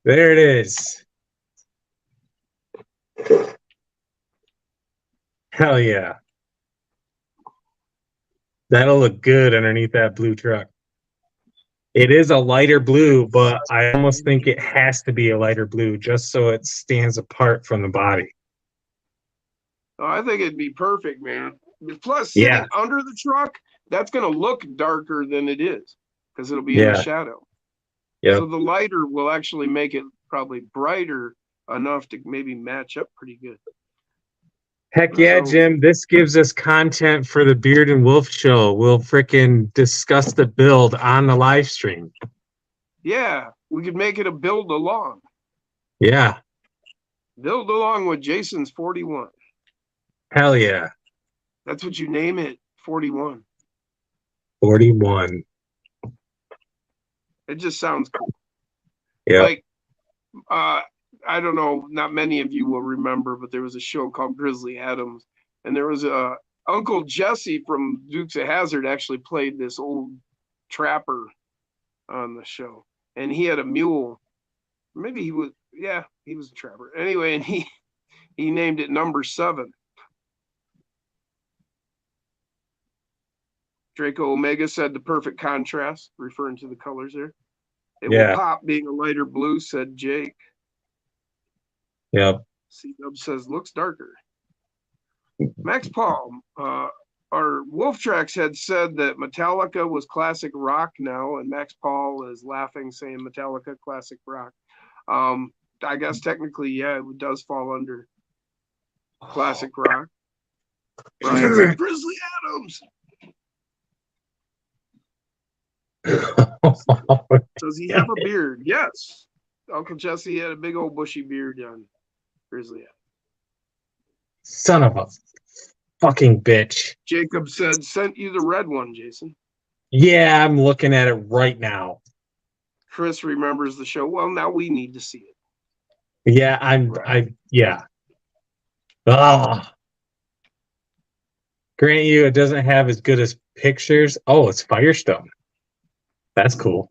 There it is. Hell yeah. That'll look good underneath that blue truck. It is a lighter blue, but I almost think it has to be a lighter blue just so it stands apart from the body. Oh, I think it'd be perfect, man. Plus, sitting under the truck, that's going to look darker than it is because it'll be in the shadow. Yeah. So the lighter will actually make it probably brighter enough to maybe match up pretty good. Heck yeah, Jim. This gives us content for the Beard and Wolf show. We'll frickin' discuss the build on the live stream. Yeah, we could make it a build along. Yeah. Build along with Jason's 41. Hell yeah. That's what you name it, 41. 41. It just sounds cool. Yeah. Like, I don't know, not many of you will remember, but there was a show called Grizzly Adams, and there was Uncle Jesse from Dukes of Hazzard actually played this old trapper on the show, and he had a mule. Maybe he was a trapper. Anyway, and he named it Number 7. Draco Omega said the perfect contrast, referring to the colors there. It will pop being a lighter blue, said Jake. Yep. C-Dub says looks darker. Max Paul, our Wolf Tracks had said that Metallica was classic rock now, and Max Paul is laughing, saying Metallica classic rock. I guess technically, yeah, it does fall under classic rock. Brian says Grizzly Adams. Does he have a beard? Yes. Uncle Jesse had a big old bushy beard on Grizzly Adams. Son of a fucking bitch. Jacob said, sent you the red one, Jason. Yeah, I'm looking at it right now. Chris remembers the show. Well, now we need to see it. Yeah, yeah. Oh. Grant you, it doesn't have as good as pictures. Oh, it's Firestone. That's cool.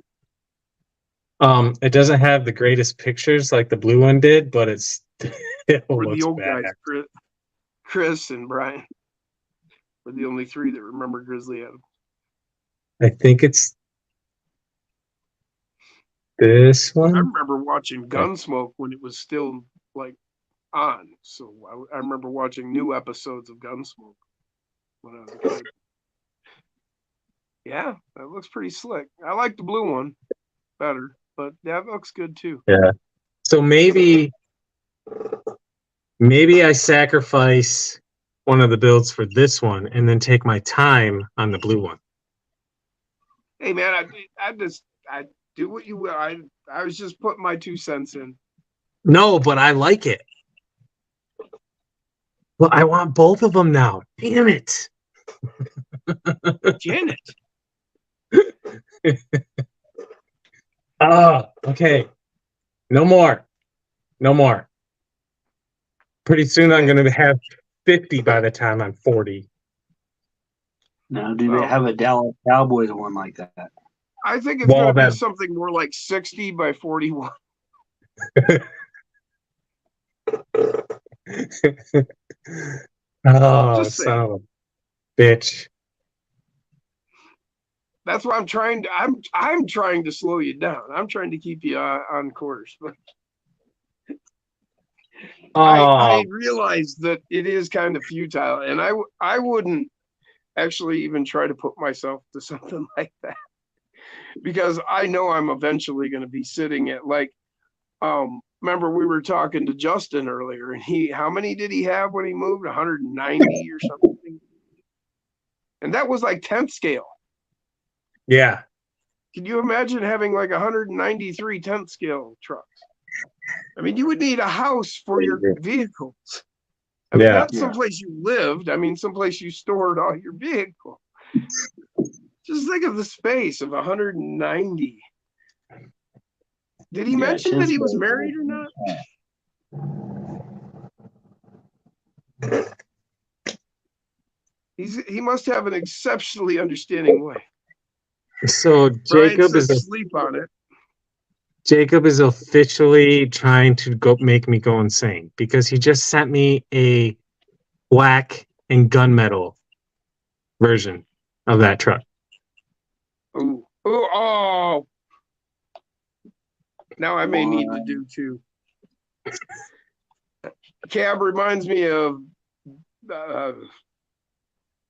It doesn't have the greatest pictures like the blue one did, but it's we're the old guys, Chris and Brian. We're the only three that remember Grizzly Adams. I think it's this one. I remember watching Gunsmoke when it was still like on. So I remember watching new episodes of Gunsmoke when I was a kid. Yeah, that looks pretty slick. I like the blue one better, but that looks good too. Yeah. So maybe I sacrifice one of the builds for this one and then take my time on the blue one. Hey man, I do what you will. I was just putting my 2 cents in. No, but I like it. Well, I want both of them now. Damn it. Damn it. Oh, okay. No more. Pretty soon I'm going to have 50 by the time I'm 40. Now, do they have a Dallas Cowboys one like that? I think it's going to be something more like 60 by 41. Oh, son of a bitch. That's what I'm trying to. I'm trying to slow you down. I'm trying to keep you on course. But I realize that it is kind of futile, and I wouldn't actually even try to put myself to something like that, because I know I'm eventually going to be sitting at like. Remember we were talking to Justin earlier, and how many did he have when he moved? 190 or something, and that was like 10th scale. Yeah. Can you imagine having like 193 10th scale trucks? I mean, you would need a house for your vehicles. I mean, not someplace you lived. I mean, someplace you stored all your vehicles. Just think of the space of 190. Did he mention that he was married or not? He must have an exceptionally understanding wife. So Brian says sleep on it. Jacob is officially trying to make me go insane because he just sent me a black and gunmetal version of that truck. Ooh. Ooh, oh. Now I may need to do two. Cab reminds me of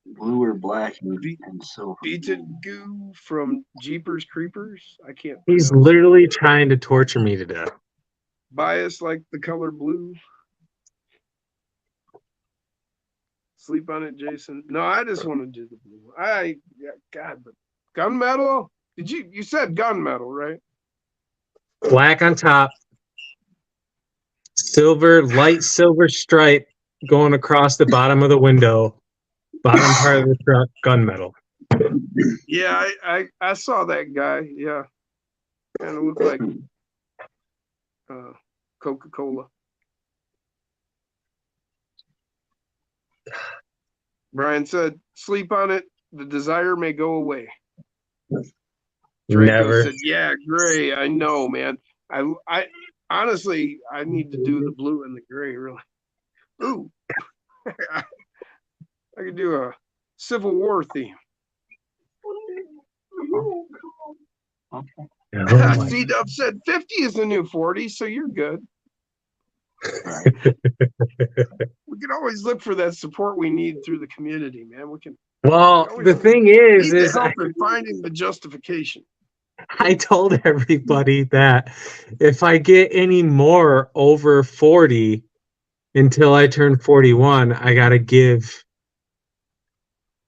blue or black and silver. Beaten Goo from Jeepers Creepers. I can't. He's literally trying to torture me to death. Bias like the color blue. Sleep on it, Jason. No, I just want to do the blue. God, but gunmetal? You said gunmetal, right? Black on top, light silver stripe going across the bottom of the window, bottom part of the truck, gunmetal. Yeah, I saw that guy. Yeah, kind of looked like Coca-Cola. Brian said, "Sleep on it. The desire may go away." Draco Never said, "Yeah, gray. I know, man. I honestly, I need to do the blue and the gray. Really. Ooh, I could do a Civil War theme." Okay. C-Dub said 50 is the new 40, so you're good. Right. We can always look for that support we need through the community, man. Well, the thing is help in finding the justification. I told everybody that if I get any more over 40 until I turn 41, I got to give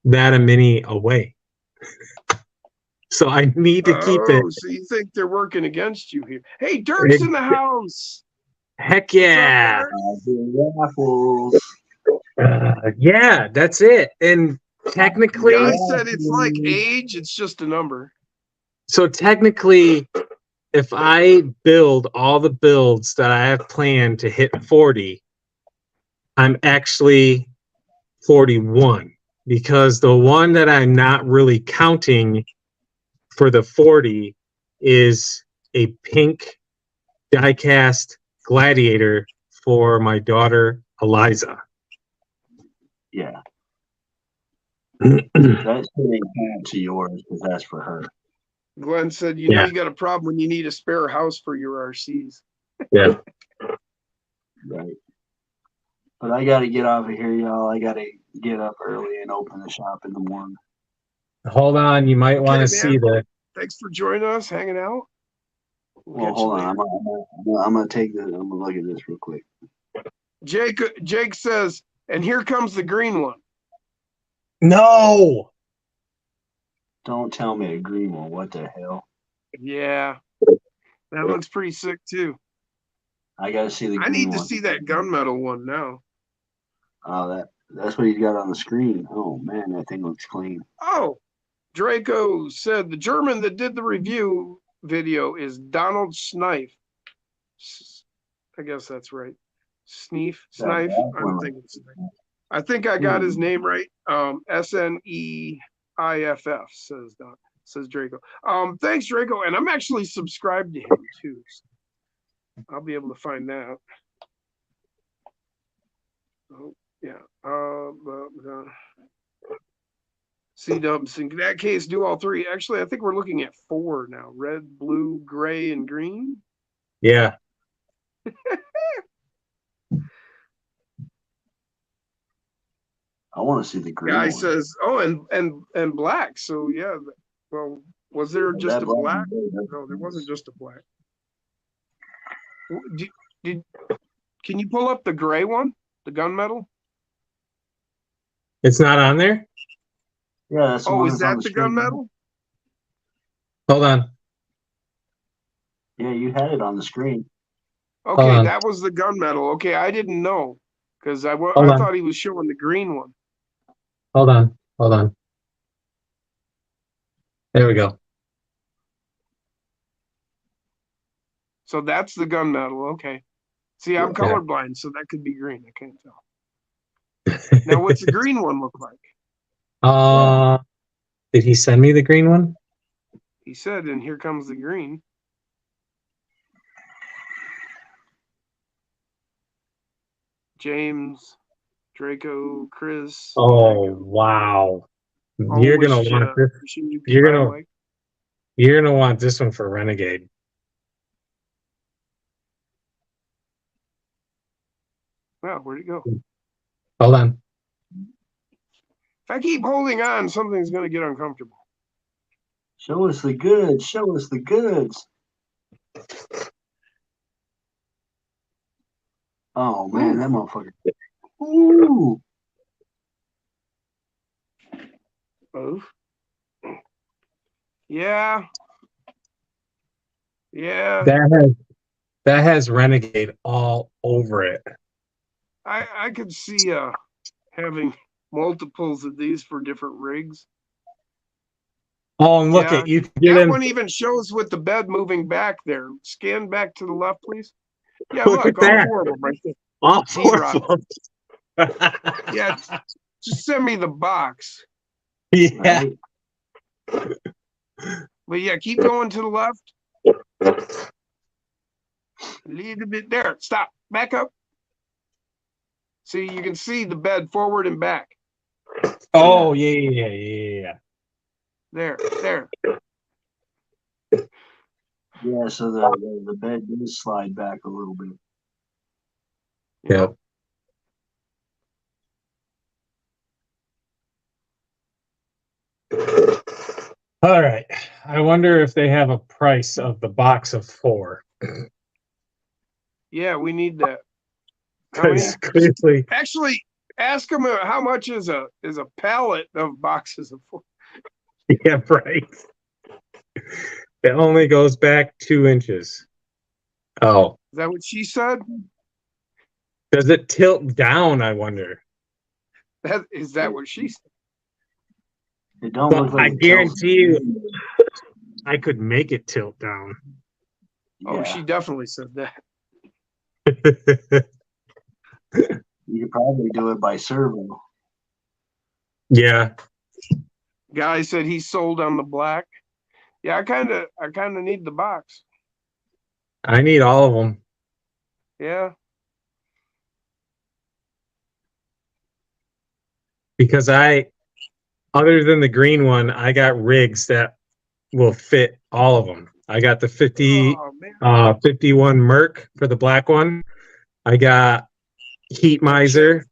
that a mini away. So I need to keep it. So you think they're working against you here? Hey, Dirk's in the house. Heck yeah. Waffles. Yeah, that's it. And technically, I said it's like age, it's just a number. So technically, if I build all the builds that I have planned to hit 40, I'm actually 41 because the one that I'm not really counting for the 40 is a pink die-cast Gladiator for my daughter Eliza. Yeah. That's getting to yours because that's for her. Glenn said, you know, you got a problem when you need a spare house for your RCs. Yeah. Right. But I got to get off of here, y'all. I got to get up early and open the shop in the morning. Hold on. You might want to see the. Thanks for joining us, hanging out. Well, hold on. I'm going to take this. I'm going to look at this real quick. Jake says, and here comes the green one. No. Don't tell me a green one. What the hell? Yeah. That looks pretty sick, too. I got to see the green one. I need to see that gunmetal one now. Oh, that's what he's got on the screen. Oh, man, that thing looks clean. Oh, Draco said the German that did the review video is Donald Snife. I guess that's right. Snife? I'm thinking Snife. I think I got his name right. SNEIFF says Draco. Thanks, Draco. And I'm actually subscribed to him too. So I'll be able to find that. Oh, yeah. C-Dubs. In that case, do all three. Actually, I think we're looking at 4 now. Red, blue, gray, and green. Yeah. I want to see the green Guy one. says, oh, and black. So yeah. Well, was there just a black? No, there wasn't just a black. Can you pull up the gray one, the gunmetal? It's not on there? Yeah. That's is that the gunmetal? Hold on. Yeah, you had it on the screen. Okay, that was the gunmetal. Okay, I didn't know because I thought he was showing the green one. Hold on. There we go. So that's the gunmetal. Okay. See, I'm colorblind, so that could be green. I can't tell. Now, what's the green one look like? Did he send me the green one? He said, and here comes the green. James, Draco, Chris. Oh, wow. You're going to want this. You're going to want this one for Renegade. Wow, where'd it go? Hold on. If I keep holding on, something's going to get uncomfortable. Show us the goods. Show us the goods. Oh, man, that motherfucker. Ooh. Oh. Yeah. Yeah. That has Renegade all over it. I could see having multiples of these for different rigs. Oh, and look, you can get that in. One even shows with the bed moving back there. Scan back to the left, please. Yeah, look at that. All 4 of them right there. All 4 of them. Yeah, just send me the box. Yeah. Right? But yeah, keep going to the left. A little bit there. Stop. Back up. See, you can see the bed forward and back. Oh, yeah. Yeah, so the bed does slide back a little bit. Yep. All right. I wonder if they have a price of the box of 4. Yeah, we need that. Clearly, actually, ask them how much is a pallet of boxes of 4. Yeah, right. It only goes back 2 inches. Oh. Is that what she said? Does it tilt down, I wonder? Is that what she said? It don't look like I guarantee you I could make it tilt down. Yeah. Oh, she definitely said that. You could probably do it by servo. Yeah. Guy said he sold on the black. Yeah, I kind of need the box. I need all of them. Yeah. Because other than the green one, I got rigs that will fit all of them. I got the 51 Merc for the black one. I got Heat Miser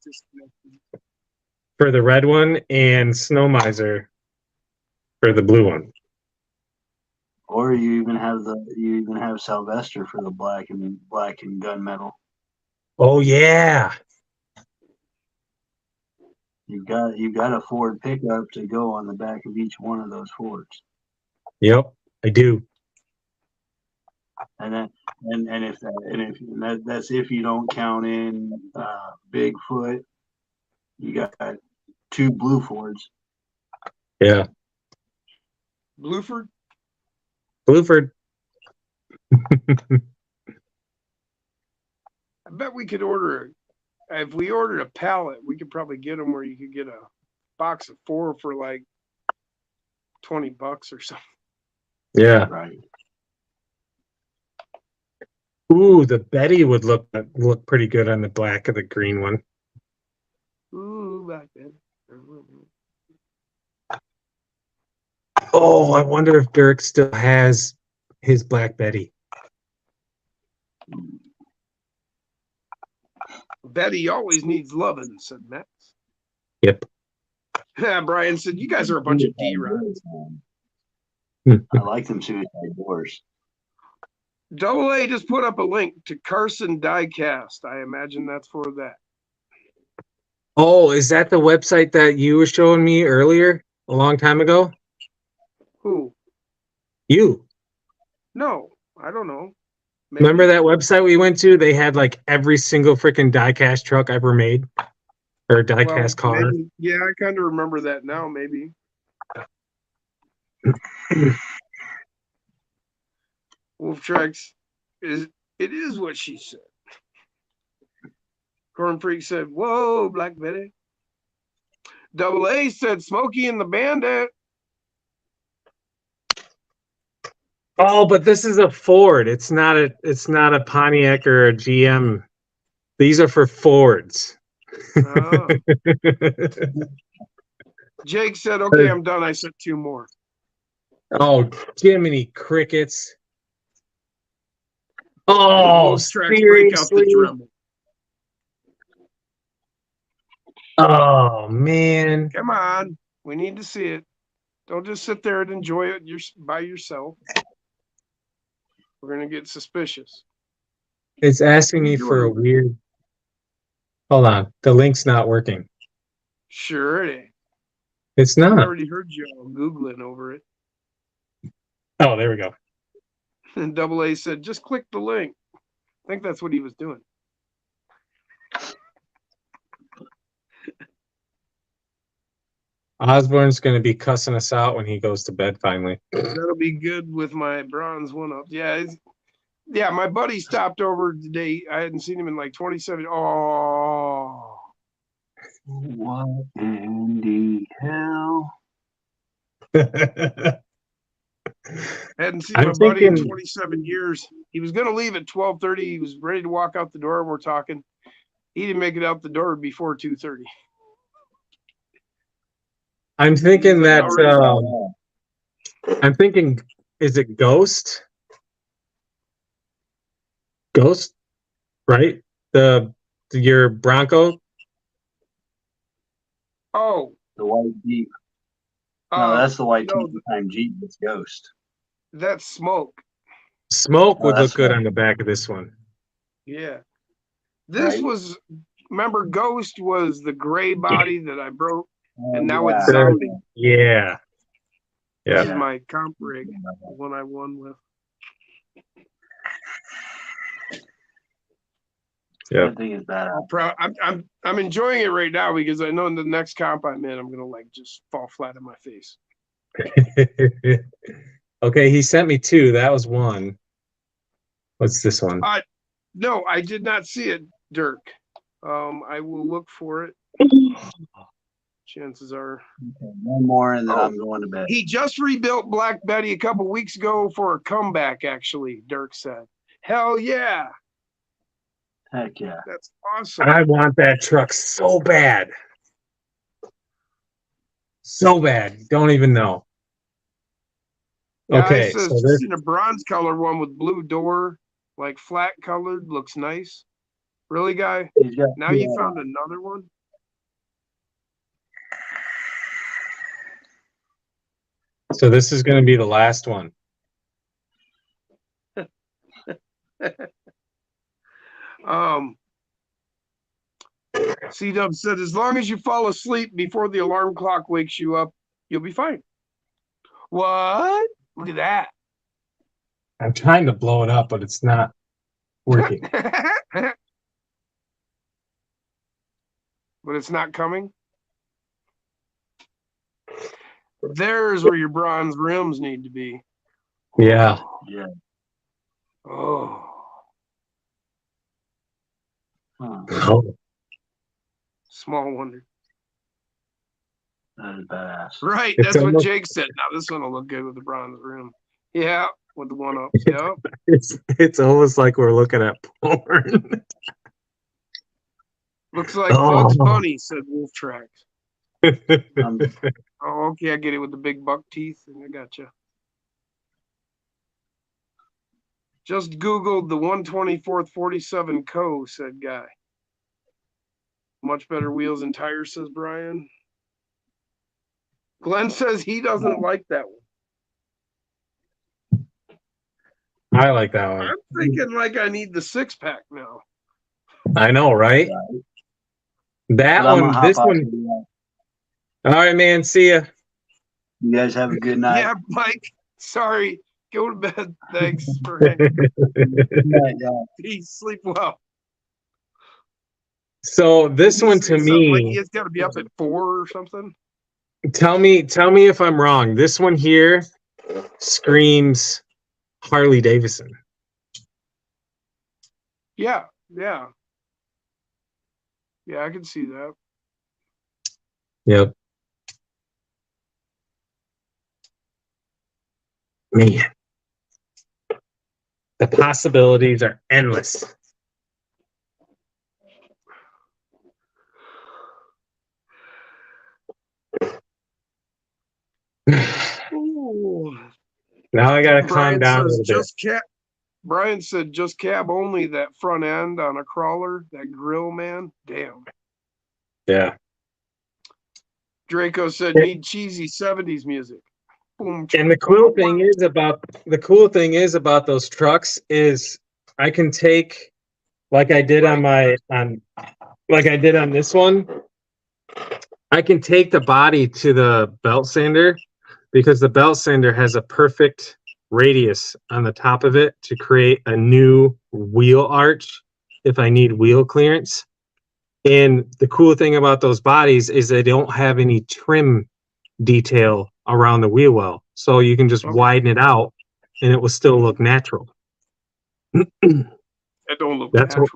for the red one and Snow Miser for the blue one. Or you even have Sylvester for the black and gunmetal. Oh yeah. You've got a Ford pickup to go on the back of each one of those Fords. Yep, I do. And that's if you don't count in Bigfoot. You got 2 blue Fords. Yeah. Bluford. I bet we could order. If we ordered a pallet, we could probably get them where you could get a box of 4 for like $20 or something. Yeah. Right. Ooh, the Betty would look pretty good on the black of the green one. Ooh, black Betty. Oh, I wonder if Dirk still has his Black Betty. Betty always needs loving, said Max. Yep. Brian said, you guys are a bunch of D-rods. I like them suicide doors. Double A just put up a link to Carson Diecast. I imagine that's for that. Oh, is that the website that you were showing me earlier a long time ago? Who? You. No, I don't know. Maybe. Remember that website we went to? They had like every single freaking diecast truck ever made, or diecast car. Maybe. Yeah, I kind of remember that now. Maybe. Wolf Tracks it is what she said. Corn Freak said, "Whoa, Black Betty." Double A said, "Smokey and the Bandit." Oh, but this is a Ford. It's not a Pontiac or a GM. These are for Fords. Oh. Jake said, "Okay, I'm done." I said 2 more. Oh, Jiminy Crickets. Oh, Wolf tracks break out the seriously? Dremel. Oh, man. Come on, we need to see it. Don't just sit there and enjoy it by yourself. We're gonna get suspicious. It's asking me for a weird... Hold on. The link's not working. Sure it ain't. It's I not. already heard you all Googling over it. Oh, there we go. And Double A said, just click the link. I think that's what he was doing. Osborne's going to be cussing us out when he goes to bed finally. That'll be good with my bronze 1-up. Yeah, my buddy stopped over today. I hadn't seen him in like 27. Oh. What in the hell? Hadn't seen I'm my buddy in thinking- 27 years. He was going to leave at 12:30. He was ready to walk out the door. We're talking. He didn't make it out the door before 2:30. I'm thinking that... I'm thinking, is it Ghost? Ghost, right? Your Bronco? Oh. The white Jeep. No, that's the white time Jeep. It's Ghost. That's Smoke. Smoke would look good right. on the back of this one. Yeah. This Right. was, remember, Ghost was the gray body that I broke, and now yeah. it's sounding. Yeah. This Yeah. is my comp rig, the one I won with. Yeah. That thing is badass. I'm enjoying it right now because I know in the next comp I'm in, I'm gonna like just fall flat on my face. Okay, he sent me 2. That was 1. What's this one? No, I did not see it, Dirk. I will look for it. Chances are. Okay, one more and then I'm going to bed. He just rebuilt Black Betty a couple weeks ago for a comeback, actually, Dirk said. Hell yeah. Heck yeah. That's awesome. I want that truck so bad. So bad. Don't even know. Okay, Guy says, so just this... seen a bronze color one with blue door, like flat colored, looks nice. Really, guy? Now you found another one? So this is going to be the last one. C-Dub said, as long as you fall asleep before the alarm clock wakes you up, you'll be fine. What? Look at that. I'm trying to blow it up, but it's not working. But it's not coming. There's where your bronze rims need to be. Yeah. Yeah. Oh. Huh. Oh. Small wonder. That is badass. Right, It's that's what almost- Jake said. Now this one will look good with the bronze rim. Yeah, with the 1-ups. Yep. It's almost like we're looking at porn. Looks like Oh. Bugs Bunny, said Wolf Tracks. Um, Oh, okay, I get it with the big buck teeth. I gotcha. Just Googled the 124th 47 Co, said Guy. Much better wheels and tires, says Brian. Glenn says he doesn't like that one. I like that one. I'm thinking like I need the 6-pack now. I know, right? That but I'm one, gonna this hop off one. and do that. All right, man. See ya. You guys have a good night. Yeah, Mike. Sorry. Go to bed. Thanks for hanging. Good night, y'all. Peace. Sleep well. So this one to Something like me, he's got to be up at 4 or something. tell me if I'm wrong. This one here screams Harley Davidson. Yeah, yeah. Yeah, I can see that. Yep. Man. The possibilities are endless. Ooh. Now I gotta calm Brian down a says little bit. just cab. Brian said just cab only. That front end on a crawler, that grill, man. Damn. Yeah. Draco said need cheesy 70s music. Boom. And the cool thing is about those trucks is I can take, like I did on this one, I can take the body to the belt sander because the belt sander has a perfect radius on the top of it to create a new wheel arch if I need wheel clearance. And the cool thing about those bodies is they don't have any trim detail around the wheel well. So you can just widen it out and it will still look natural. That don't look natural.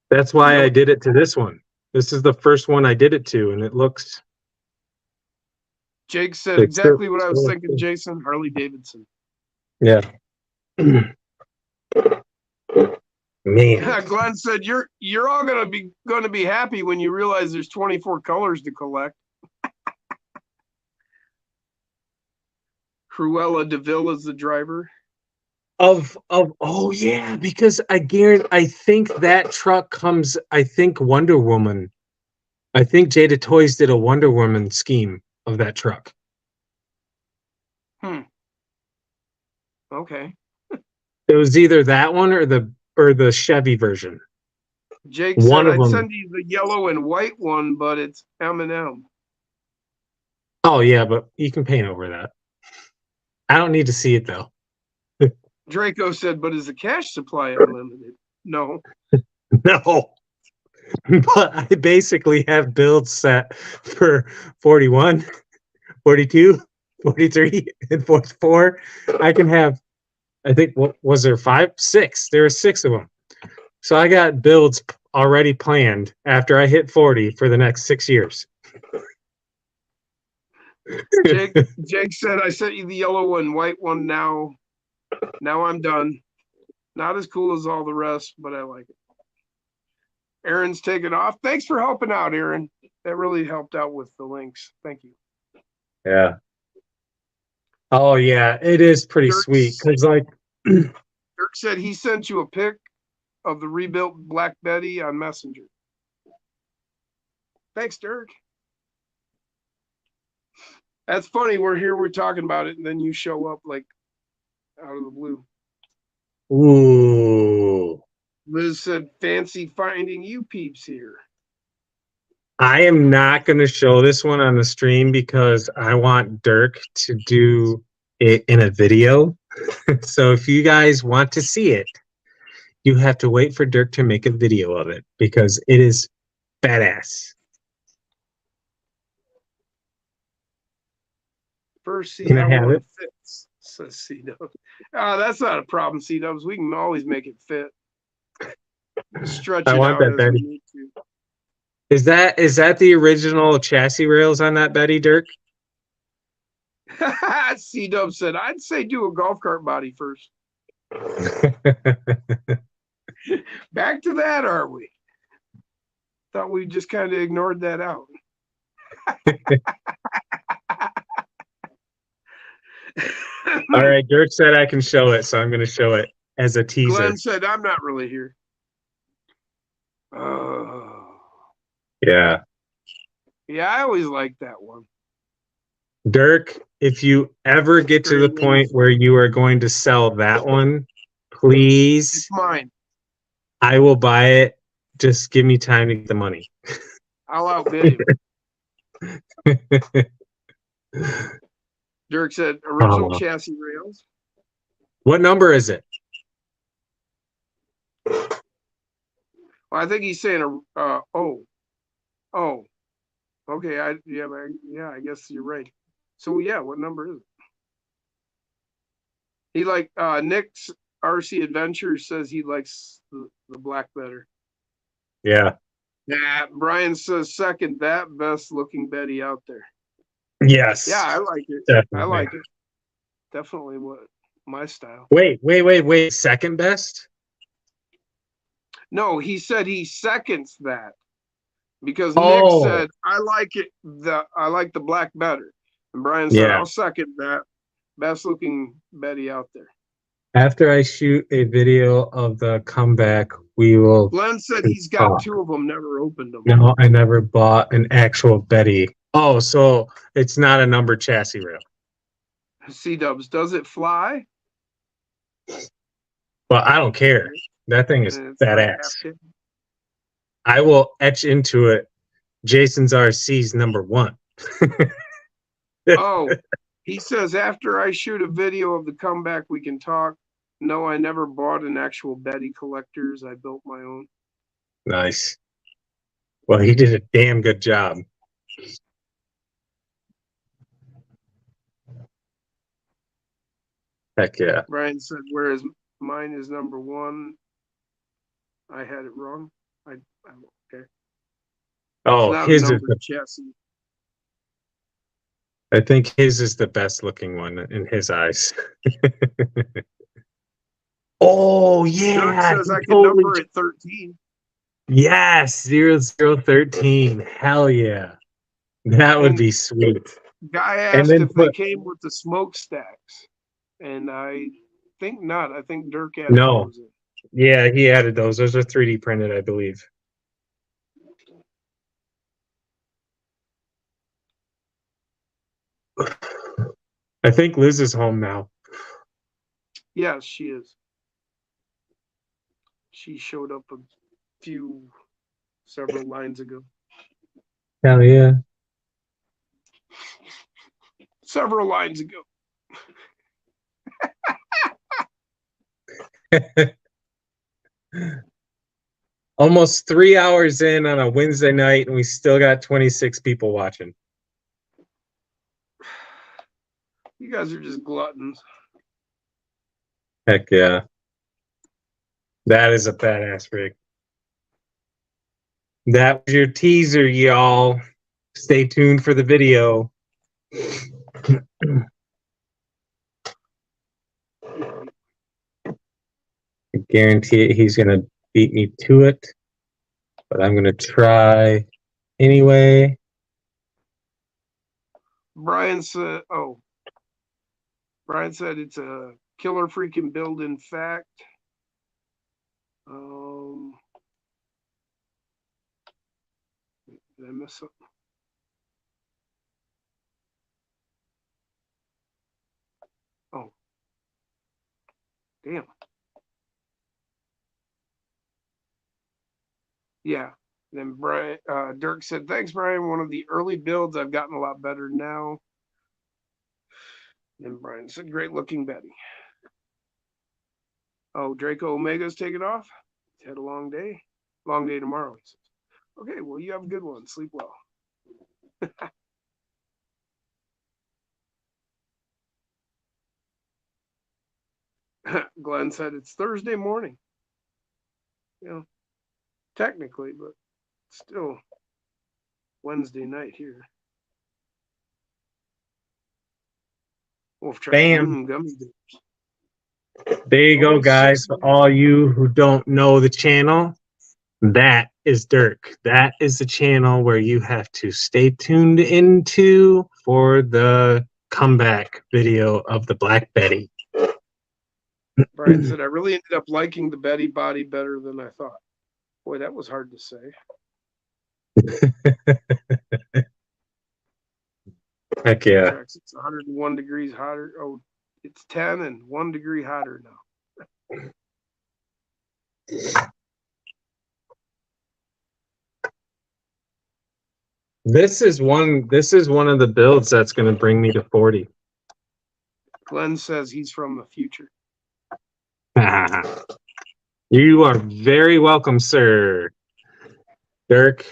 That's why I did it to this one. This is the first one I did it to, and it looks. Jake said exactly what I was thinking, Jason. Harley Davidson. Yeah. Man. Glenn said you're all gonna be happy when you realize there's 24 colors to collect. Cruella DeVille is the driver. Oh yeah, because I think that truck comes, I think Wonder Woman. I think Jada Toys did a Wonder Woman scheme of that truck. Okay. It was either that one or the Chevy version. Jake said I'd send you the yellow and white one, but it's M&M. Oh yeah, but you can paint over that. I don't need to see it though. Draco said, but is the cash supply unlimited? No. No. But I basically have builds set for 41, 42, 43, and 44. I can have, I think, what was there, 5? 6. There were 6 of them. So I got builds already planned after I hit 40 for the next 6 years. Jake said, I sent you the yellow and white one now. Now I'm done. Not as cool as all the rest, but I like it. Aaron's taking off. Thanks for helping out, Aaron. That really helped out with the links. Thank you. Yeah. Oh yeah, it is pretty sweet because Dirk said he sent you a pic of the rebuilt Black Betty on Messenger. Thanks, Dirk. That's funny. We're talking about it, and then you show up like out of the blue. Ooh. Liz said, fancy finding you peeps here. I am not going to show this one on the stream because I want Dirk to do it in a video. So if you guys want to see it, you have to wait for Dirk to make a video of it because it is badass. First, see Can I how have one it? fits, says C-Dubs. That's not a problem, C-Dubs. We can always make it fit. Stretch it out as we need to. Is that the original chassis rails on that Betty, Dirk? C-Dub said, I'd say do a golf cart body first. Back to that, are we? Thought we just kind of ignored that out. All right, Dirk said I can show it, so I'm going to show it as a teaser. Glenn said, I'm not really here. Yeah. Yeah, I always liked that one. Dirk, if you ever get to the point where you are going to sell that one, please. It's mine. I will buy it. Just give me time to get the money. I'll outbid him. Dirk said, original chassis rails. What number is it? Well, I think he's saying, okay. I guess you're right. So yeah, what number is it? He Nick's RC Adventure says he likes the black better. Yeah. Yeah. Brian says second, that best looking Betty out there. Yes. Yeah, I like it. Definitely. I like it. Definitely would. my style. Wait. Second best? No, he said he seconds that because Oh. Nick said I like the black better, and Brian said Yeah. I'll second that. Best looking Betty out there. After I shoot a video of the comeback, we will. Glenn said he's got 2 of them, never opened them. No, I never bought an actual Betty. Oh, so it's not a number chassis rail. C-dubs, does it fly? Well, I don't care. That thing is It's badass. I will etch into it Jason's RC's number 1. Oh, he says after I shoot a video of the comeback, we can talk. No, I never bought an actual Betty collector's. I built my own. Nice. Well, he did a damn good job. Heck yeah. Brian said, whereas mine is number 1. I had it wrong. I'm okay. Oh, It's not his a is numbered the, chassis. I think his is the best looking one in his eyes. Oh Doug yeah. says he I can totally- number it 13. Yes, 0013. Hell yeah. That would be sweet. Guy And asked then if they put- came with the smokestacks, and I think not. I think Dirk had No. those in. Yeah, he added those. Those are 3D printed, I believe. I think Liz is home now. Yes, she is. She showed up several lines ago. Hell yeah. Several lines ago. Almost 3 hours in on a Wednesday night, and we still got 26 people watching. You guys are just gluttons. Heck yeah. That is a badass rig. That was your teaser, y'all. Stay tuned for the video. I guarantee it, he's going to beat me to it. But I'm going to try anyway. Brian said it's a killer freaking build, in fact. Did I miss something? Oh. Damn. Yeah. Then Dirk said, thanks, Brian. One of the early builds. I've gotten a lot better now. Then Brian said, great looking Betty. Oh, Draco Omega's taking off. He's had a long day. Long day tomorrow, he says. Okay, well, you have a good one. Sleep well. Glenn said it's Thursday morning. You know, technically, but still Wednesday night here. Wolf Trap. Bam. Gummy bears. There you go, guys. For all you who don't know the channel, that is Dirk. That is the channel where you have to stay tuned into for the comeback video of the Black Betty. Brian said, I really ended up liking the Betty body better than I thought. Boy, that was hard to say. Heck yeah. It's 101 degrees hotter. Oh, it's 10 and 1 degree hotter now. This is one of the builds that's going to bring me to 40. Glenn says he's from the future. You are very welcome, sir. Dirk,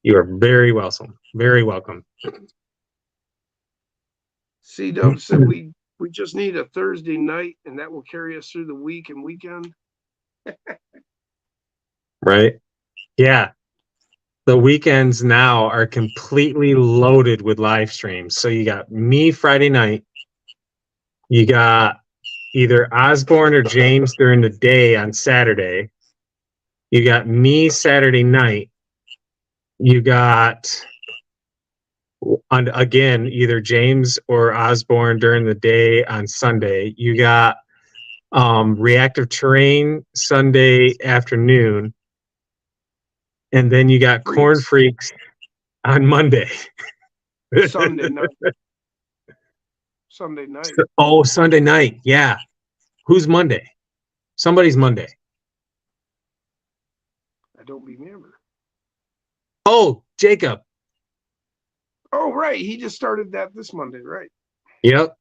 you are very welcome. Very welcome. C-Dub said we just need a Thursday night, and that will carry us through the week and weekend. Right? Yeah. The weekends now are completely loaded with live streams. So you got me Friday night. You got either Osborne or James during the day on Saturday. You got me Saturday night. You got, again, either James or Osborne during the day on Sunday. You got Reactive Terrain Sunday afternoon. And then you got Corn Freaks on Monday. Sunday night. Sunday night. Oh, Sunday night. Yeah. Who's Monday? Somebody's Monday. I don't remember. Oh, Jacob. Oh, right. He just started that this Monday, right? Yep.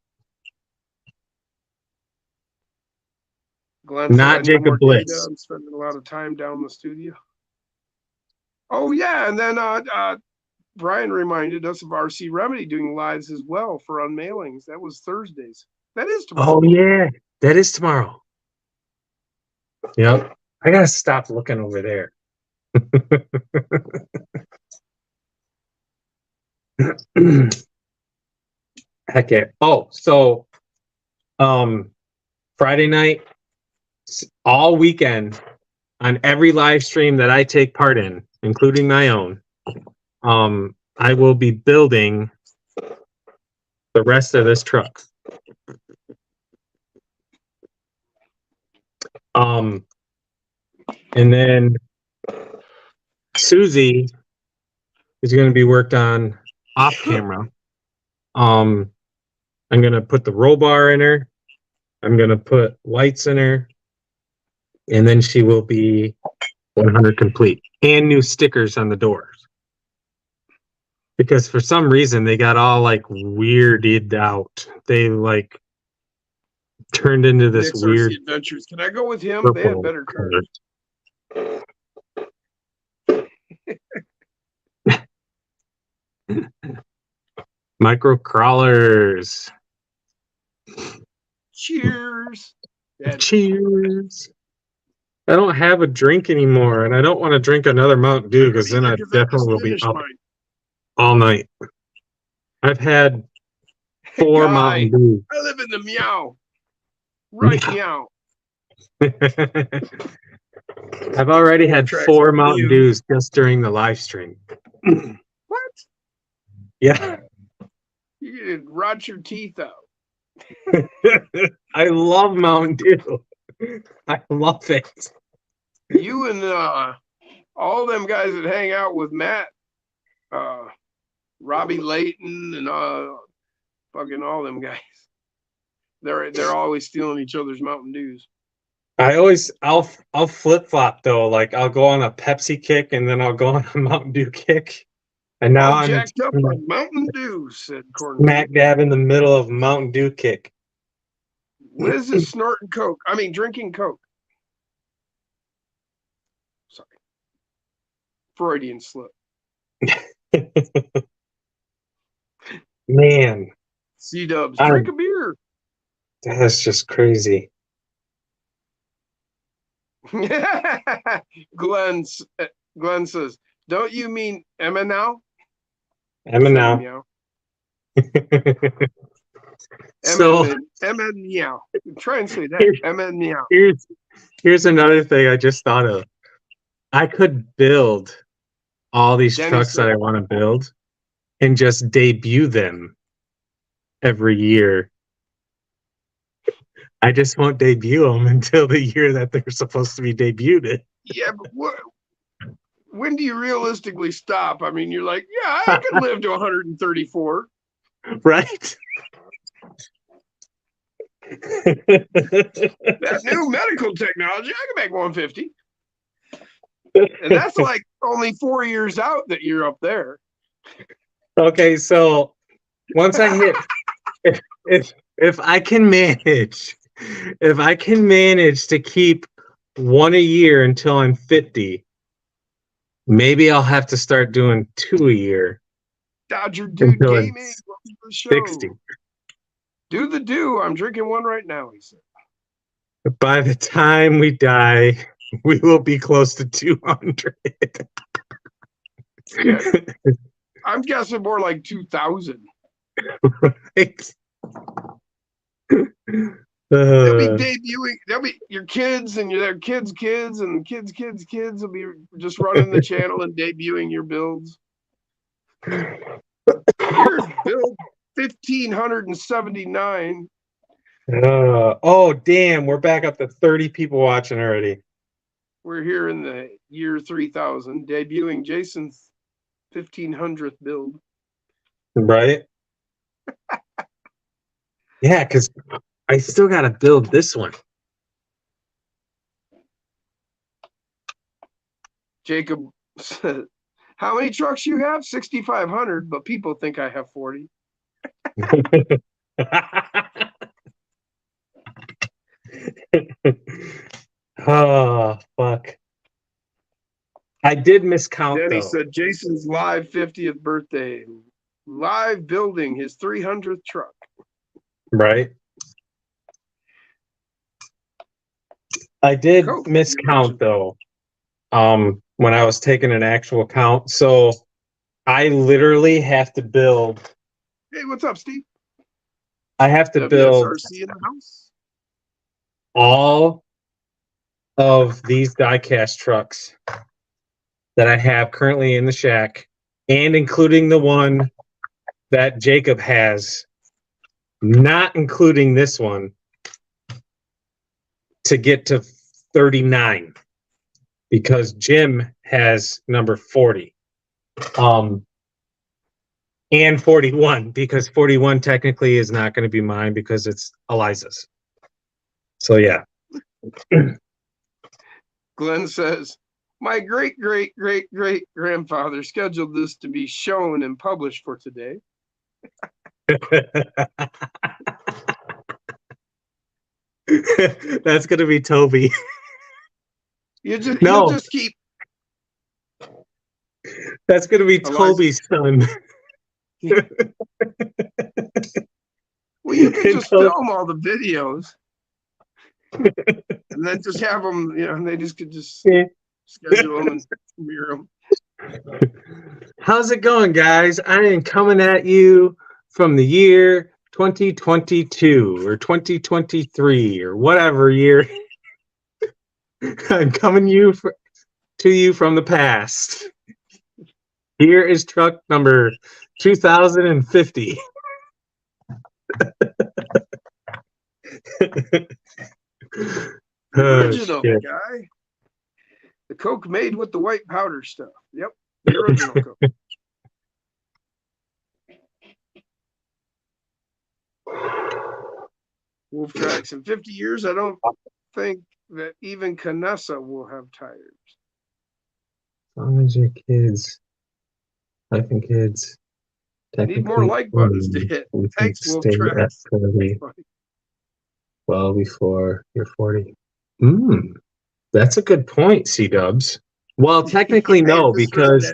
Glenn Not Jacob Blitz. I'm spending a lot of time down in the studio. Oh, yeah. And then Brian reminded us of RC Remedy doing lives as well for unmailings. That was Thursdays. That is tomorrow. Oh, yeah. That is tomorrow. Yep. I got to stop looking over there. Heck yeah. Oh, so Friday night, all weekend, on every live stream that I take part in, including my own, I will be building the rest of this truck. And then Susie is going to be worked on off camera. I'm going to put the roll bar in her. I'm going to put lights in her. And then she will be 100 complete. And new stickers on the doors. Because for some reason, they got all like weirded out. They like turned into this Nick's weird RC Adventures. Can I go with him? They had better color. cars. Micro crawlers. Cheers. Cheers. I don't have a drink anymore, and I don't want to drink another Mountain Dew because then I definitely will be up all night. I've had 4 Mountain Dews. I live in the meow. Right meow. I've already had 4 Mountain Dews just during the live stream. What? Yeah. You could rot your teeth out. I love Mountain Dew. I love it. You and all them guys that hang out with Matt, Robbie Layton, and fucking all them guys. They're always stealing each other's Mountain Dews. I'll flip flop though. Like I'll go on a Pepsi kick and then I'll go on a Mountain Dew kick. And now I'm jacked up on Mountain Dew, said Corn. Smack dab in the middle of Mountain Dew kick. What is this snorting Coke? I mean, drinking Coke. Sorry. Freudian slip. Man. C-dubs, drink a beer. That's just crazy. Glenn says, don't you mean Emma now? Emma now. Emma meow. Try and say that. Emma meow. Here's another thing I just thought of. I could build all these trucks that I want to build and just debut them every year. I just won't debut them until the year that they're supposed to be debuted. Yeah, but when do you realistically stop? I mean, you're like, yeah, I could live to 134. Right? That new medical technology, I can make 150. And that's like only 4 years out that you're up there. Okay, so once I hit, if I can manage to keep one a year until I'm 50, maybe I'll have to start doing 2 a year. Dodger Dude Gaming, welcome to the show. 60. Do the do. I'm drinking one right now, he said. By the time we die, we will be close to 200. Yeah. I'm guessing more like 2,000. Right. They'll be debuting. They'll be your kids and their kids' kids and kids' kids' kids will be just running the channel and debuting your builds. Here's build 1579. Oh, damn. We're back up to 30 people watching already. We're here in the year 3000, debuting Jason's 1500th build. Right? Yeah, because I still got to build this one. Jacob said, how many trucks you have? 6,500, but people think I have 40. Oh, fuck. I did miscount, Then he though. said, Jason's live 50th birthday, live building his 300th truck. Right? I did miscount, though, when I was taking an actual count. So I literally have to build. Hey, what's up, Steve? I have to build WSRC in the house. all of these die-cast trucks that I have currently in the shack, and including the one that Jacob has, not including this one, to get to 39, because Jim has number 40. And 41, because 41 technically is not going to be mine because it's Eliza's. So yeah. Glenn says, my great-great-great-great-grandfather scheduled this to be shown and published for today. That's going to be Toby. You'll just keep. That's going to be Toby's son. Well, you can just film all the videos and then just have them, and they just could just schedule them and premiere them. How's it going, guys? I am coming at you from the year 2022 or 2023 or whatever year. I'm coming to you from the past. Here is truck number 2050. Original guy. The Coke made with the white powder stuff. Yep, the original Coke. Wolf Tracks. In 50 years, I don't think that even Canessa will have tires. As long as your kids, life and kids. Need more like buttons to hit. Thanks, Wolf Tracks. Well, before you're 40. That's a good point, C-Dubs. Well, technically no, because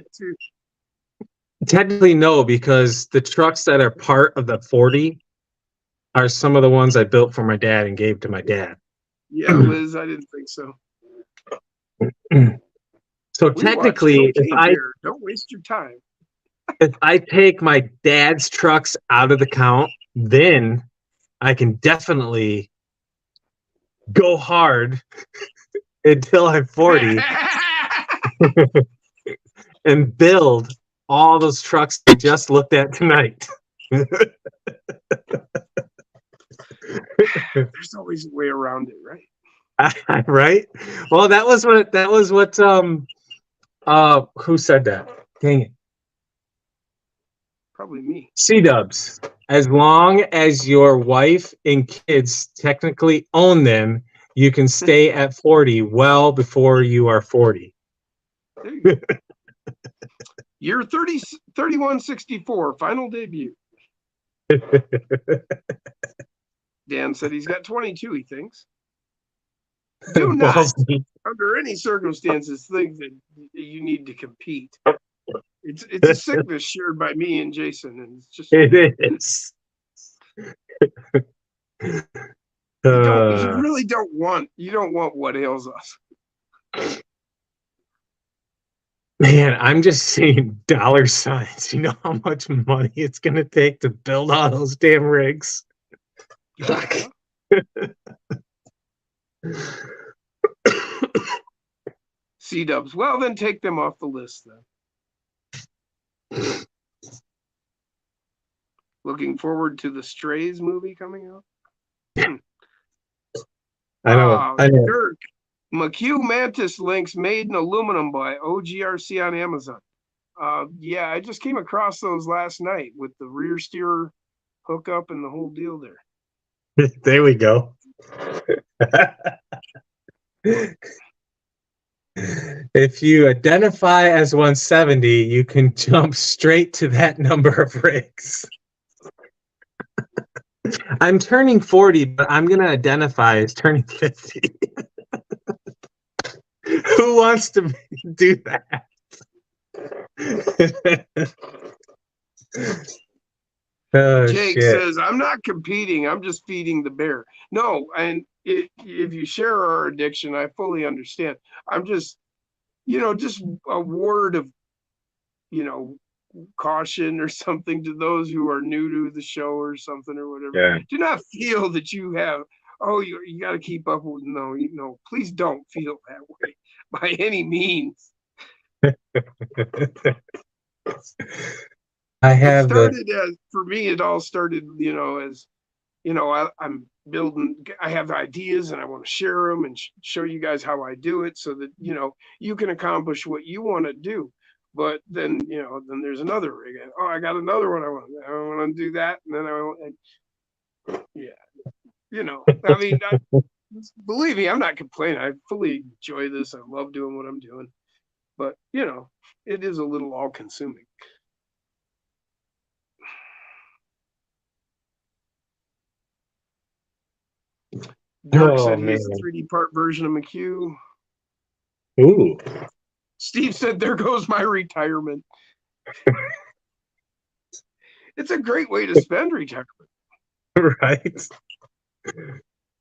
the trucks that are part of the 40 are some of the ones I built for my dad and gave to my dad. Yeah, Liz, I didn't think so. So technically, don't waste your time. If I take my dad's trucks out of the count, then I can definitely go hard until I'm 40 and build all those trucks I just looked at tonight. There's always a way around it, right? Right? Well, that was what who said that? Dang it. Probably me. C-Dubs. As long as your wife and kids technically own them, you can stay at 40 well before you are 40. There you go. Year 3164, final debut. Dan said he's got 22, he thinks. Do not, under any circumstances, think that you need to compete. It's a sickness shared by me and Jason, and it's just it is. You really don't want what ails us. Man, I'm just seeing dollar signs. You know how much money it's gonna take to build all those damn rigs. C-dubs. Well, then take them off the list then. Looking forward to the Strays movie coming out. I know. Dirk. McHugh Mantis links made in aluminum by OGRC on Amazon. Yeah, I just came across those last night with the rear steer hookup and the whole deal there. There we go. If you identify as 170, you can jump straight to that number of rigs. I'm turning 40, but I'm going to identify as turning 50. Who wants to do that? Oh, Jake shit. says, I'm not competing. I'm just feeding the bear. No, and if you share our addiction, I fully understand. I'm just, just a word of, caution or something to those who are new to the show or something or whatever. Yeah. Do not feel that you have, you got to keep up with, no, please don't feel that way by any means. For me, it all started, as, I'm building, I have ideas and I want to share them and show you guys how I do it so that, you can accomplish what you want to do. But then, then there's another rig. I got another one. I want to do that. And then I mean, believe me, I'm not complaining. I fully enjoy this. I love doing what I'm doing. But, it is a little all consuming. Dirk said he's a 3D part version of McHugh. Ooh. Steve said, there goes my retirement. It's a great way to spend retirement. Right?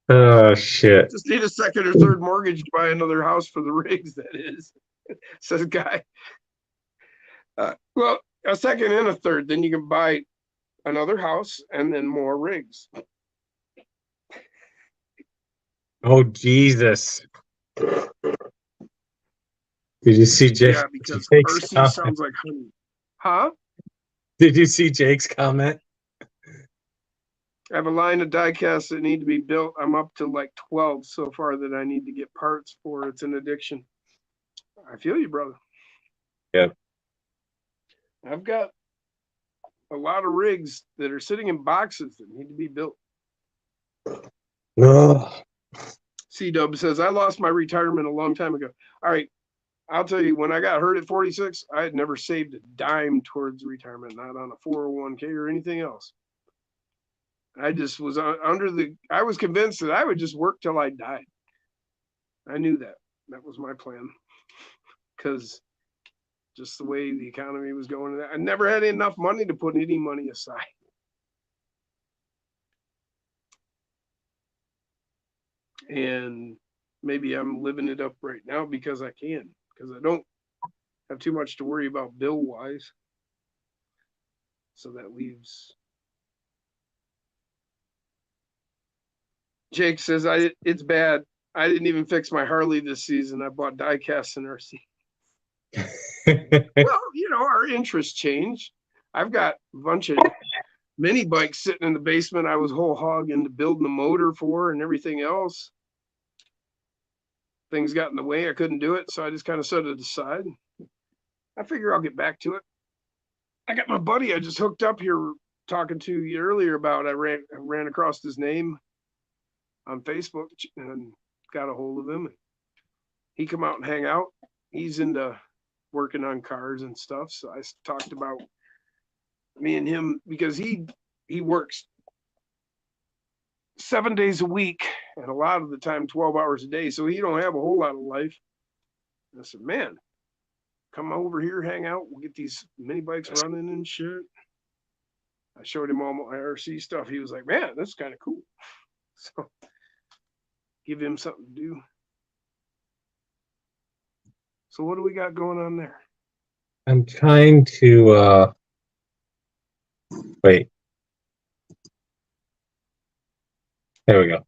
Oh, shit. Just need a second or third mortgage to buy another house for the rigs, that is, says Guy. Well, a second and a third, then you can buy another house and then more rigs. Oh, Jesus. Did you see Jake's? Yeah, because RC sounds like honey. Huh? Did you see Jake's comment? I have a line of die casts that need to be built. I'm up to like 12 so far that I need to get parts for. It's an addiction. I feel you, brother. Yeah. I've got a lot of rigs that are sitting in boxes that need to be built. No. C-Dub says, I lost my retirement a long time ago. All right. I'll tell you, when I got hurt at 46, I had never saved a dime towards retirement, not on a 401k or anything else. I just was I was convinced that I would just work till I died. I knew that. That was my plan. Because just the way the economy was going, I never had enough money to put any money aside. And maybe I'm living it up right now because I can, because I don't have too much to worry about bill-wise. So that leaves. Jake says, it's bad. I didn't even fix my Harley this season. I bought die casts in RC. Well, our interests change. I've got a bunch of mini bikes sitting in the basement. I was whole hog into building the motor for and everything else. Things got in the way. I couldn't do it. So I just kind of set it aside. I figure I'll get back to it. I got my buddy I just hooked up here talking to you earlier about. I ran across his name on Facebook and got a hold of him. He come out and hang out. He's into working on cars and stuff. So I talked about me and him because he works 7 days a week and a lot of the time 12 hours a day. So he don't have a whole lot of life. And I said, man, come over here, hang out. We'll get these mini bikes running and shit. I showed him all my RC stuff. He was like, man, that's kind of cool. So give him something to do. So what do we got going on there? I'm trying to wait. There we go.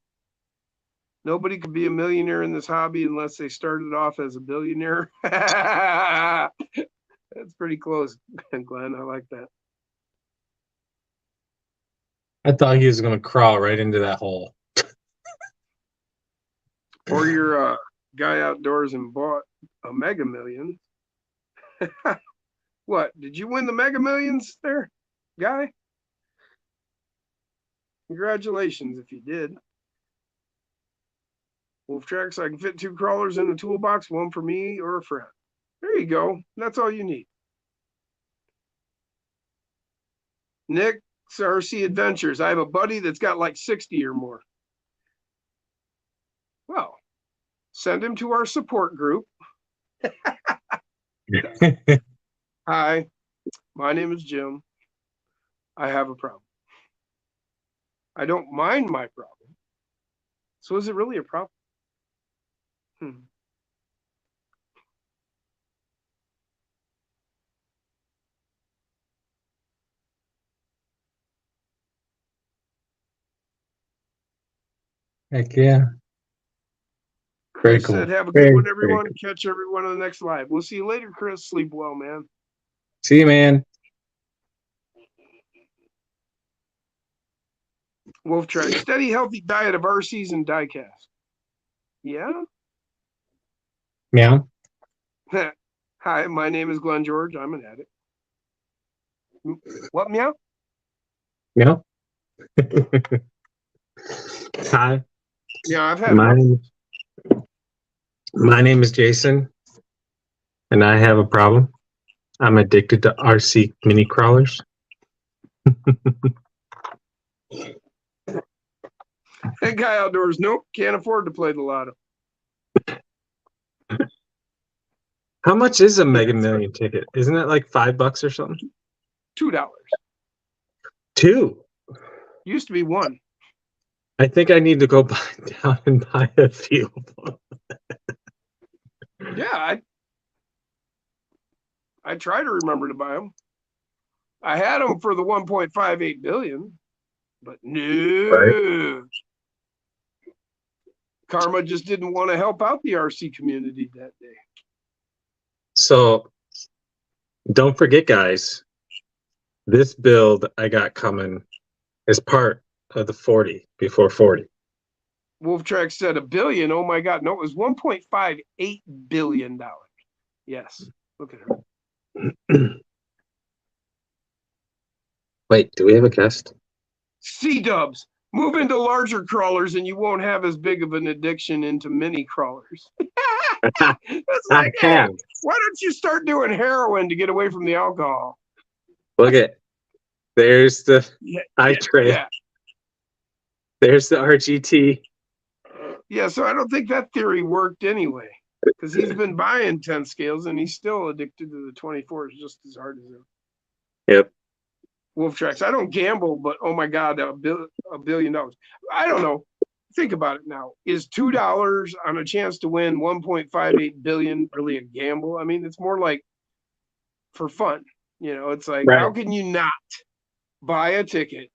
Nobody could be a millionaire in this hobby unless they started off as a billionaire. That's pretty close, Glenn. I like that. I thought he was going to crawl right into that hole. Or you're a guy outdoors and bought a Mega Million. What? Did you win the Mega Millions there, guy? Congratulations if you did. Wolf Tracks, I can fit 2 crawlers in the toolbox, one for me or a friend. There you go. That's all you need. Nick's RC Adventures. I have a buddy that's got like 60 or more. Well, send him to our support group. Hi, my name is Jim. I have a problem. I don't mind my problem. So is it really a problem? Heck yeah. Very Chris cool. said, have a good one, everyone. Catch everyone on the next live. We'll see you later, Chris. Sleep well, man. See you, man. Wolf Track. Steady, healthy diet of RCs and diecast. Yeah? Meow. Hi, my name is Glenn George. I'm an addict. What, meow? Meow. Hi. Yeah, I've had my name is Jason, and I have a problem. I'm addicted to RC mini crawlers. That guy outdoors, nope, can't afford to play the lotto. How much is a Mega Million ticket? Isn't it like $5 or something? $2. 2. Used to be 1. I think I need to go down and buy a few of them. Yeah, I try to remember to buy them. I had them for the 1.58 billion, but no. Right. Karma just didn't want to help out the RC community that day. So don't forget, guys, this build I got coming is part of the 40 before 40. Wolf Track said $1 billion. Oh my God. No, it was $1.58 billion. Yes. Look at her. Wait, do we have a guest? C-dubs. Move into larger crawlers and you won't have as big of an addiction into mini crawlers. It's like, hey, why don't you start doing heroin to get away from the alcohol? Look at, there's the iTrail. Yeah. There's the RGT. Yeah, so I don't think that theory worked anyway, because he's been buying 10 scales and he's still addicted to the 24s just as hard as him. Yep. Wolf Tracks. I don't gamble, but oh my God, $1 billion. I don't know. Think about it now. Is $2 on a chance to win 1.58 billion really a gamble? I mean, it's more like for fun. You know, it's like, how can you not buy a ticket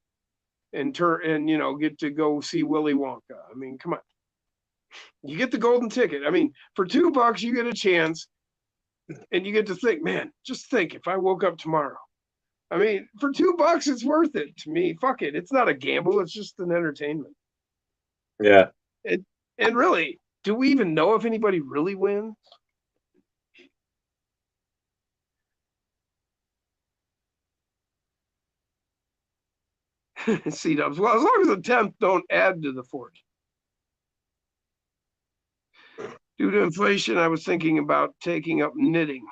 and get to go see Willy Wonka? I mean, come on. You get the golden ticket. I mean, for $2, you get a chance and you get to think, man, just think if I woke up tomorrow. I mean, for $2, it's worth it to me. Fuck it. It's not a gamble. It's just an entertainment. Yeah. And really, do we even know if anybody really wins? C-dubs. Well, as long as the 10th don't add to the 40. Due to inflation, I was thinking about taking up knitting.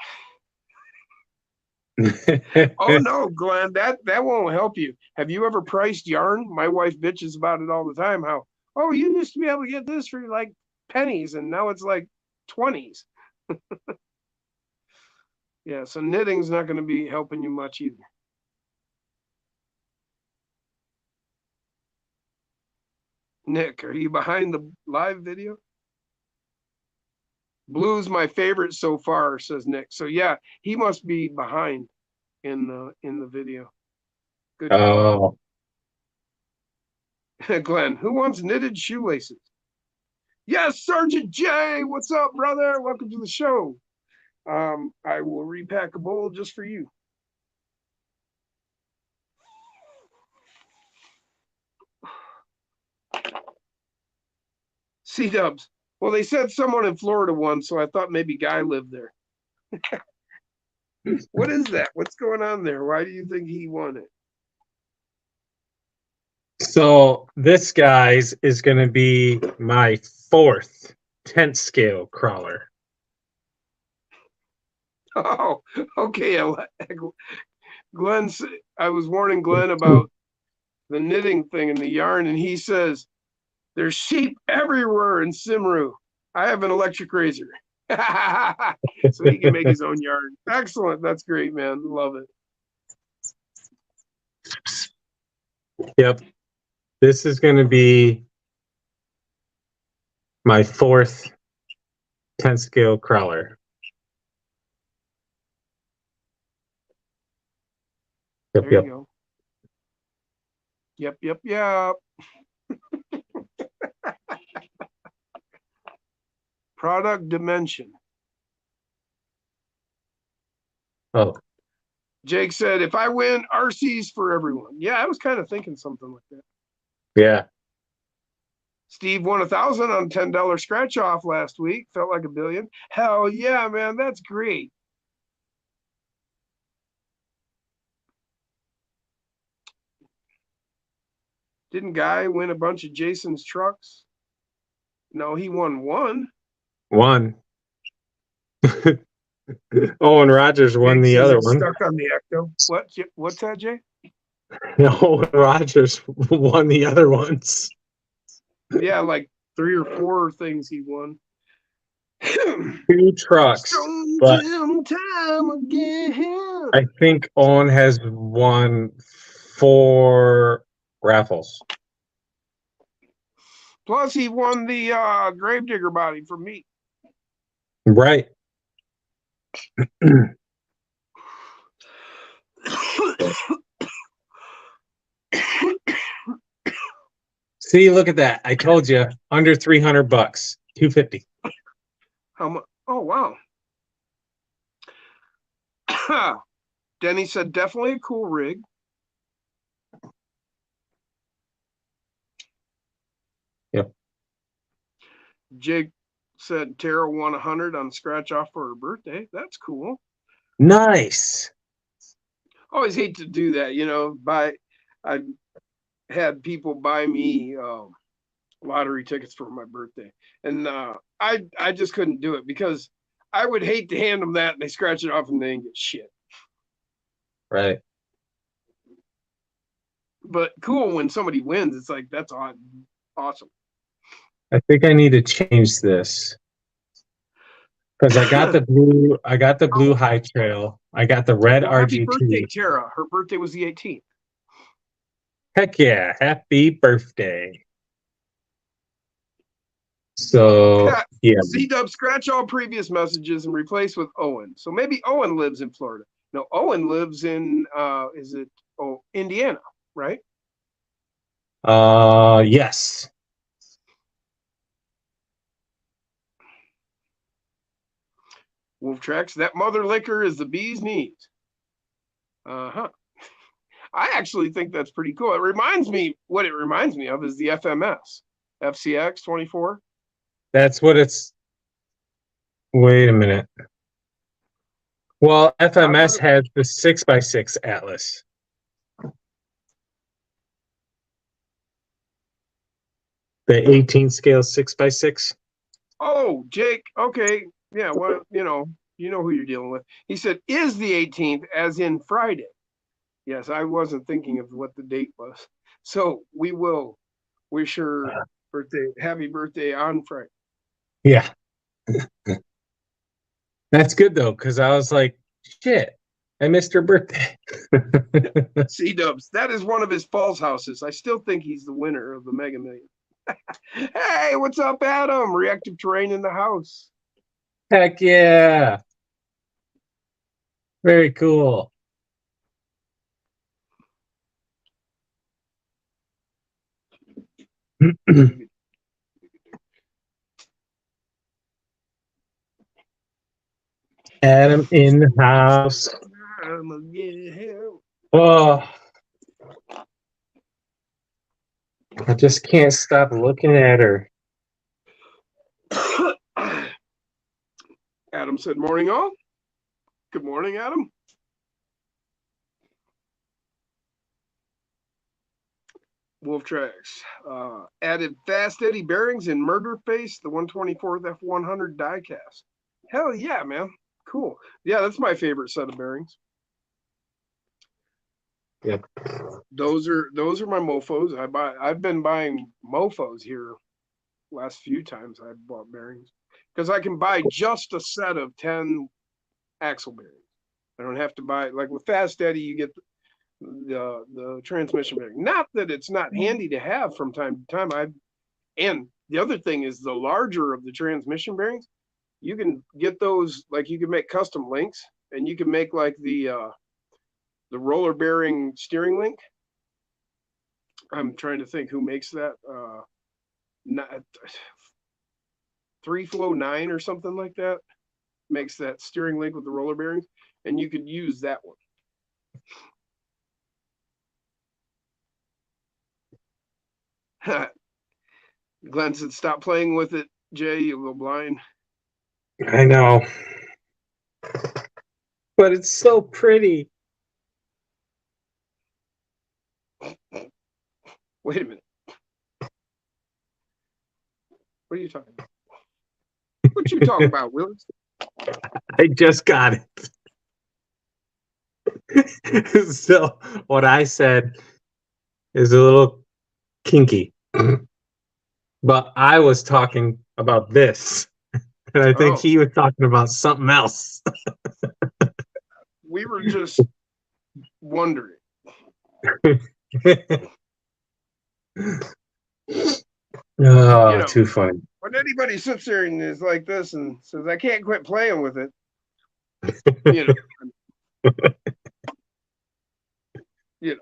Oh no, Glenn, that won't help you. Have you ever priced yarn? My wife bitches about it all the time. How, oh, you used to be able to get this for like pennies and now it's like 20s. Yeah, so knitting's not going to be helping you much either. Nick, are you behind the live video? Blue's my favorite so far, says Nick. So yeah, he must be behind in the video. Good. Oh. Glenn, who wants knitted shoelaces? Yes, Sergeant Jay. What's up, brother? Welcome to the show. I will repack a bowl just for you. C-dubs. Well, they said someone in Florida won, so I thought maybe Guy lived there. What is that? What's going on there? Why do you think he won it? So this guy's is going to be my 4th 10th scale crawler. Oh, okay. Glenn, I was warning Glenn about the knitting thing and the yarn, and he says, there's sheep everywhere in Simru. I have an electric razor. So he can make his own yarn. Excellent. That's great, man. Love it. Yep. This is going to be my 4th 10th scale crawler. Yep, There you go. Yep. Product dimension. Oh, Jake said, if I win, RC's for everyone. Yeah, I was kind of thinking something like that. yeah. Steve won 1,000 on $10 scratch off last week. Felt like $1 billion. Hell yeah, man. That's great. Didn't Guy win a bunch of Jason's trucks? No, he won one. One. Owen Rogers won the other one. Stuck on the Ecto. What's that, Jay? Owen Rogers won the other ones. Yeah, like 3 or 4 things he won. 2 trucks, but time again. I think Owen has won 4 raffles. Plus, he won the Gravedigger body for me. Right. See, look at that. I told you, under $300, $250. How much? Oh, wow. Denny said, definitely a cool rig. Yep. Jake said Tara won 100 on scratch off for her birthday. That's cool. Nice. Always hate to do that, I had people buy me lottery tickets for my birthday, and I just couldn't do it because I would hate to hand them that and they scratch it off and they didn't get shit. Right. But cool when somebody wins. It's like, that's awesome. I think I need to change this because I got the blue High Trail. I got the red Well, happy RGT. birthday, Tara. Her birthday was the 18th. Heck yeah! Happy birthday. So yeah, C-Dub, scratch all previous messages and replace with Owen. So maybe Owen lives in Florida. No, Owen lives in Indiana, right? yes. Wolf Tracks, that mother liquor is the bee's knees. Uh-huh. I actually think that's pretty cool. What it reminds me of is the FMS, FCX 24. That's what it's. Wait a minute. Well, FMS has the 6x6 Atlas. The 18 scale 6x6. Oh, Jake. Okay. Yeah. Well, you know who you're dealing with. He said, is the 18th as in Friday? Yes, I wasn't thinking of what the date was. So we will wish her happy birthday on Friday. Yeah. That's good though, because I was like, shit, I missed her birthday. C-Dubs, that is one of his false houses. I still think he's the winner of the Mega Million. Hey, what's up, Adam? Reactive terrain in the house. Heck yeah. Very cool. Adam in the house. I'ma get him. Oh, I just can't stop looking at her. Adam said, "Morning, all." Good morning, Adam. Wolf Tracks added Fast Eddie bearings in Murder Face, the 124th F100 diecast. Hell yeah, man! Cool. Yeah, that's my favorite set of bearings. Yep. Those are my mofos. I've been buying mofos here last few times I bought bearings because I can buy just a set of 10 axle bearings. I don't have to buy, like with Fast Eddie, you get the transmission bearing. Not that it's not handy to have from time to time. And the other thing is the larger of the transmission bearings, you can get those, like you can make custom links, and you can make like the roller bearing steering link. I'm trying to think who makes that. Not 3Flow9 or something like that makes that steering link with the roller bearings, and you could use that one. Glenn said, "Stop playing with it, Jay. You'll go blind." I know, but it's so pretty. Wait a minute. What are you talking about? What you talking about, Willis? I just got it. So what I said is a little kinky, but I was talking about this, and I think he was talking about something else. We were just wondering. Oh, too funny. When anybody sits there and is like this and says, "I can't quit playing with it," you know. You know.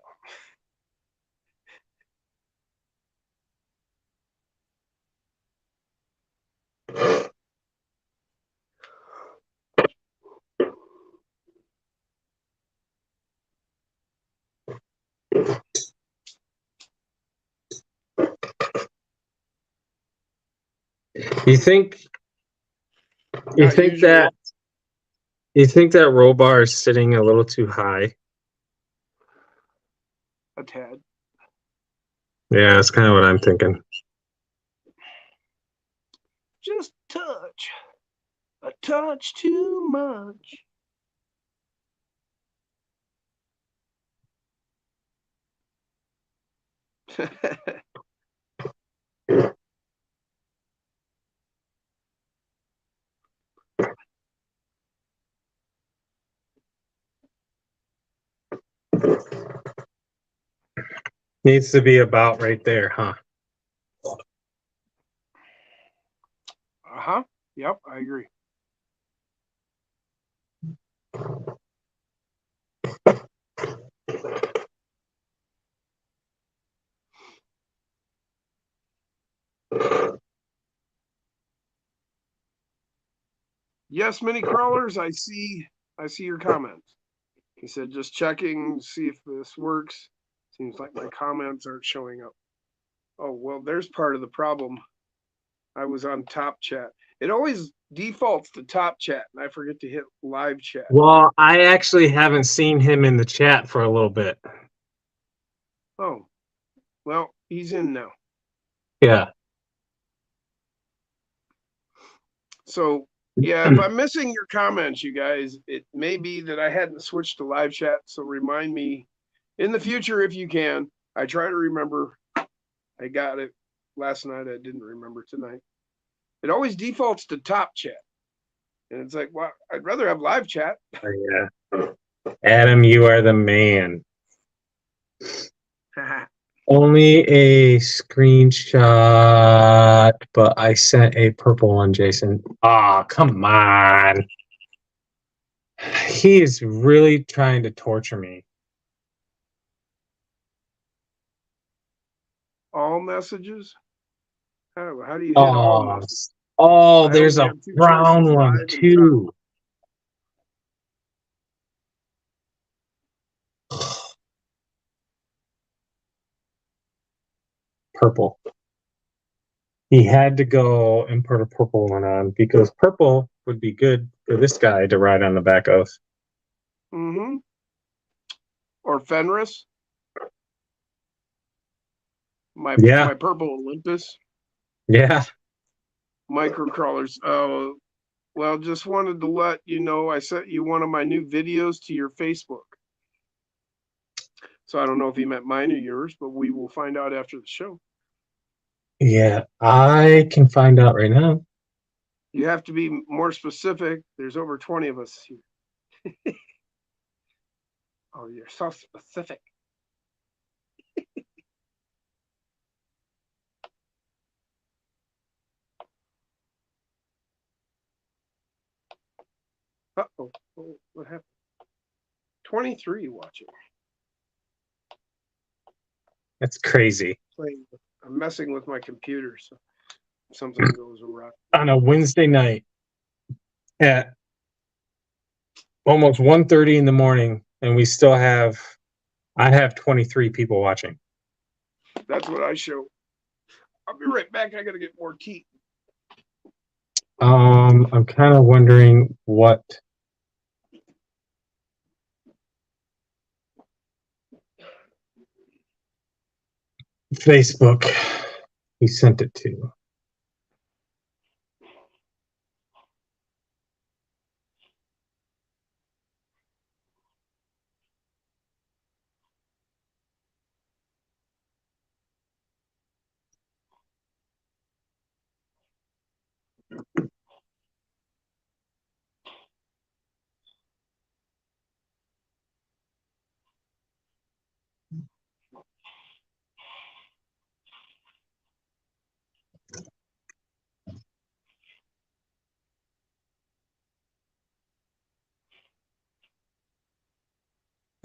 You think that roll bar is sitting a little too high? A tad. Yeah, that's kind of what I'm thinking. Just a touch too much. Needs to be about right there, huh? Uh-huh. Yep, I agree. Yes, mini crawlers, I see your comments. He said, "Just checking, see if this works. Seems like my comments aren't showing up." Oh, well, there's part of the problem. I was on top chat. It always defaults to top chat, and I forget to hit live chat. Well, I actually haven't seen him in the chat for a little bit. Oh, well, he's in now. Yeah. So, yeah, if I'm missing your comments, you guys, it may be that I hadn't switched to live chat. So remind me in the future if you can. I try to remember. I got it last night. I didn't remember tonight. It always defaults to top chat. And it's like, well, I'd rather have live chat. Yeah. Adam, you are the man. Only a screenshot, but I sent a purple one, Jason. Ah, oh, come on. He is really trying to torture me. All messages? How do you hit all messages? Oh, there's a brown one too. purple. He had to go and put a purple one on because purple would be good for this guy to ride on the back of. Mm-hmm. Or Fenris. My purple Olympus. Yeah. Micro crawlers. Oh, well, just wanted to let you know I sent you one of my new videos to your Facebook. So I don't know if you meant mine or yours, but we will find out after the show. Yeah, I can find out right now. You have to be more specific. There's over 20 of us here. Oh, you're so specific. Uh-oh. Oh, what happened? 23 watching. That's crazy. I'm messing with my computer, so something goes awry. On a Wednesday night at almost 1:30 in the morning, and I have 23 people watching. That's what I show. I'll be right back. I gotta get more tea. I'm kind of wondering what Facebook he sent it to.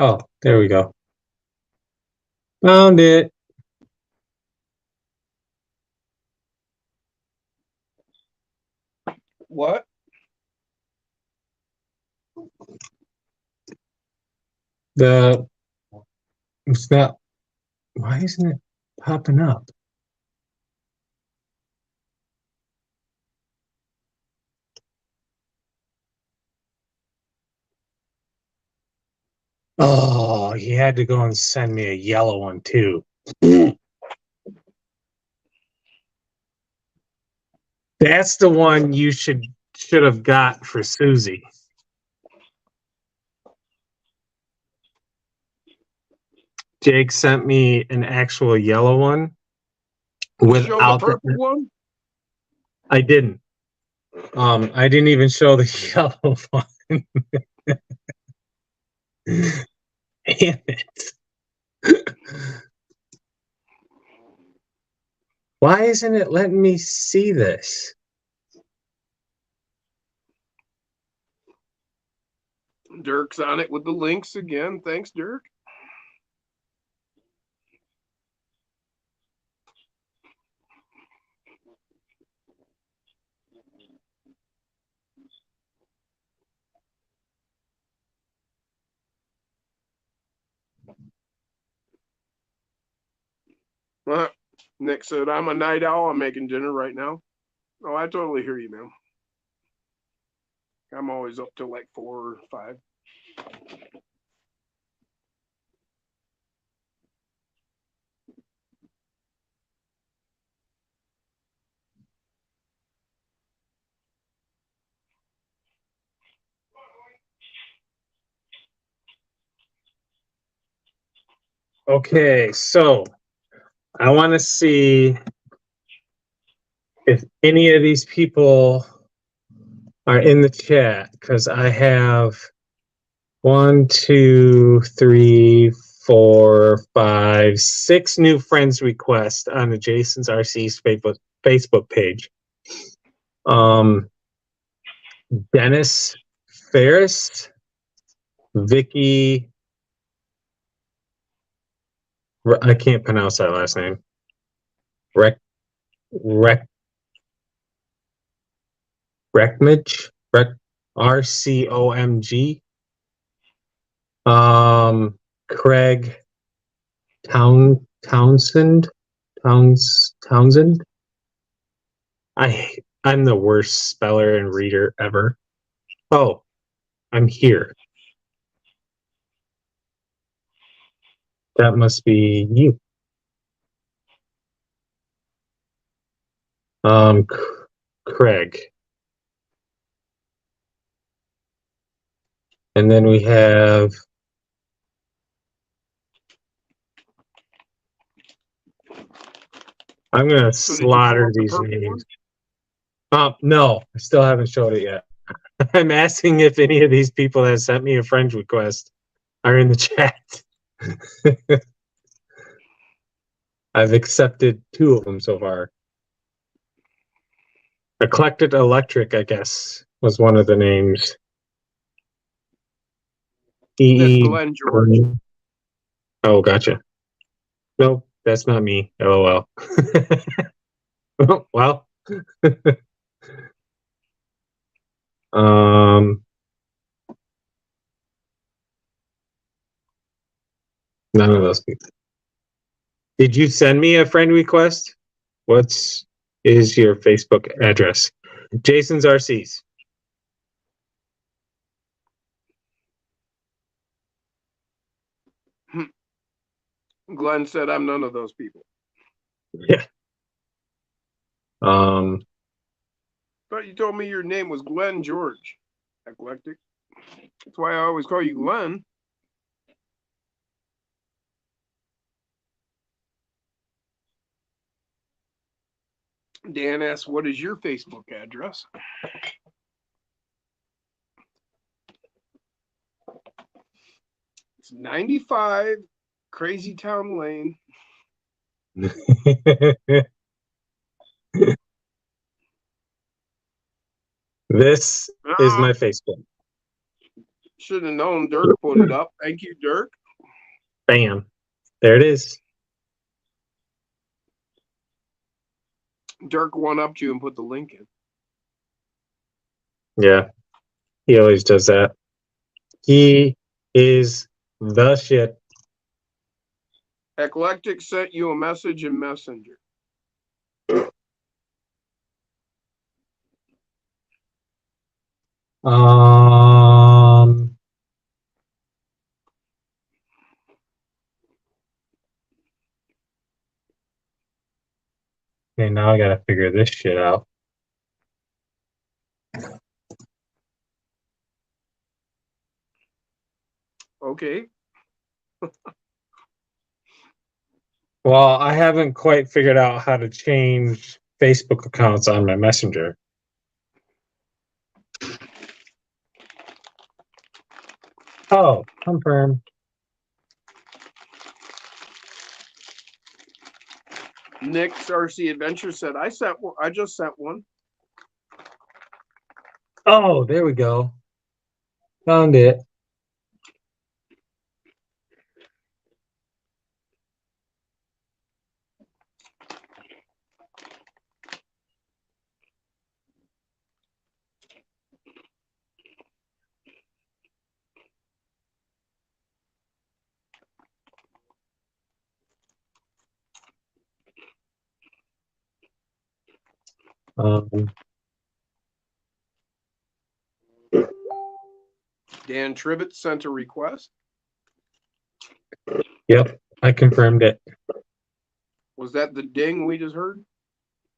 Oh, there we go. Found it. What? It's not. Why isn't it popping up? Oh, he had to go and send me a yellow one too. That's the one you should have got for Susie. Jake sent me an actual yellow one without the purple one. I didn't. I didn't even show the yellow one. Damn it. Why isn't it letting me see this? Dirk's on it with the links again. Thanks, Dirk. Nick said, I'm a night owl. I'm making dinner right now. Oh, I totally hear you, man. I'm always up till like 4 or 5. Okay, so I want to see if any of these people are in the chat because I have 1, 2, 3, 4, 5, 6 new friends requests on the Jason's RC's Facebook page. Dennis Ferris, Vicky. I can't pronounce that last name. Reckmage, RCOMG. Craig Townsend, Townsend. I'm the worst speller and reader ever. Oh, I'm here. That must be you. Craig. And then we have I'm gonna slaughter these names. No, I still haven't showed it yet. I'm asking if any of these people that sent me a friend request are in the chat. I've accepted 2 of them so far. Eclectic Electric, I guess, was one of the names. That's Glenn George. Oh, gotcha. No, that's not me. LOL. Well. None of those people. Did you send me a friend request? What's is your Facebook address? Jason's RCs. Glenn said I'm none of those people. Yeah. But you told me your name was Glenn George. Eclectic. That's why I always call you Glenn. Dan asks, what is your Facebook address? It's 95 Crazy Town Lane. This is my Facebook. Should have known Dirk put it up. Thank you, Dirk. Bam. There it is. Dirk one-upped you and put the link in. Yeah. He always does that. He is the shit. Eclectic sent you a message in Messenger. Okay, now I gotta figure this shit out. Okay. Well, I haven't quite figured out how to change Facebook accounts on my Messenger. Oh, confirm. Nick's RC Adventure said, I just sent one. Oh, there we go. Found it. Dan Tribbett sent a request. Yep, I confirmed it. Was that the ding we just heard?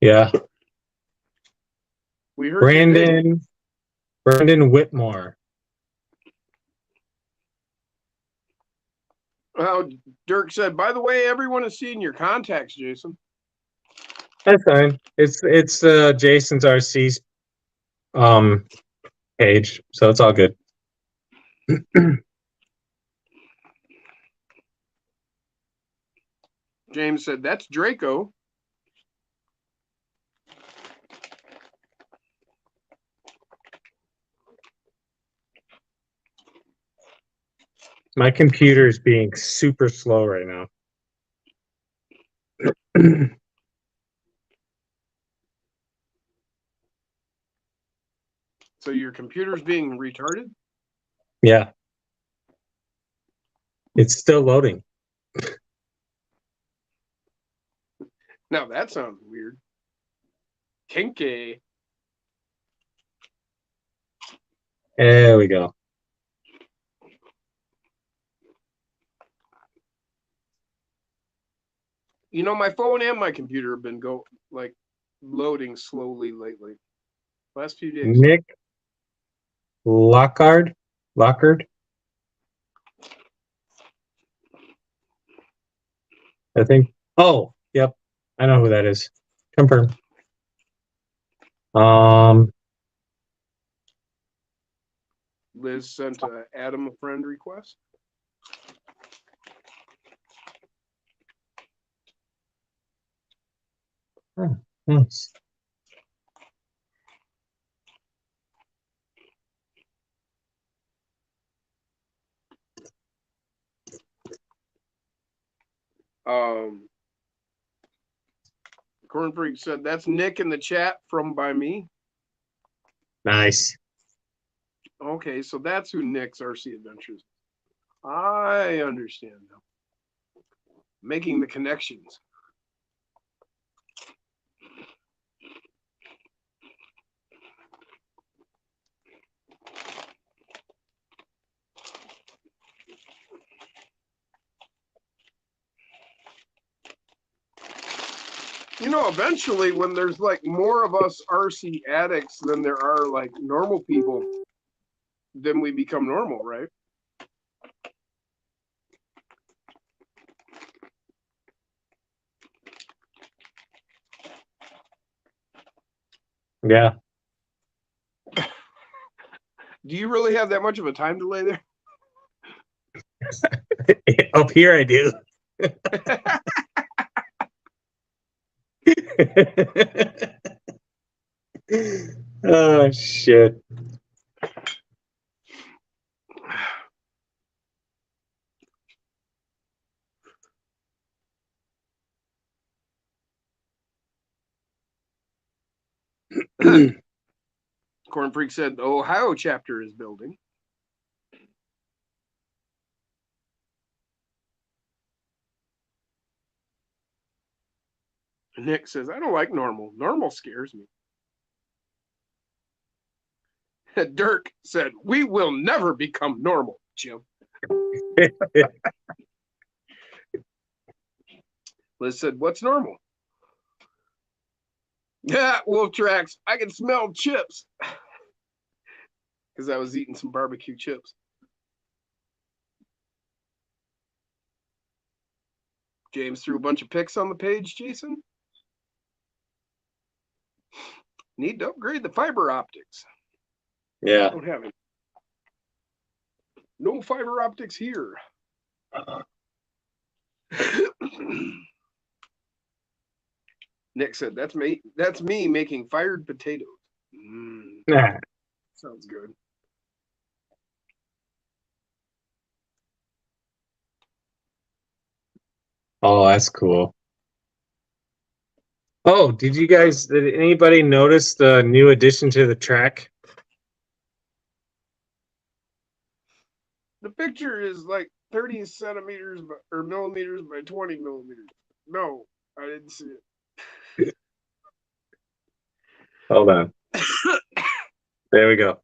Yeah. We heard Brandon Whitmore. Well, Dirk said, by the way, everyone is seeing your contacts, Jason. That's fine. It's Jason's RC's page, so it's all good. James said, that's Draco. My computer is being super slow right now. So your computer's being retarded? Yeah. It's still loading. Now that sounds weird. Kinky. There we go. You know, my phone and my computer have been loading slowly lately. Last few days. Nick Lockard? I think. Oh, yep. I know who that is. Confirm. Liz sent Adam a friend request. Nice. Corn Freak said that's Nick in the chat from by me. Nice. Okay, so that's who Nick's RC Adventures. I understand now. Making the connections. You know, eventually when there's like more of us RC addicts than there are like normal people, then we become normal, right? Yeah. Do you really have that much of a time delay there? Up here I do. Oh shit. Corn Freak said the Ohio chapter is building. Nick says, I don't like normal. Normal scares me. Dirk said, we will never become normal, Jim. Liz said, what's normal? Yeah, Wolf Tracks. I can smell chips. Because I was eating some barbecue chips. James threw a bunch of pics on the page, Jason. Need to upgrade the fiber optics. Yeah. Don't have it. No fiber optics here. Nick said, that's me making fired potatoes. Nah. Sounds good. Oh, that's cool. Oh, did anybody notice the new addition to the track? The picture is like 30 centimeters or millimeters by 20 millimeters. No, I didn't see it. Hold on. There we go.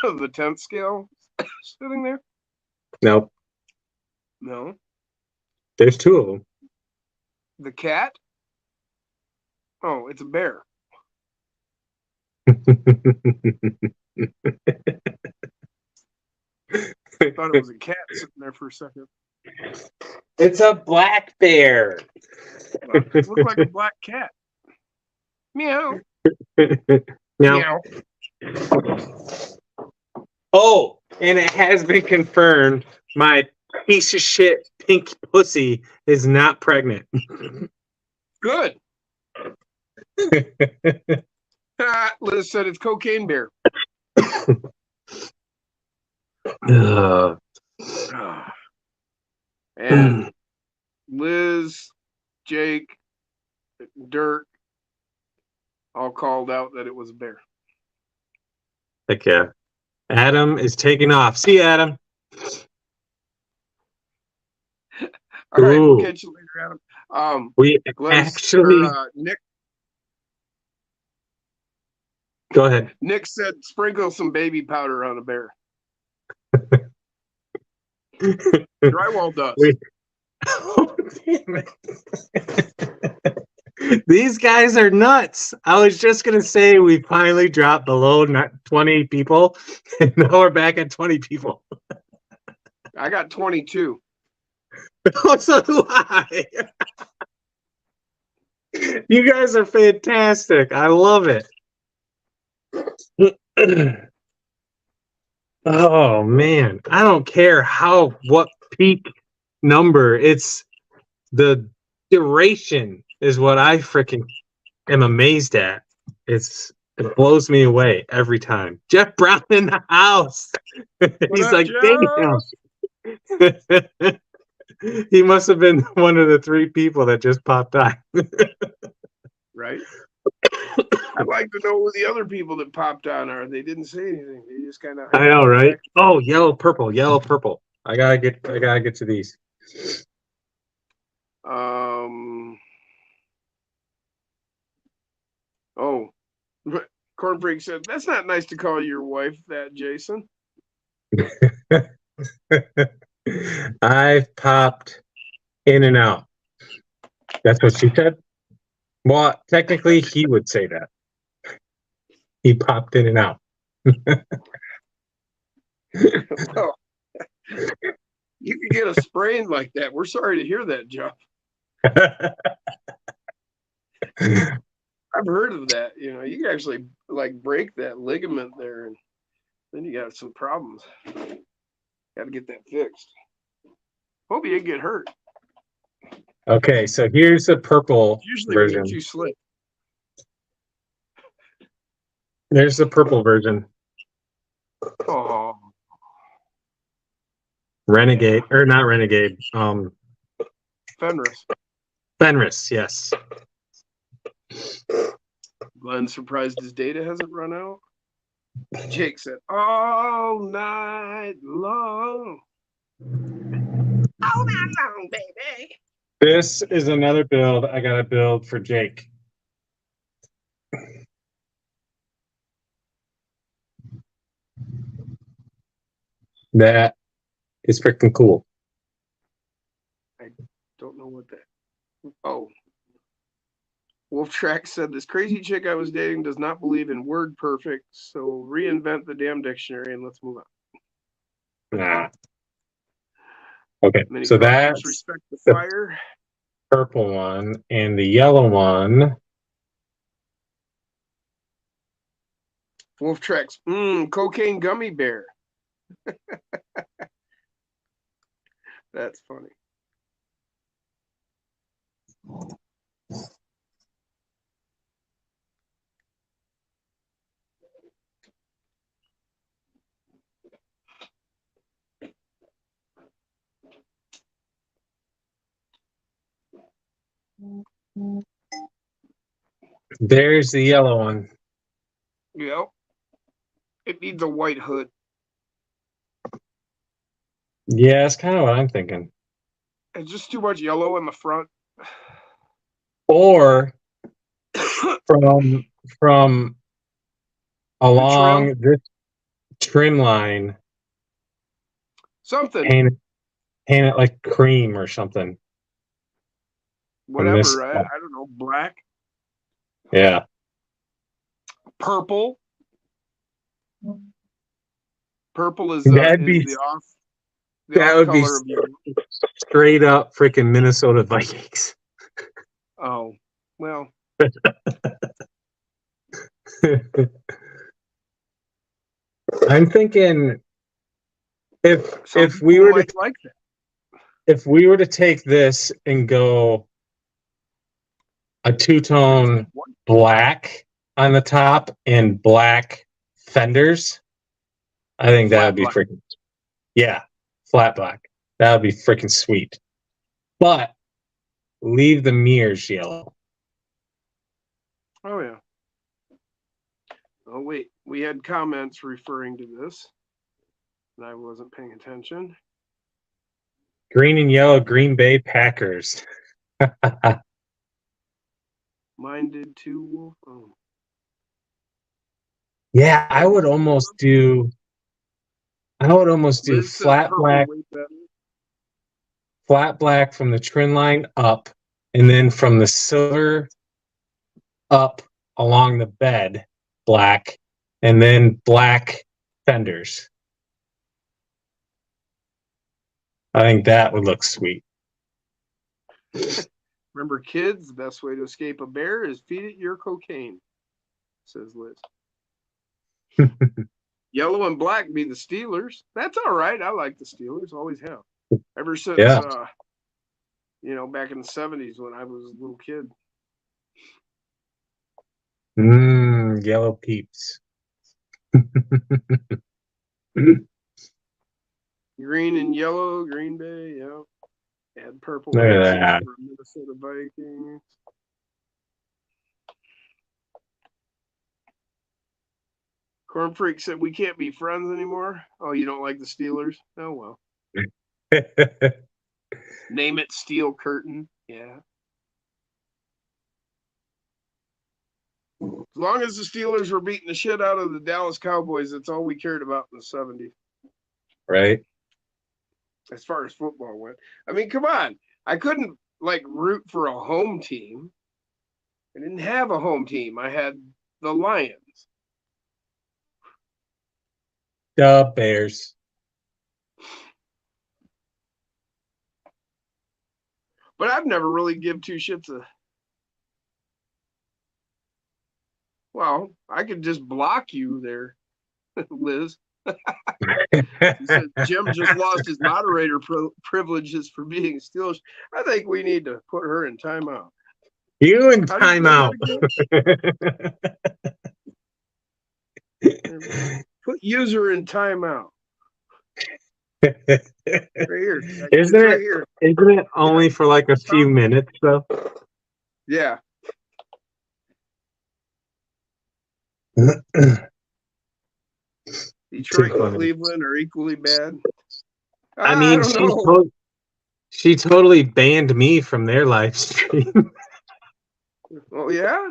The 10th scale sitting there? Nope. No. There's two of them. The cat? Oh, it's a bear. I thought it was a cat sitting there for a second. It's a black bear. It looked like a black cat. Meow. Now, oh, and it has been confirmed my piece of shit pink pussy is not pregnant. Good. Liz said it's Cocaine Bear. And Liz, Jake, Dirk all called out that it was a bear. Heck yeah. Adam is taking off. See you, Adam. All right, we'll Ooh. catch you later, Adam. We actually Nick. Go ahead. Nick said, "Sprinkle some baby powder on a bear." Drywall dust. Oh, damn it. These guys are nuts. I was just gonna say we finally dropped below 20 people, and now we're back at 20 people. I got 22. Oh, so do I. You guys are fantastic. I love it. Oh man, I don't care what peak number. It's the duration is what I freaking am amazed at. It blows me away every time. Jeff Brown in the house. He's up, like, Jeff? damn. He must have been one of the 3 people that just popped on. Right. I'd like to know who the other people that popped on are. They didn't say anything. They just kind of. I know, right? Oh, yellow, purple. I gotta get to these. Oh, Corn Freak said that's not nice to call your wife that, Jason. I've popped in and out. That's what she said. Well, technically, he would say that. He popped in and out. Well, you could get a sprain like that. We're sorry to hear that, Jeff. I've heard of that. You know, you can actually like break that ligament there, and then you got some problems. Got to get that fixed. Hope you didn't get hurt. Okay, so here's the purple Usually version. makes you slip. There's the purple version. Oh, Renegade, or not Renegade. Fenris, yes. Glenn surprised his data hasn't run out. Jake said, all night long. All night long, baby. This is another build I gotta build for Jake. That is freaking cool. I don't know what that. Oh. Wolf Track said, this crazy chick I was dating does not believe in word perfect, so reinvent the damn dictionary and let's move on. Nah. Okay, Many so that's respect the fire. Purple one, and the yellow one. Wolf Tracks, cocaine gummy bear. That's funny. There's the yellow one. Yep. It needs a white hood. Yeah, that's kind of what I'm thinking. It's just too much yellow in the front. Or from along this trim line, something. paint it like cream or something. Whatever. I don't know. Black. Yeah. Purple. Purple is That'd be the off. That would be straight up freaking Minnesota Vikings. Oh, well. I'm thinking if we were to like that. If we were to take this and go a two-tone black on the top and black fenders, I think that would be freaking, yeah, flat black. That would be freaking sweet. But leave the mirrors yellow. Oh, yeah. Oh, wait. We had comments referring to this, and I wasn't paying attention. Green and yellow Green Bay Packers. Mine did too, Wolf. Oh. Yeah, I would almost do Liz says purple way better. flat black from the trim line up, and then from the silver up along the bed, black, and then black fenders. I think that would look sweet. Remember, kids, the best way to escape a bear is feed it your cocaine, says Liz. Yellow and black be the Steelers. That's all right. I like the Steelers. Always have. Ever since, back in the 70s when I was a little kid. Yellow peeps. Green and yellow, Green Bay, yeah. And purple. Look at that. For Minnesota Vikings. Corn Freak said we can't be friends anymore. Oh, you don't like the Steelers? Oh, well. Name it Steel Curtain. Yeah. As long as the Steelers were beating the shit out of the Dallas Cowboys, that's all we cared about in the 70s. Right. As far as football went. I mean, come on. I couldn't, root for a home team. I didn't have a home team. I had the Lions. The Bears. But I've never really give two shits Well, I could just block you there, Liz. He said Jim just lost his moderator privileges for being Steelers. I think we need to put her in timeout. You in timeout. Put user in timeout. Right here. Isn't it only for like a few minutes though? Yeah. Detroit and Cleveland are equally bad. I mean, she totally banned me from their live stream. Oh yeah?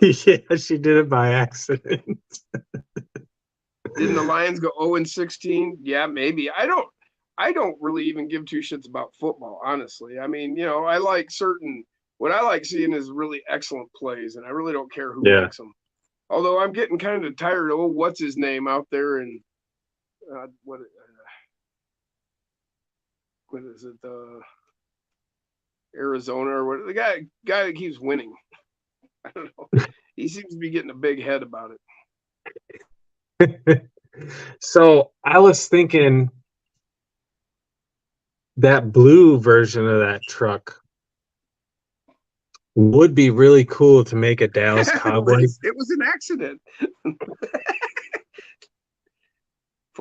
Yeah, she did it by accident. Didn't the Lions go 0-16? Yeah, maybe. I don't really even give two shits about football, honestly. I mean, I like what I like seeing is really excellent plays, and I really don't care who makes them. Although I'm getting kind of tired of what's his name out there in what is it, Arizona or what? The guy that keeps winning. I don't know. He seems to be getting a big head about it. So I was thinking that blue version of that truck would be really cool to make a Dallas Cowboys. It was an accident.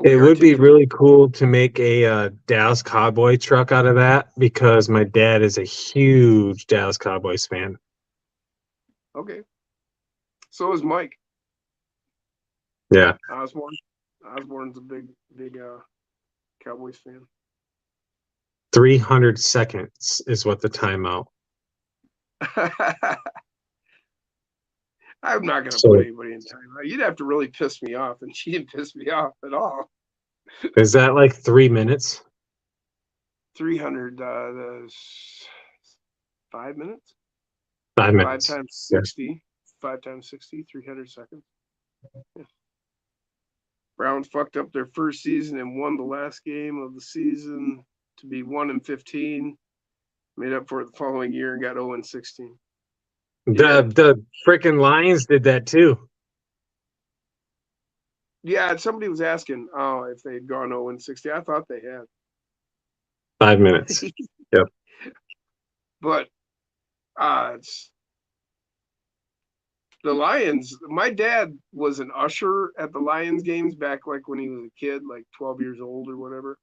It would be really cool to make a Dallas Cowboy truck out of that because my dad is a huge Dallas Cowboys fan. Okay. So is Mike. Yeah. Osborne's a big Cowboys fan. 300 seconds is what the timeout. I'm not going to put anybody in timeout. You'd have to really piss me off, and she didn't piss me off at all. Is that like 3 minutes? 300, 5 minutes? 5 minutes. 5 times 60. Yeah. 5 times 60, 300 seconds. Yeah. Browns fucked up their first season and won the last game of the season to be 1-15. Made up for it the following year and got 0-16. The freaking Lions did that too. Yeah, somebody was asking if they had gone 0-16. I thought they had. 5 minutes. Yep. But the Lions, my dad was an usher at the Lions games back like when he was a kid, like 12 years old or whatever.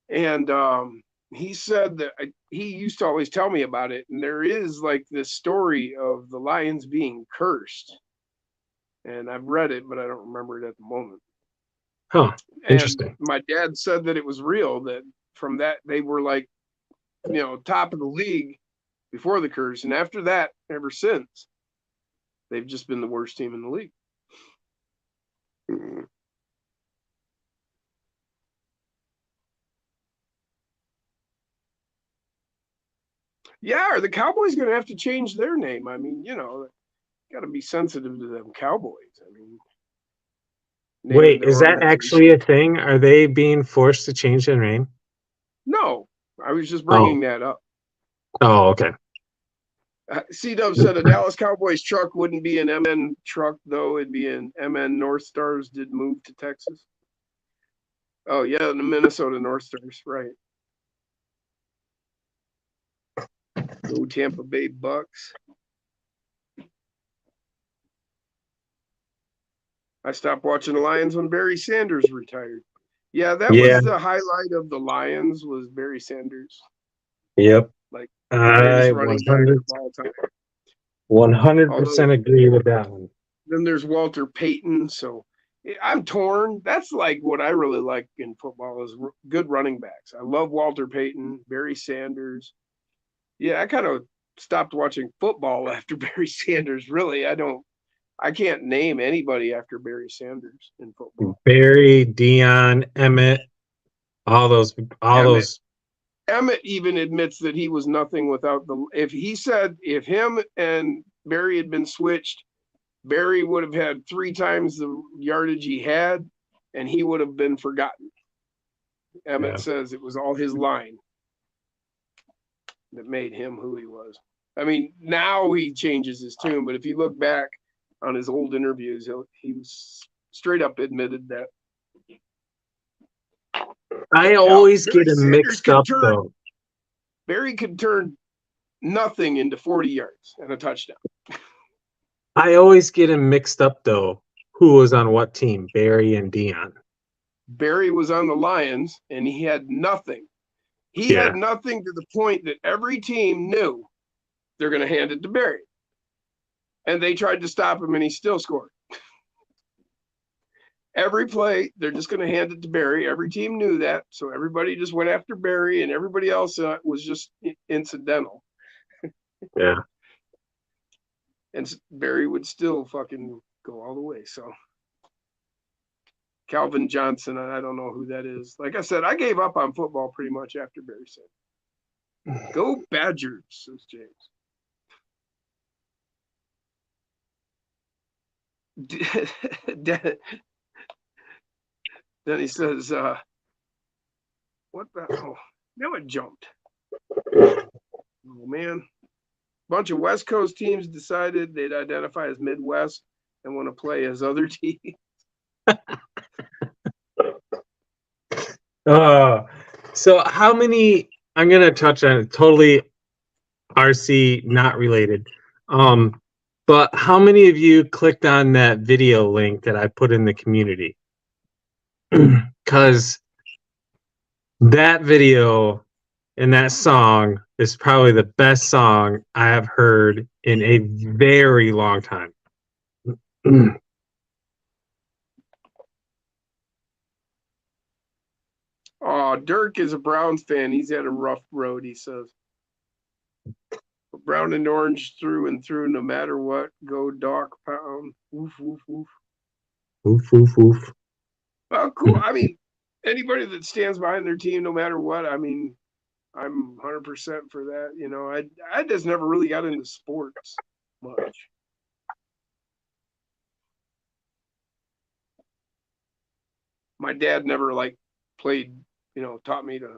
And he said that he used to always tell me about it. And there is like this story of the Lions being cursed. And I've read it, but I don't remember it at the moment. Huh. Interesting. And my dad said that it was real, that from that, they were like, top of the league before the curse. And after that, ever since, they've just been the worst team in the league. Yeah, are the Cowboys going to have to change their name? I mean, got to be sensitive to them Cowboys. I mean, wait, is that actually a thing? Are they being forced to change their name? No, I was just bringing that up. Oh, okay. C-Dub said a Dallas Cowboys truck wouldn't be an MN truck, though. It'd be an MN North Stars did move to Texas. Oh, yeah, the Minnesota North Stars, right. Go Tampa Bay Bucks. I stopped watching the Lions when Barry Sanders retired. Yeah, that was the highlight of the Lions was Barry Sanders. Yep. Like, I 100% agree with that one. Then there's Walter Payton. So I'm torn. That's like what I really like in football is good running backs. I love Walter Payton, Barry Sanders. Yeah, I kind of stopped watching football after Barry Sanders. Really, I can't name anybody after Barry Sanders in football. Barry, Dion, Emmett, all those. Emmett even admits that he was nothing without if him and Barry had been switched, Barry would have had 3 times the yardage he had, and he would have been forgotten. Emmett says it was all his line that made him who he was. I mean, now he changes his tune, but if you look back on his old interviews, he was straight up admitted that. I always get him mixed up, though. Barry could turn nothing into 40 yards and a touchdown. I always get him mixed up, though. Who was on what team, Barry and Dion? Barry was on the Lions, and he had nothing. He had nothing to the point that every team knew they're going to hand it to Barry. And they tried to stop him, and he still scored. Every play, they're just going to hand it to Barry. Every team knew that, so everybody just went after Barry, and everybody else was just incidental. Yeah. And Barry would still fucking go all the way. So Calvin Johnson, I don't know who that is. Like I said, I gave up on football pretty much after Barry said, "Go Badgers," says James. Then he says, what the? Oh, now it jumped. Oh, man. A bunch of West Coast teams decided they'd identify as Midwest and want to play as other teams. So how many, I'm going to touch on it, totally RC not related. But how many of you clicked on that video link that I put in the community? Because that video and that song is probably the best song I have heard in a very long time. Oh, Dirk is a Browns fan. He's had a rough road, he says. Brown and orange through and through, no matter what. Go Doc Pound. Woof, woof, woof. Woof, woof, woof. Oh, cool. I mean, anybody that stands behind their team, no matter what, I mean, I'm 100% for that. You know, I just never really got into sports much. My dad never played, taught me to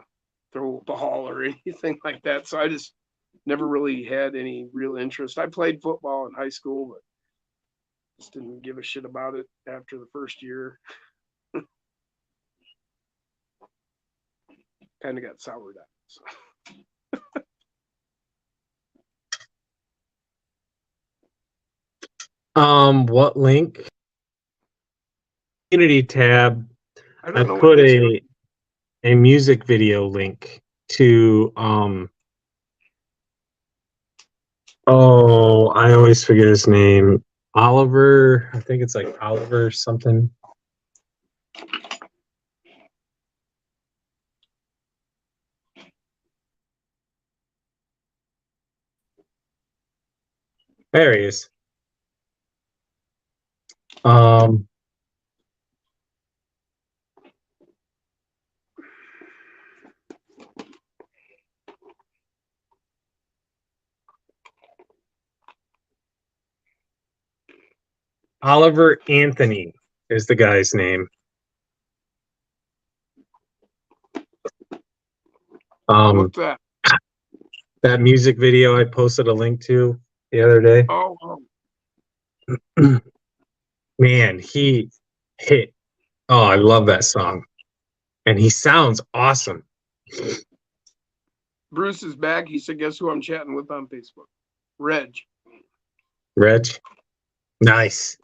throw a ball or anything like that. So I just never really had any real interest. I played football in high school, but just didn't give a shit about it after the first year. Kind of got soured out. So. What link? Community tab. I put a music video link to oh, I always forget his name. Oliver, I think it's like Oliver something. There he is. Oliver Anthony is the guy's name. What's that? That music video I posted a link to the other day. Oh. Man, he hit. Oh, I love that song. And he sounds awesome. Bruce is back. He said, guess who I'm chatting with on Facebook? Reg. Nice.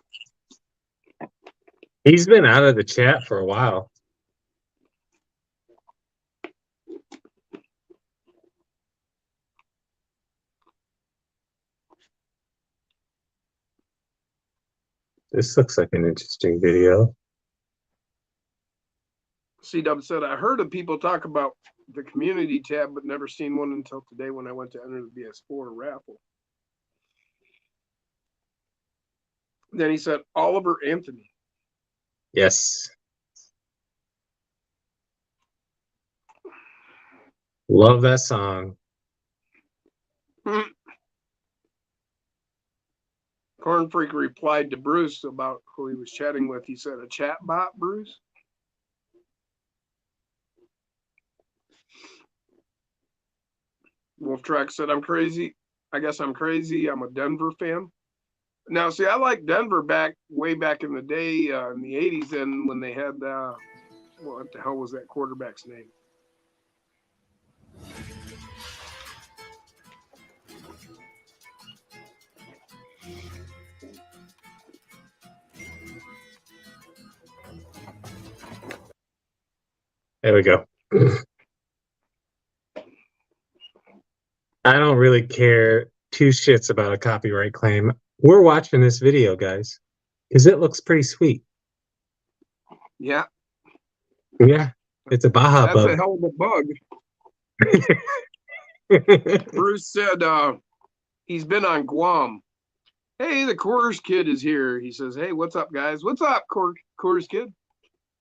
He's been out of the chat for a while. This looks like an interesting video. C-Dub said, I heard of people talk about the community tab, but never seen one until today when I went to enter the BS4 raffle. Then he said, Oliver Anthony. Yes. Love that song. Corn Freak replied to Bruce about who he was chatting with. He said, a chat bot, Bruce? Wolf Track said, I'm crazy. I guess I'm crazy. I'm a Denver fan. Now, see, I like Denver way back in the day, in the 80s, and when they had, what the hell was that quarterback's name? There we go. I don't really care two shits about a copyright claim. We're watching this video, guys, because it looks pretty sweet. Yeah. Yeah, it's a Baja That's bug. a hell of a bug. Bruce said he's been on Guam. Hey, the Coors Kid is here. He says, hey, what's up, guys? What's up, Coors Kid?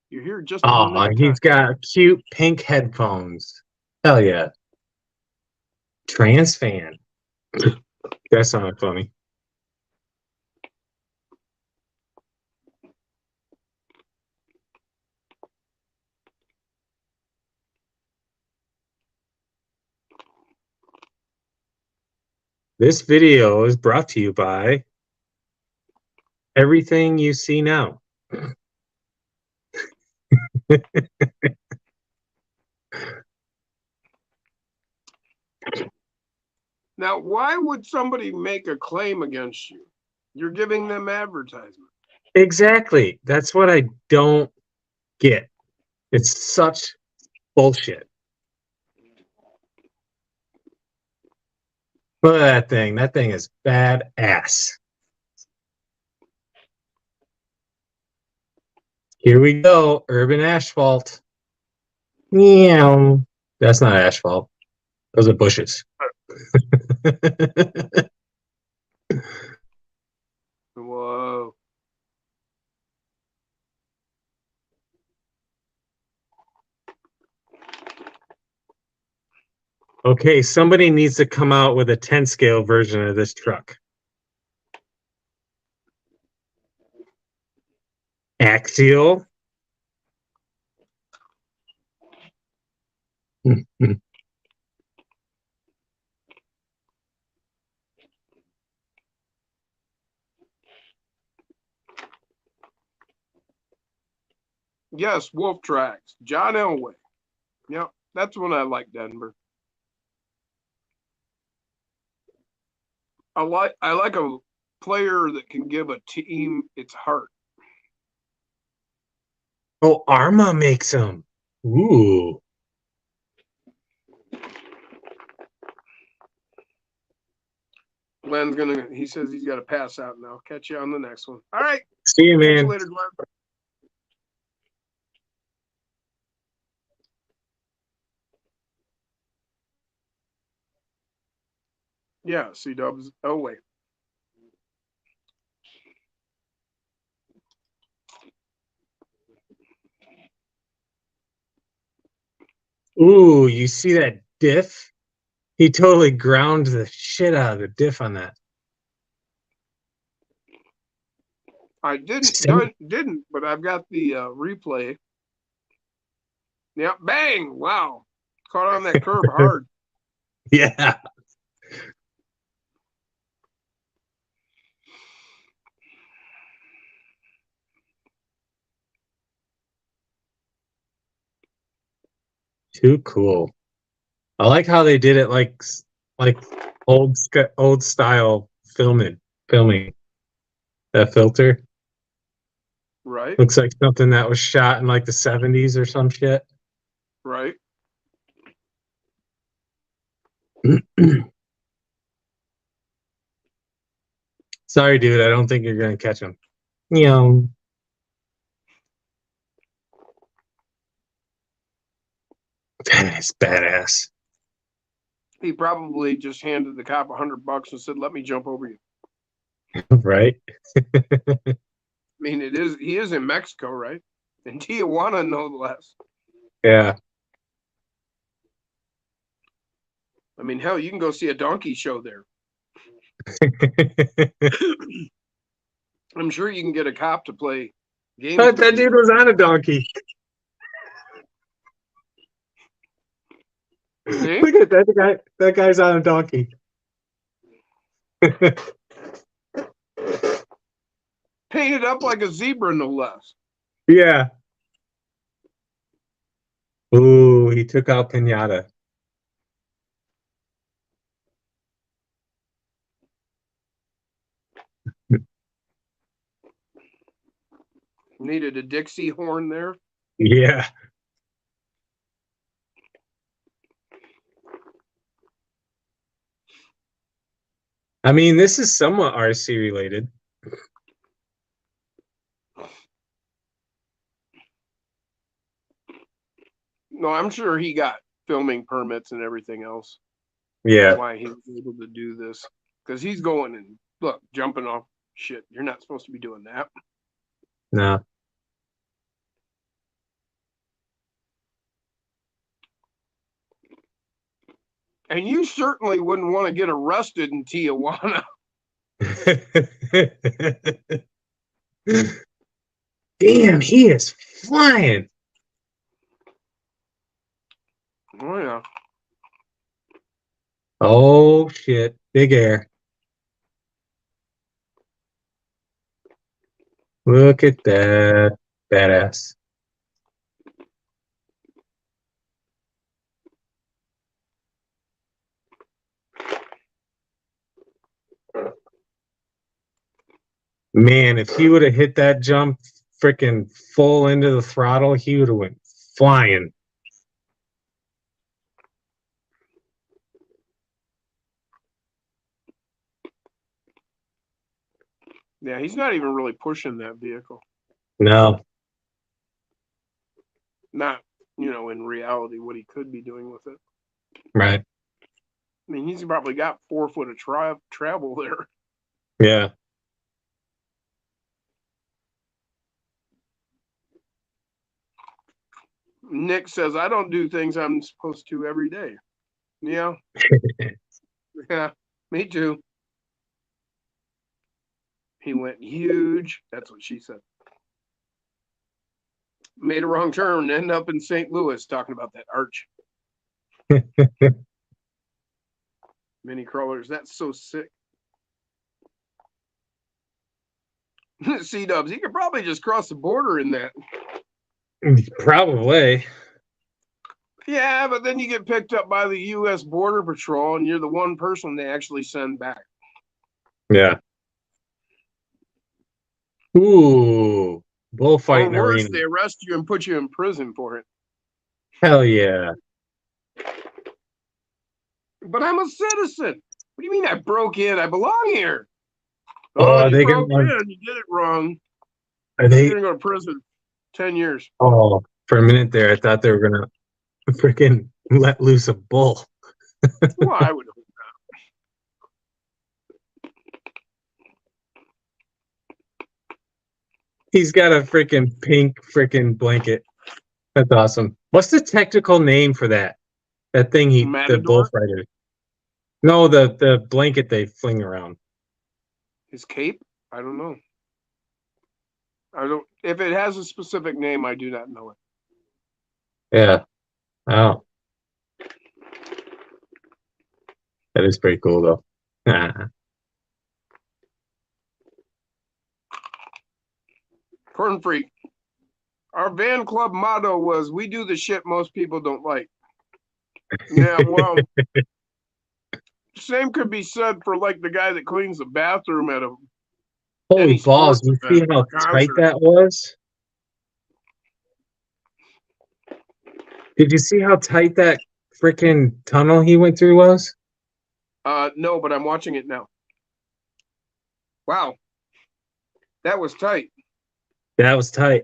You're here just Oh, he's got cute pink headphones. Hell yeah. Trans fan. That sounded funny. This video is brought to you by Everything You See Now. Now, why would somebody make a claim against you? You're giving them advertisement. Exactly. That's what I don't get. It's such bullshit. Look at that thing. That thing is badass. Here we go. Urban asphalt. Meow. That's not asphalt. Those are bushes. Whoa. Okay, somebody needs to come out with a 10 scale version of this truck. Axial. Yes, Wolf Tracks. John Elway. Yep, that's when I like Denver. I like a player that can give a team its heart. Oh, Arma makes them. Ooh. Glenn's he says he's got to pass out now. Catch you on the next one. All right. See you, man. Catch you later, Glenn. Yeah, C-Dubs. Oh, wait. Ooh, you see that diff? He totally ground the shit out of the diff on that. I didn't, but I've got the replay. Yep, bang! Wow, caught on that curb hard. Yeah. Too cool. I like how they did it like old style filming that filter. Right, Looks like something that was shot in like the 70s or some shit. right. Sorry, dude. I don't think you're gonna catch him. Yeah. That is badass. He probably just handed the cop $100 and said, "Let me jump over you." Right? I mean, he is in Mexico, right? In Tijuana, no less. Yeah. I mean, hell, you can go see a donkey show there. I'm sure you can get a cop to play games. But that dude was on a donkey. See? Look at that guy. That guy's on a donkey. Painted up like a zebra, no less. Yeah. Ooh, he took out Pinata. Needed a Dixie horn there. Yeah. I mean, this is somewhat RC related. No, I'm sure he got filming permits and everything else. Yeah. That's why he was able to do this. Because he's going and look, jumping off shit. You're not supposed to be doing that. No. And you certainly wouldn't want to get arrested in Tijuana. Damn, he is flying. Oh, yeah. Oh, shit. Big air. Look at that. Badass. Man, if he would have hit that jump freaking full into the throttle, he would have went flying. Yeah, he's not even really pushing that vehicle. No. Not, in reality, what he could be doing with it. Right. I mean, he's probably got 4 foot of travel there. Yeah. Nick says, I don't do things I'm supposed to every day. Yeah. Yeah, me too. He went huge. That's what she said. Made a wrong turn and ended up in St. Louis talking about that arch. Mini crawlers. That's so sick. C-dubs. He could probably just cross the border in that. Probably. Yeah, but then you get picked up by the U.S. Border Patrol and you're the one person they actually send back. Yeah. Ooh. Bullfighting Or worse, arena. they arrest you and put you in prison for it. Hell yeah. But I'm a citizen. What do you mean I broke in? I belong here. Oh, You they broke gonna, in. You did it wrong. are they? You're going to go to prison 10 years. Oh, for a minute there, I thought they were gonna freaking let loose a bull. Well, I would hope He's got a freaking pink freaking blanket. That's awesome. What's the technical name for that? That thing the Matador? bullfighter. No, the blanket they fling around. His cape? I don't know. If it has a specific name, I do not know it. Yeah. Oh. That is pretty cool though. Corn Freak. Our van club motto was, "We do the shit most people don't like." Yeah, well, same could be said for like the guy that cleans the bathroom at a Holy any balls, sports you see event how or tight concert. that was? Did you see how tight that freaking tunnel he went through was? No, but I'm watching it now. Wow. That was tight. That was tight.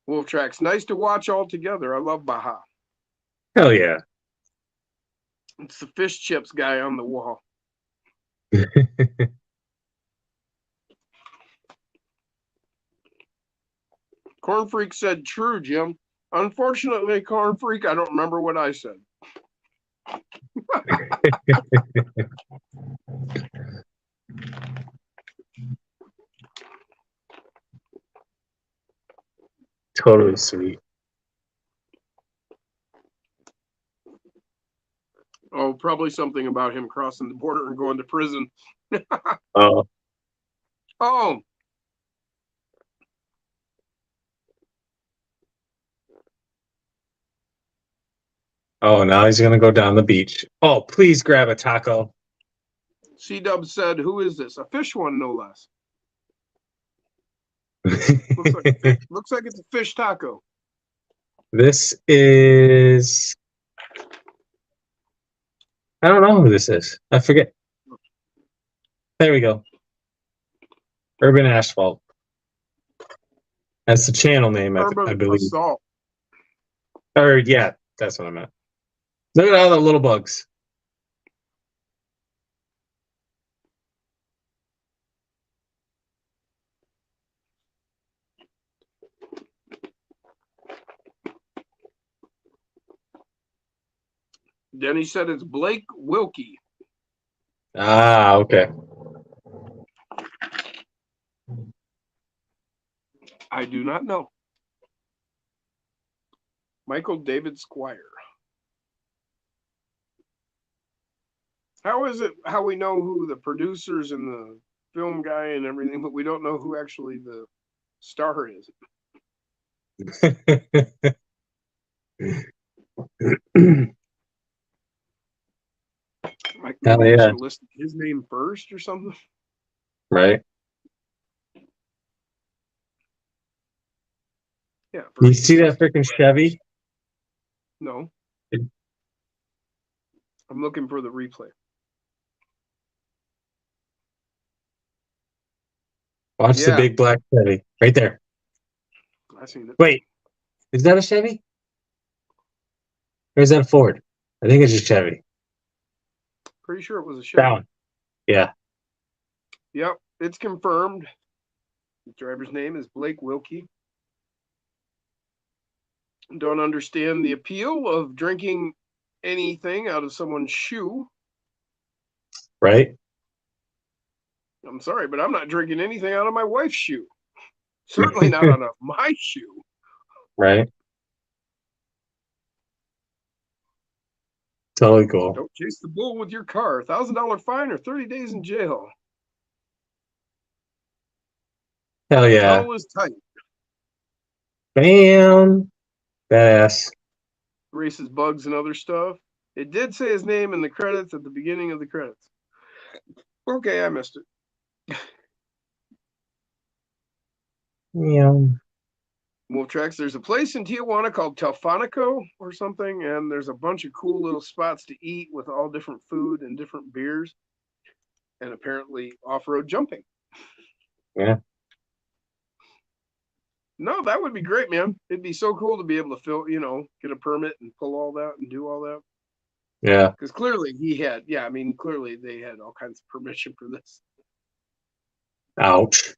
Wolf Tracks. Nice to watch all together. I love Baja. Hell yeah. It's the fish chips guy on the wall. Corn Freak said, "True, Jim. Unfortunately, Corn Freak, I don't remember what I said." Totally sweet. Oh, probably something about him crossing the border and going to prison. Oh. Oh. Oh, now he's gonna go down the beach. Oh, please grab a taco. C-Dub said, "Who is this? A fish one, no less." Looks like it's a fish taco. This is... I don't know who this is. I forget. There we go. Urban Asphalt. That's the channel name, I believe. Assault. Or, yeah, that's what I meant. Look at all the little bugs. Denny said it's Blake Wilkie. Ah, okay. I do not know. Michael David Squire. How is it how we know who the producers and the film guy and everything, but we don't know who actually the star is? Like maybe we should have listed his name first or something. Right. Yeah. You see that freaking Chevy? No. I'm looking for the replay. Watch the big black Chevy right there. I seen it. Wait, is that a Chevy? Or is that a Ford? I think it's a Chevy. Pretty sure it was a Chevy. Down. Yeah. Yep, it's confirmed. The driver's name is Blake Wilkie. Don't understand the appeal of drinking anything out of someone's shoe. Right. I'm sorry, but I'm not drinking anything out of my wife's shoe. Certainly not out of my shoe. Right. Totally cool. Don't chase the bull with your car. $1,000 fine or 30 days in jail. Hell yeah. Tunnel is tight. Bam. Badass. Races bugs and other stuff. It did say his name in the credits at the beginning of the credits. Okay, I missed it. Yeah. Wolf Tracks, there's a place in Tijuana called Telfonico or something, and there's a bunch of cool little spots to eat with all different food and different beers, and apparently off-road jumping. Yeah. No, that would be great, man. It'd be so cool to be able to get a permit and pull all that and do all that. Yeah. Because clearly clearly they had all kinds of permission for this. Ouch.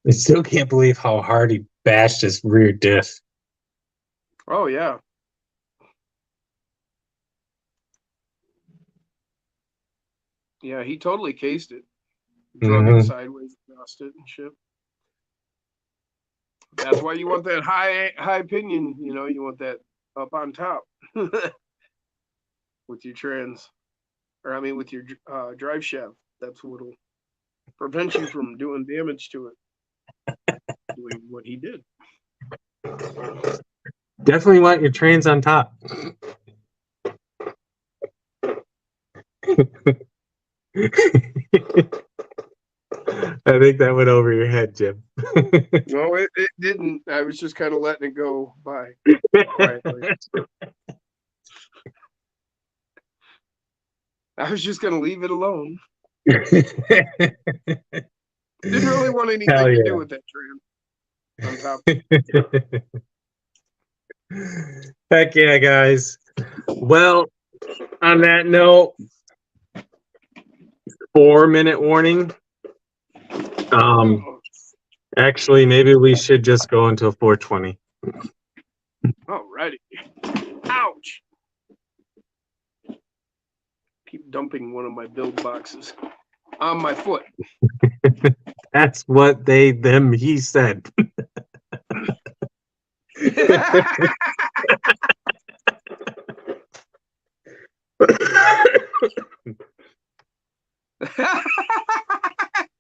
I still can't believe how hard he bashed his rear diff. Oh yeah. Yeah, he totally cased it. Drug it sideways across it and shit. That's why you want that high pinion, you know, you want that up on top with your trans, or I mean with your drive shaft. That's what'll prevent you from doing damage to it. Doing what he did. Definitely want your trans on top. I think that went over your head, Jim. No, it didn't. I was just kind of letting it go by quietly. I was just going to leave it alone. Didn't really want anything to do with that trans on top. Heck yeah, guys. Well, on that note, 4-minute warning. Actually, maybe we should just go until 4:20. Alrighty. Ouch. Keep dumping one of my build boxes on my foot. That's what he said.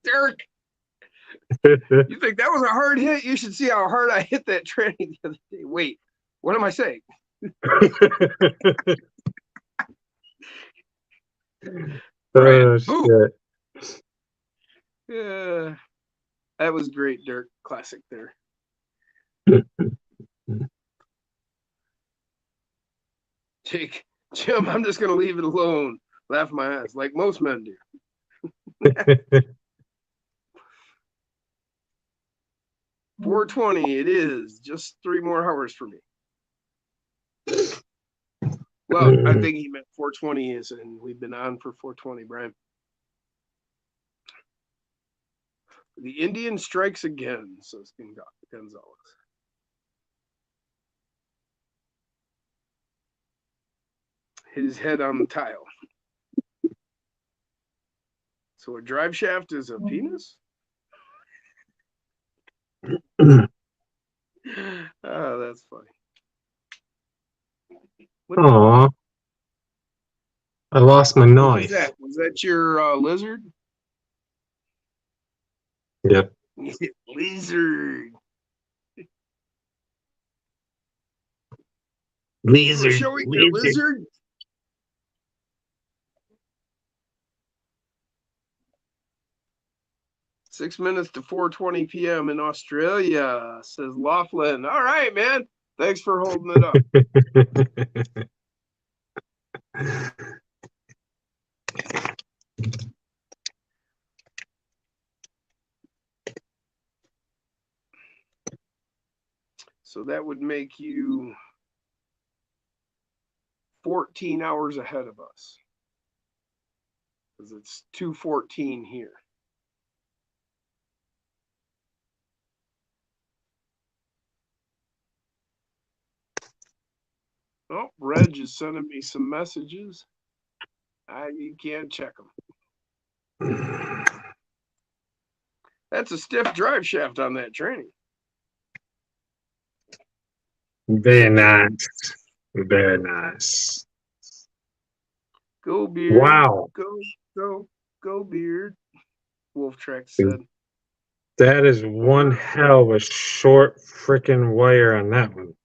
Derek, you think that was a hard hit? You should see how hard I hit that tranny the other day. Wait, what am I saying? Oh, shit. Yeah, that was great, Dirk. Classic there. Jake, Jim, I'm just gonna leave it alone. Laugh my ass like most men do. 4:20 it is. Just 3 more hours for me. Well, I think he meant 4:20 is, and we've been on for 4:20, Brian. The Indian strikes again, says Gonzalez. Hit his head on the tile. So a drive shaft is a penis? Oh, that's funny. Aw. I lost my knife. Was that your lizard? Yep. Lizard. Lizard. Showing your lizard? Six minutes to 4:20 p.m. in Australia, says Laughlin. All right, man. Thanks for holding it up. So that would make you 14 hours ahead of us. Because it's 2:14 here. Oh, Reg is sending me some messages. You can't check them. That's a stiff drive shaft on that tranny. Very nice. Very nice. Go, Beard. Wow. Go, Beard. Wolf Track said. That is one hell of a short freaking wire on that one.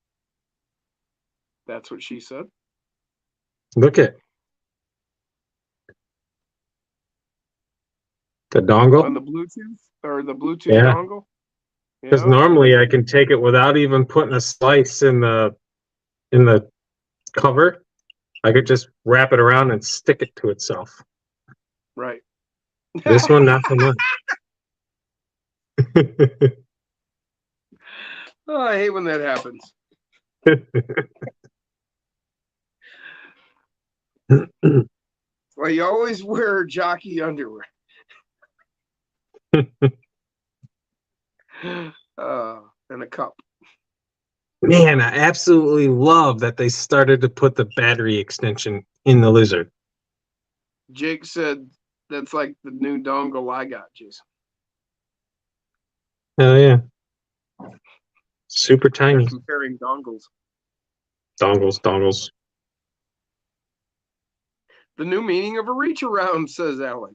That's what she said. Look at the dongle on the Bluetooth or the Bluetooth dongle. Because normally I can take it without even putting a slice in the cover. I could just wrap it around and stick it to itself. Right. This one, not so much. Oh, I hate when that happens. Well, you always wear jockey underwear. And a cup. Man, I absolutely love that they started to put the battery extension in the Lizard. Jake said that's like the new dongle I got, Jason. Oh yeah. Super They're tiny. comparing dongles. Dongles. The new meaning of a reach around, says Alex.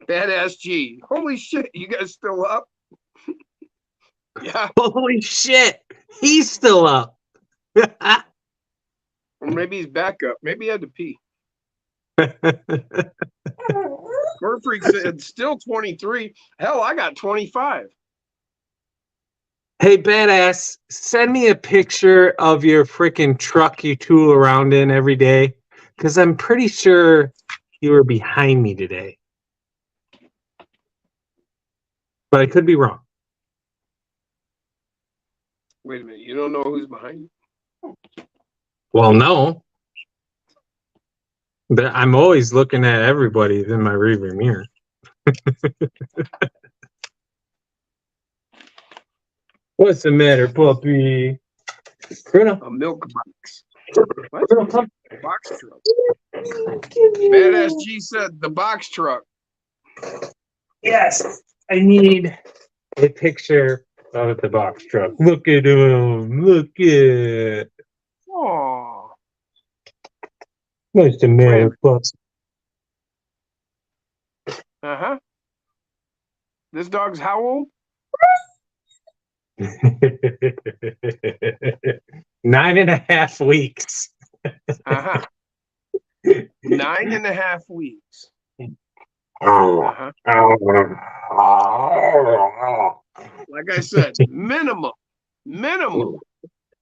Badass G. Holy shit, you guys still up? Yeah. Holy shit! He's still up. Or maybe he's back up. Maybe he had to pee. Murphy said still 23. Hell, I got 25. Hey, badass, send me a picture of your freaking truck you tool around in every day, because I'm pretty sure you were behind me today. But I could be wrong. Wait a minute, you don't know who's behind you? Well, no. But I'm always looking at everybody in my rearview mirror. What's the matter, puppy? Bruno. A milk box. What? Box truck. Badass G said the box truck. Yes, I need a picture of the box truck. Look at him. Look at. Oh. What's the matter, puppy? Uh-huh. This dog's how old? 9.5 weeks. Uh-huh. 9.5 weeks. Uh-huh. Like I said, minimum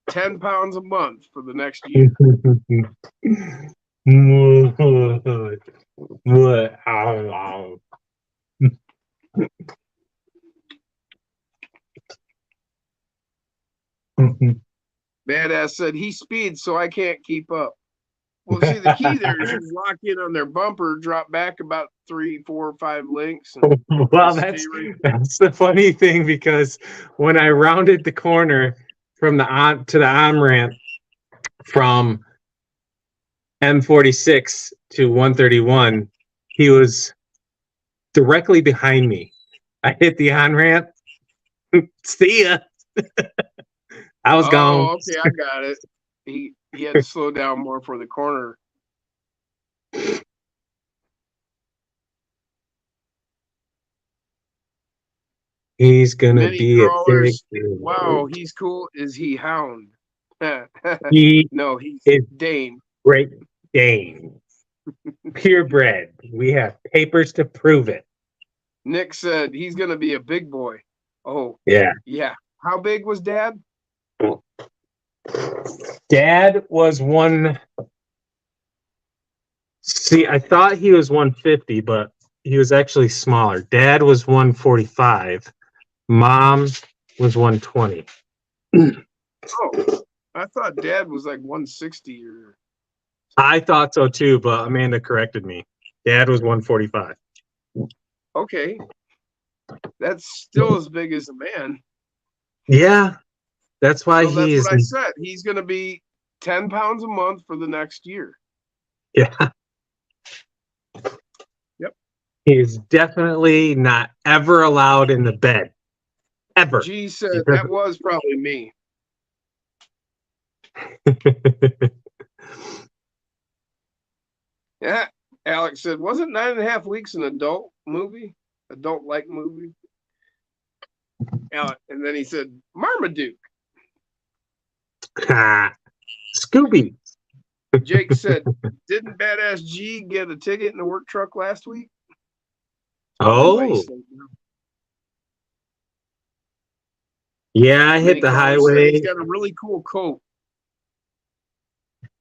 10 pounds a month for the next year. Badass said he speeds, so I can't keep up. Well, see, the key there is you lock in on their bumper, drop back about 3, 4, 5 links. And well, that's the funny thing, because when I rounded the corner from the on ramp from M46 to 131, he was directly behind me. I hit the on ramp. See ya. I was gone. Oh, okay, I got it. He had to slow down more for the corner. He's gonna Mini be crawlers. a big. Wow, he's cool. Is he hound? He No, he's is Dane. Great Dane. Purebred. We have papers to prove it. Nick said he's gonna be a big boy. Oh, Yeah. yeah. How big was Dad? Dad was one. See, I thought he was 150, but he was actually smaller. Dad was 145. Mom was 120. Oh, I thought Dad was like 160 or. I thought so too, but Amanda corrected me. Dad was 145. Okay, that's still as big as a man. Yeah, that's why So that's he's. what I said. He's gonna be 10 pounds a month for the next year. Yeah. Yep. He's definitely not ever allowed in the bed. Ever. G said that was probably me. Yeah. Alex said, wasn't 9.5 weeks an adult movie? Adult-like movie? Alex, and then he said, Marmaduke. Scooby. Jake said, didn't Badass G get a ticket in the work truck last week? Oh, Nice. yeah, I hit Many the callers said highway. he's got a really cool coat.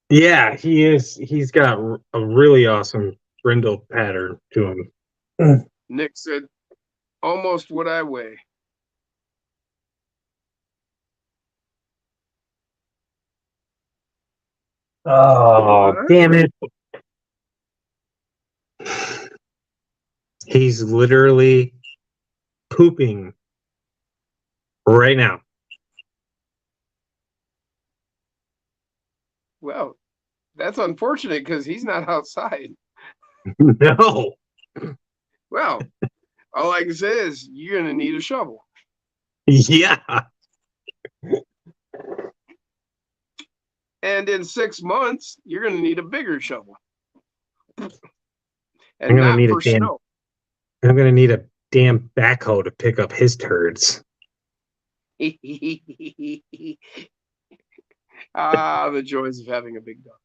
Yeah, he is. He's got a really awesome brindle pattern to him. Nick said, almost what I weigh. Oh, What? damn it. He's literally pooping right now. Well, that's unfortunate because he's not outside. No. Well, all I can say is you're going to need a shovel. Yeah. And in 6 months, you're going to need a bigger shovel. I'm And gonna not need a for damn. snow. I'm gonna need a damn backhoe to pick up his turds. Ah, the joys of having a big dog.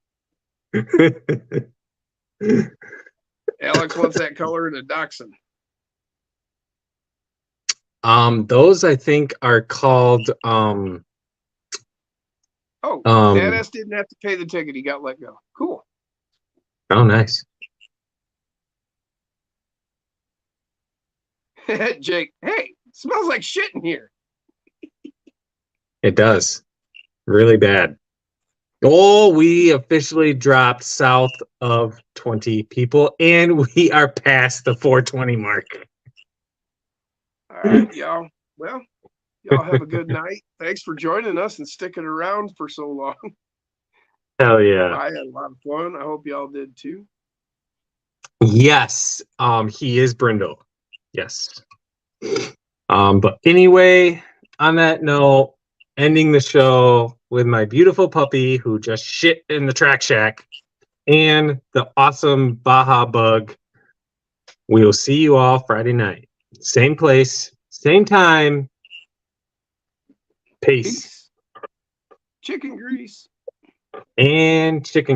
Alex wants that color in a dachshund. Those I think are called Oh, Badass didn't have to pay the ticket. He got let go. Cool. Oh, nice. Jake, hey, smells like shit in here. It does. Really bad. Oh, we officially dropped south of 20 people, and we are past the 420 mark. All right, y'all. Well, y'all have a good night. Thanks for joining us and sticking around for so long. Hell yeah. I had a lot of fun. I hope y'all did too. Yes, he is Brindle. Yes. But anyway, on that note, ending the show with my beautiful puppy who just shit in the track shack and the awesome Baja Bug. We will see you all Friday night. Same place, same time. Peace. Peace. Chicken grease. And chicken